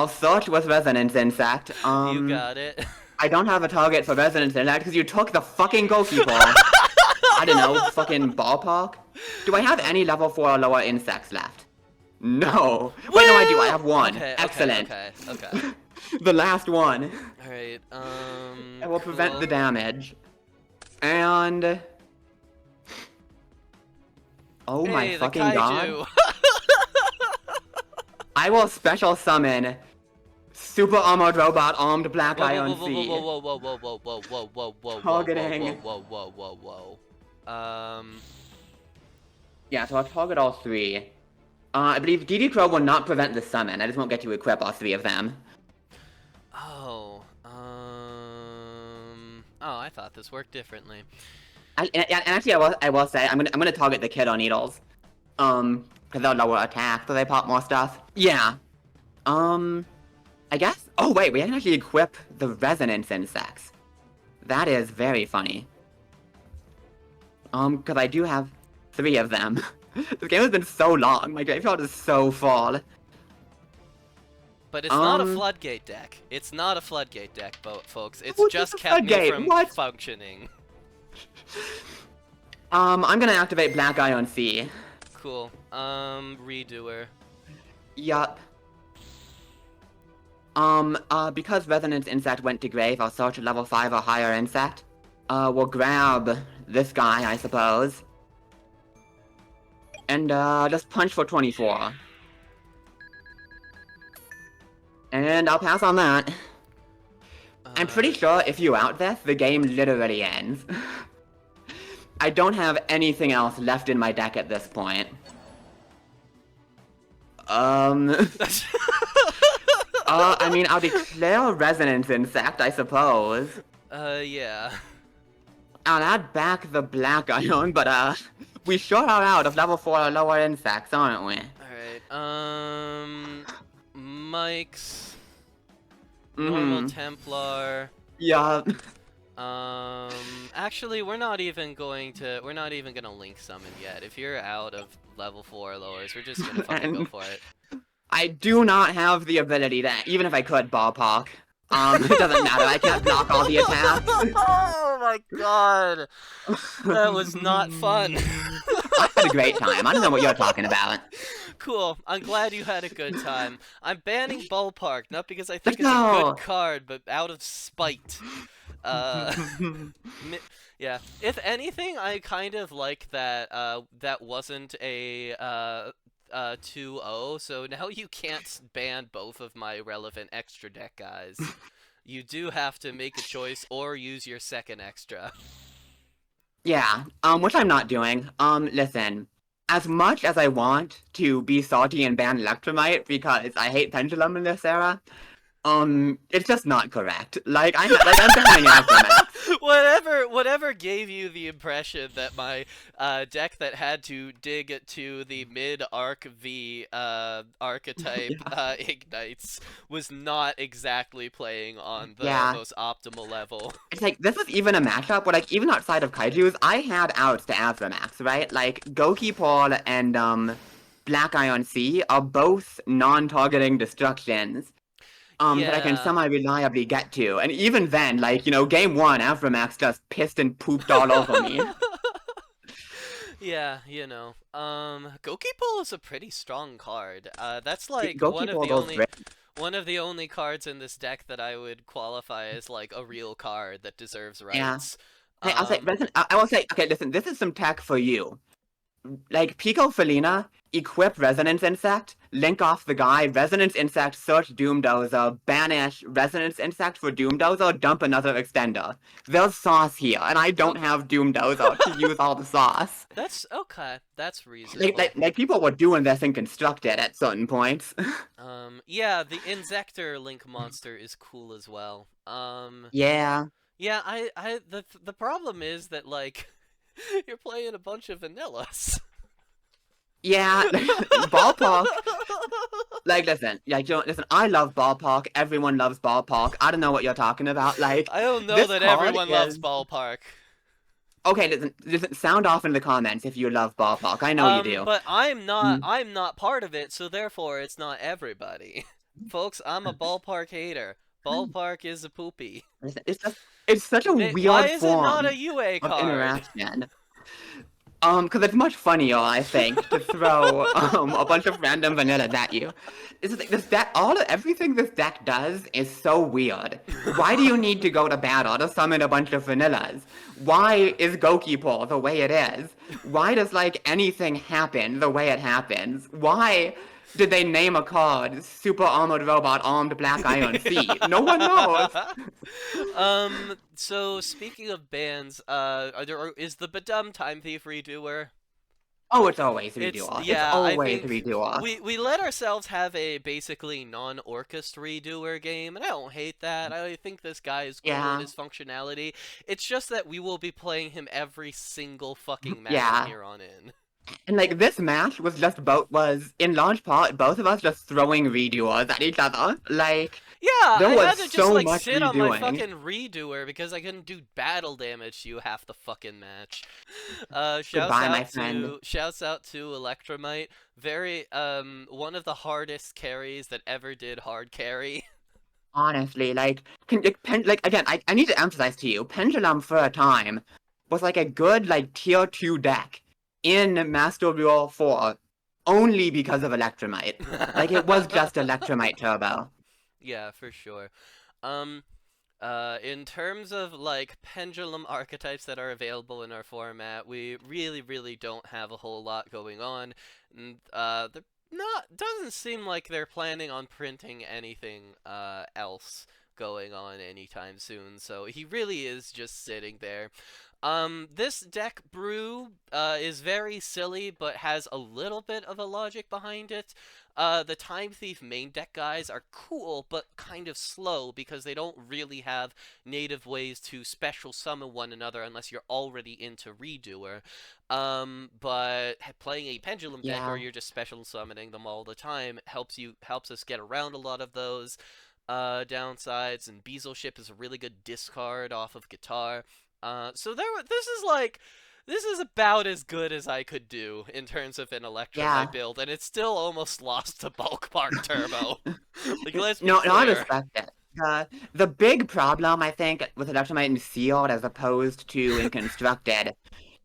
search with Resonance Insect. You got it. I don't have a target for Resonance Insect because you took the fucking Goki Ball. I don't know, fucking ballpark? Do I have any level 4 or lower insects left? No. Wait, no, I do. I have one. Okay, Excellent. Okay. The last one. Alright, I will prevent cool. the damage. And... Oh my Hey, fucking the god. kaiju. I will special summon Super Armored Robot Armed Black Iron Sea. Whoa. Targeting. Whoa. Yeah, so I'll target all 3. I believe DD Crow will not prevent the summon. I just won't get to equip all 3 of them. Oh, I thought this worked differently. And actually, I will say I'm gonna target the Kiddo Needles, because they'll lower attack, so they pop more stuff. Yeah. I guess. Oh wait, we can actually equip the Resonance Insects. That is very funny. Because I do have 3 of them. This game has been so long. My graveyard is so full. But it's not a floodgate deck. It's not a floodgate deck, folks. It's What's just a kept me floodgate? from What? functioning. I'm gonna activate Black Iron Sea. Cool. Redoer. Yup. Because Resonance Insect went to grave, I'll search a level 5 or higher insect. We'll grab this guy, I suppose. And, just punch for 24. And I'll pass on that. I'm pretty sure if you out this, the game literally ends. I don't have anything else left in my deck at this point. I mean, I'll declare Resonance Insect, I suppose. Yeah. I'll add back the Black Iron, but, we sure are out of level 4 or lower insects, aren't we? Alright, Mike's... Normal Templar... Yeah. Actually, we're not even gonna link summon yet. If you're out of level 4 or lowers, we're just gonna fucking go for it. I do not have the ability to, even if I could ballpark. It doesn't matter, I can't block all the attacks. Oh my god! That was not fun. I had a great time. I don't know what you're talking about. Cool. I'm glad you had a good time. I'm banning Ballpark, not because I think Let's it's a good go. card, but out of spite. Uh, yeah. If anything, I kind of like that. That wasn't a 2-0, so now you can't ban both of my relevant extra deck guys. You do have to make a choice or use your second extra. Yeah, which I'm not doing. Listen, as much as I want to be salty and ban Electromite because I hate Pendulum in this era, it's just not correct. Like, I'm banning Aftermath. Whatever gave you the impression that my deck that had to dig to the mid arc V archetype Yeah. ignites was not exactly playing on the Yeah. most optimal level. It's like, this is even a matchup where, like, even outside of Kaijus, I had outs to Aftermax, right? Like, Goki Paul and, Black Ion C are both non-targeting destructions. That I can Yeah. semi-reliably get to. And even then, like, game one, Aftermax just pissed and pooped all over me. Yeah, Gokipol is a pretty strong card. That's like Goki Paul goes great. one of the only cards in this deck that I would qualify as like a real card that deserves Yeah. rights. Hey, I will say, okay, listen, this is some tech for you. Like, Pico Felina, equip Resonance Insect, link off the guy, Resonance Insect, search Doomdozer, banish Resonance Insect for Doomdozer, dump another extender. There's sauce here, and I don't have Doomdozer to use all the sauce. That's okay. That's reasonable. Like people were doing this in Constructed at certain points. Yeah, the Insector Link monster is cool as well. Yeah. Yeah, the problem is that like you're playing a bunch of vanillas. Yeah, Ballpark. Like, listen, listen. I love Ballpark. Everyone loves Ballpark. I don't know what you're talking about. Like, I don't know this that card everyone loves is- Ballpark. Okay, listen. Sound off in the comments if you love Ballpark. I know you do. But I'm not. Mm. I'm not part of it, so therefore it's not everybody. Folks, I'm a Ballpark hater. Ballpark is a poopy. Listen, it's such a weird Why is it form not a UA of card? interaction. Because it's much funnier, I think, to throw a bunch of random vanillas at you. Everything this deck does is so weird. Why do you need to go to battle to summon a bunch of vanillas? Why is Goki Ball the way it is? Why does, like, anything happen the way it happens? Why did they name a card Super Armored Robot Armed Black Iron C? No one knows. So speaking of bands, is the Badum Time Thief redoer? Oh, it's always redo off. Yeah, it's I always think redo off. we let ourselves have a basically non-Orcust redoer game, and I don't hate that. I think this guy is cool Yeah. in his functionality. It's just that we will be playing him every single fucking match Yeah. from here on in. And, like, this match was in large part both of us just throwing redoers at each other. Like, Yeah, there I was had to just so like much sit on my redoing. fucking redoer because I couldn't do battle damage to you half the fucking match. Goodbye, my Shouts out to Electromite. Very one of the hardest carries that ever did hard carry. Honestly, like, again, I need to emphasize to you, Pendulum for a time was like a good, like, tier 2 deck in Master Duel 4 only because of Electromite. Like, it was just Electromite Turbo. Yeah, for sure. In terms of like pendulum archetypes that are available in our format, we really don't have a whole lot going on. And doesn't seem like they're planning on printing anything else going on anytime soon. So he really is just sitting there. This deck brew is very silly, but has a little bit of a logic behind it. The Time Thief main deck guys are cool, but kind of slow because they don't really have native ways to special summon one another unless you're already into Redoer. But playing a Pendulum deck Yeah. where you're just special summoning them all the time helps us get around a lot of those downsides, and Bezelship is a really good discard off of Guitar. This is about as good as I could do in terms of an Electromite build, and it's still almost lost to Bulk Park Turbo. Like, let's be No, clear. I respect it. The big problem, I think, with Electromite in Sealed as opposed to in Constructed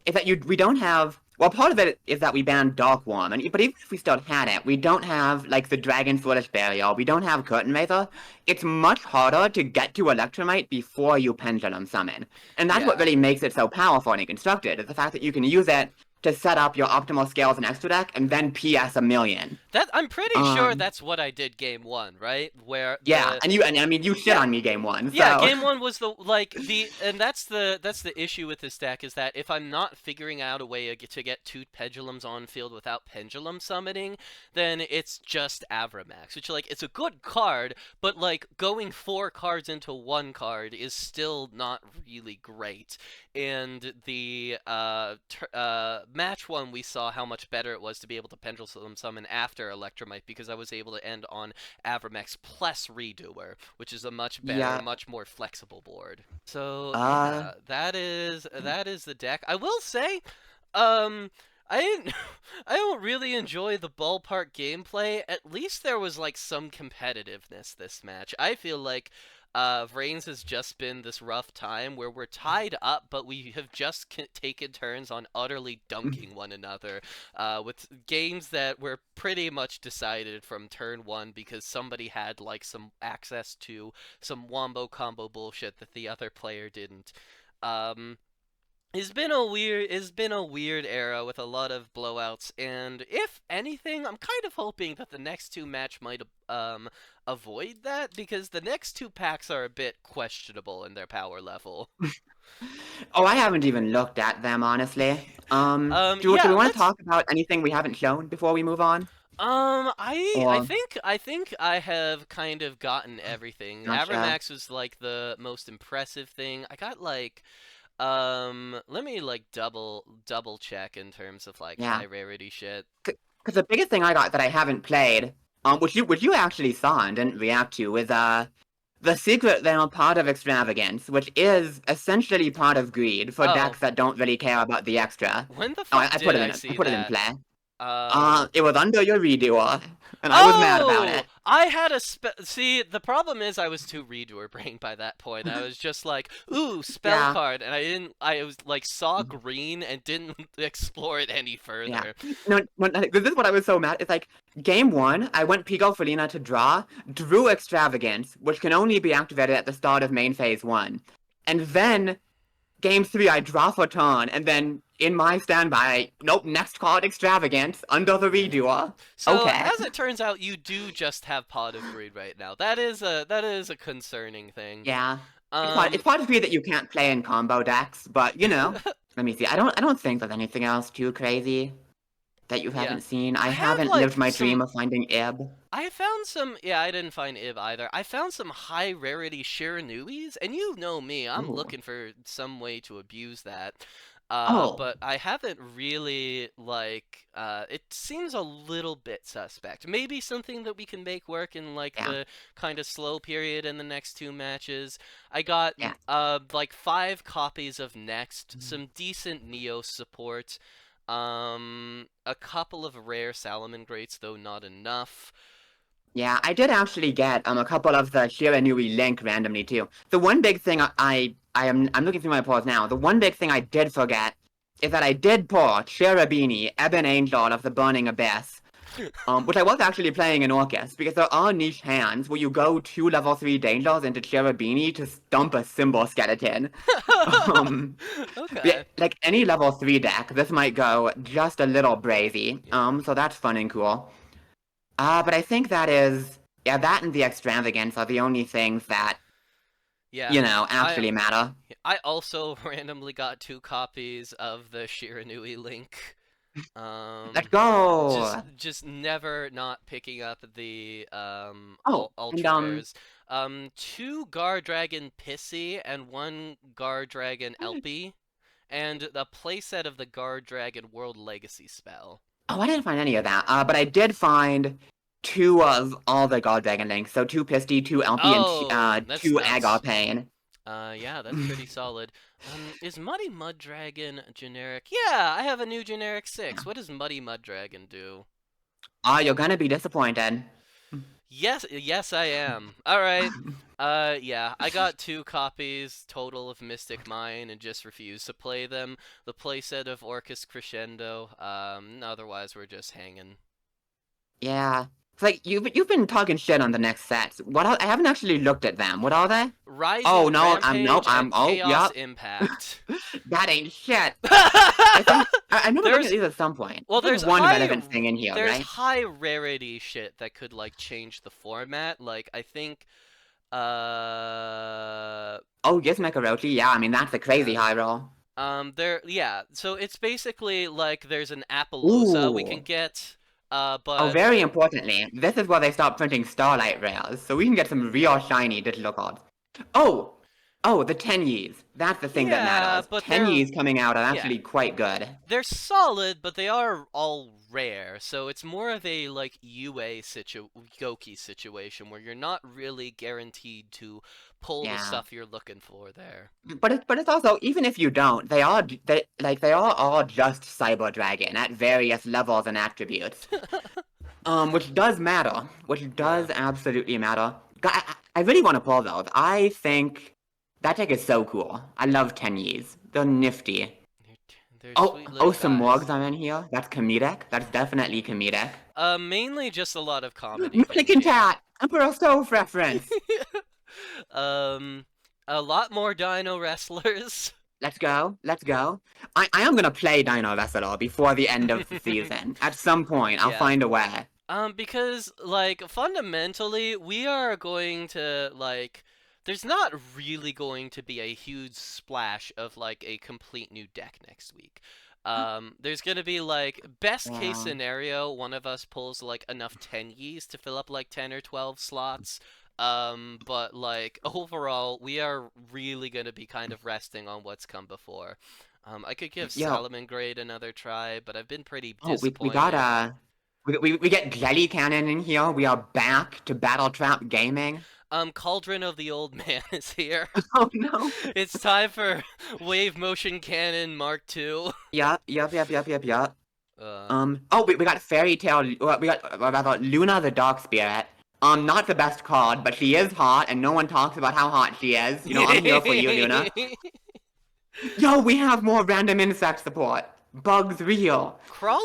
is that we don't have Well, part of it is that we banned Dark Worm, but even if we still had it, we don't have, like, the Dragon Foolish Burial, we don't have Curtain Raiser. It's much harder to get to Electromite before you Pendulum Summon. And that's what Yeah. really makes it so powerful and constructed, is the fact that you can use it to set up your optimal scales and extra deck, and then PS a million. I'm pretty sure that's what I did game 1, right? Where Yeah, and I mean, you shit on me game 1, so... Yeah, game 1 was and that's the issue with this deck, is that if I'm not figuring out a way to get 2 Pendulums on field without Pendulum summoning, then it's just Avramax, which, like, it's a good card, but, like, going 4 cards into 1 card is still not really great. And the match 1, we saw how much better it was to be able to Pendulum summon after Electromite, because I was able to end on Avramax plus Redoer, which is a much better, much more flexible board. So yeah, that is the deck. I will say, I didn't, I don't really enjoy the ballpark gameplay. At least there was, like, some competitiveness this match. I feel like Vrains has just been this rough time where we're tied up, but we have just taken turns on utterly dunking one another, with games that were pretty much decided from turn 1 because somebody had, like, some access to some wombo combo bullshit that the other player didn't. It's been a weird era with a lot of blowouts, and if anything, I'm kind of hoping that the next 2 match might avoid that, because the next 2 packs are a bit questionable in their power level. Oh, I haven't even looked at them, honestly. Do we want to talk about anything we haven't shown before we move on? I think I have kind of gotten everything. Gotcha. Avramax was, like, the most impressive thing. I got, like, let me, like, double check in terms of, like, high rarity shit. Because the biggest thing I got that I haven't played, which you actually saw and didn't react to, is the secret they are part of Extravagance, which is essentially part of Greed for decks that don't really care about the extra. When the fuck did I see that? I put it in play. It was under your redoer, and I was mad about it. I had a see, the problem is I was too redoer brain by that point. I was just like, ooh, spell card, and I was like, saw green and didn't explore it any further. No, this is what I was so mad. It's like, game 1, I went Pico Felina to draw, drew Extravagance, which can only be activated at the start of main phase 1. And then, game 3, I draw for turn, and then in my standby, nope, next card Extravagance, under the redoer. So, okay. As it turns out, you do just have Pot of Greed right now. That is a concerning thing. Yeah. It's Pot of Greed that you can't play in combo decks, but, you know, let me see. I don't think there's anything else too crazy that you haven't seen. I haven't lived my dream of finding Ib. I found some, I didn't find Ib either. I found some high rarity Shiranuis, and you know me, I'm looking for some way to abuse that. But I haven't really, like, it seems a little bit suspect. Maybe something that we can make work in, like, the kind of slow period in the next 2 matches. I got, like, 5 copies of Next, some decent Neo support, a couple of rare Salamangreats, though not enough. Yeah, I did actually get a couple of the Shiranui Link randomly too. The one big thing I'm looking through my pulls now. The one big thing I did forget is that I did pull Cherubini, Ebon Angel of the Burning Abyss, which I was actually playing in Orcus, because there are niche hands where you go 2 level 3 Dangers into Cherubini to stump a Symbol Skeleton. Okay. Like any level 3 deck, this might go just a little brazy. So that's fun and cool. But I think that and the Extravagance are the only things that, you know, actually matter. I also randomly got 2 copies of the Shiranui Link. Let's go! Just never not picking up the, Ultra Rares. 2 Gar Dragon Pissy and 1 Gar Dragon Elpy, and a playset of the Gar Dragon World Legacy spell. Oh, I didn't find any of that, but I did find 2 of all the God Dragon links. So 2 Pisty, 2 Elpy, and 2 Agar Pain. Yeah, that's pretty solid. Is Muddy Mud Dragon generic? Yeah, I have a new generic 6. What does Muddy Mud Dragon do? You're gonna be disappointed. Yes, I am. Alright. Yeah, I got 2 copies total of Mystic Mine and just refused to play them. The playset of Orcus Crescendo. Otherwise we're just hanging. Yeah. It's like you've been talking shit on the next sets. What are, I haven't actually looked at them. What are they? Oh Rising no, Rampage and oh Chaos yep. Impact. That ain't shit. I think I remember looking There's at these at some point. well, There's there's one high relevant thing in here, there's right? high rarity shit that could like change the format. Like I think Oh, yes, Mekarochi. Yeah, I mean that's a crazy yeah. high roll. Yeah, so it's basically like there's an Appaloosa we can Ooh. get, Oh, but very importantly, this is where they start printing Starlight rares, so we can get some real shiny digital cards. Oh! Oh, the 10 Ys. That's the thing that yeah, matters. but 10 Ys coming out are yeah, actually quite good. they're solid, but they are all rare, so it's more of a like Goki situation where you're not really guaranteed to pull the Yeah. stuff you're looking for there. But it's also, even if you don't, they are all just Cyber Dragon at various levels and attributes. Which does matter. Which Yeah. does absolutely matter. I really want to pull those. I think that deck is so cool. I love 10 Ys. They're nifty. They're Oh, sweet little oh, some guys. Morgs are in here. That's comedic. That's definitely comedic. Mainly just a lot of comedy things, Milliken yeah. Cat! Emperor Stove reference! um, a lot more Dino wrestlers. Let's go. Let's go. I am gonna play Dino Wrestler before the end of the season. At some point, I'll Yeah. find a way. Because like fundamentally, we are going to like. There's not really going to be a huge splash of like a complete new deck next week. There's gonna be like best case Yeah. scenario, one of us pulls like enough 10 Ys to fill up like 10 or 12 slots. But like overall, we are really gonna be kind of resting on what's come before. I could give Yo. Salamangrade another try, but I've been pretty Oh, we got disappointed. we get Jelly Cannon in here. We are back to Battle Trap Gaming. Cauldron of the Old Man is here. Oh no. It's time for Wave Motion Cannon Mark II. Yup. Uh, Oh, we got Fairy Tale. We got Luna the Dark Spirit. Not the best card, but she is hot, and no one talks about how hot she is. You know, I'm here for you, Luna. Yo, we have more random insect support. Bugs real. Crawler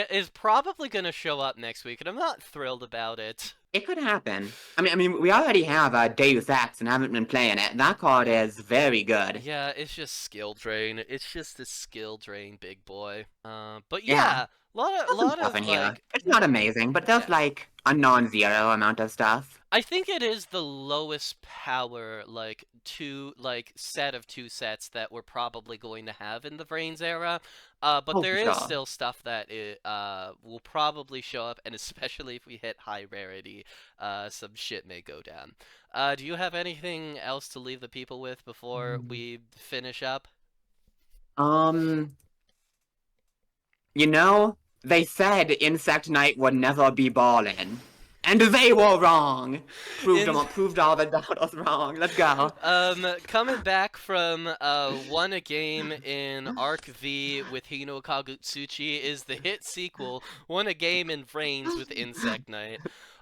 is probably gonna show up next week, and I'm not thrilled about it. It could happen. I mean, we already have Deus Ex and haven't been playing it. That card is very good. Yeah, it's just skill drain. It's just a skill drain, big boy. But Yeah. yeah, lot There's some of stuff in here. like It's not amazing, but there's yeah. like a non-zero amount of stuff. I think it is the lowest power set of 2 sets that we're probably going to have in the Vrains era. But Oh, there for is sure. still stuff that will probably show up, and especially if we hit high rarity, some shit may go down. Do you have anything else to leave the people with before we finish up? Um, you know, they said Insect Knight would never be ballin'. And they were wrong! Proved all the doubters wrong. Let's go. Coming back from won a game in Arc V with Hino Kagutsuchi is the hit sequel Won a Game in Vrains with Insect Knight.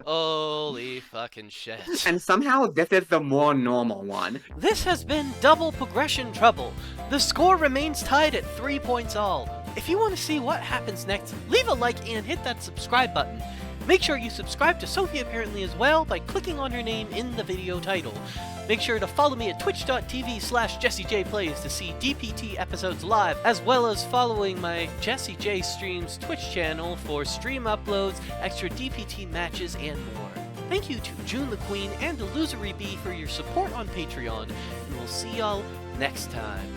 Holy fucking shit. And somehow this is the more normal one. This has been Double Progression Trouble. The score remains tied at 3 points all. If you want to see what happens next, leave a like and hit that subscribe button. Make sure you subscribe to Sophie Apparently as well by clicking on her name in the video title. Make sure to follow me at twitch.tv/JessyJPlays to see DPT episodes live, as well as following my Jessyjstreams Twitch channel for stream uploads, extra DPT matches, and more. Thank you to June the Queen and Illusory Bee for your support on Patreon, and we'll see y'all next time.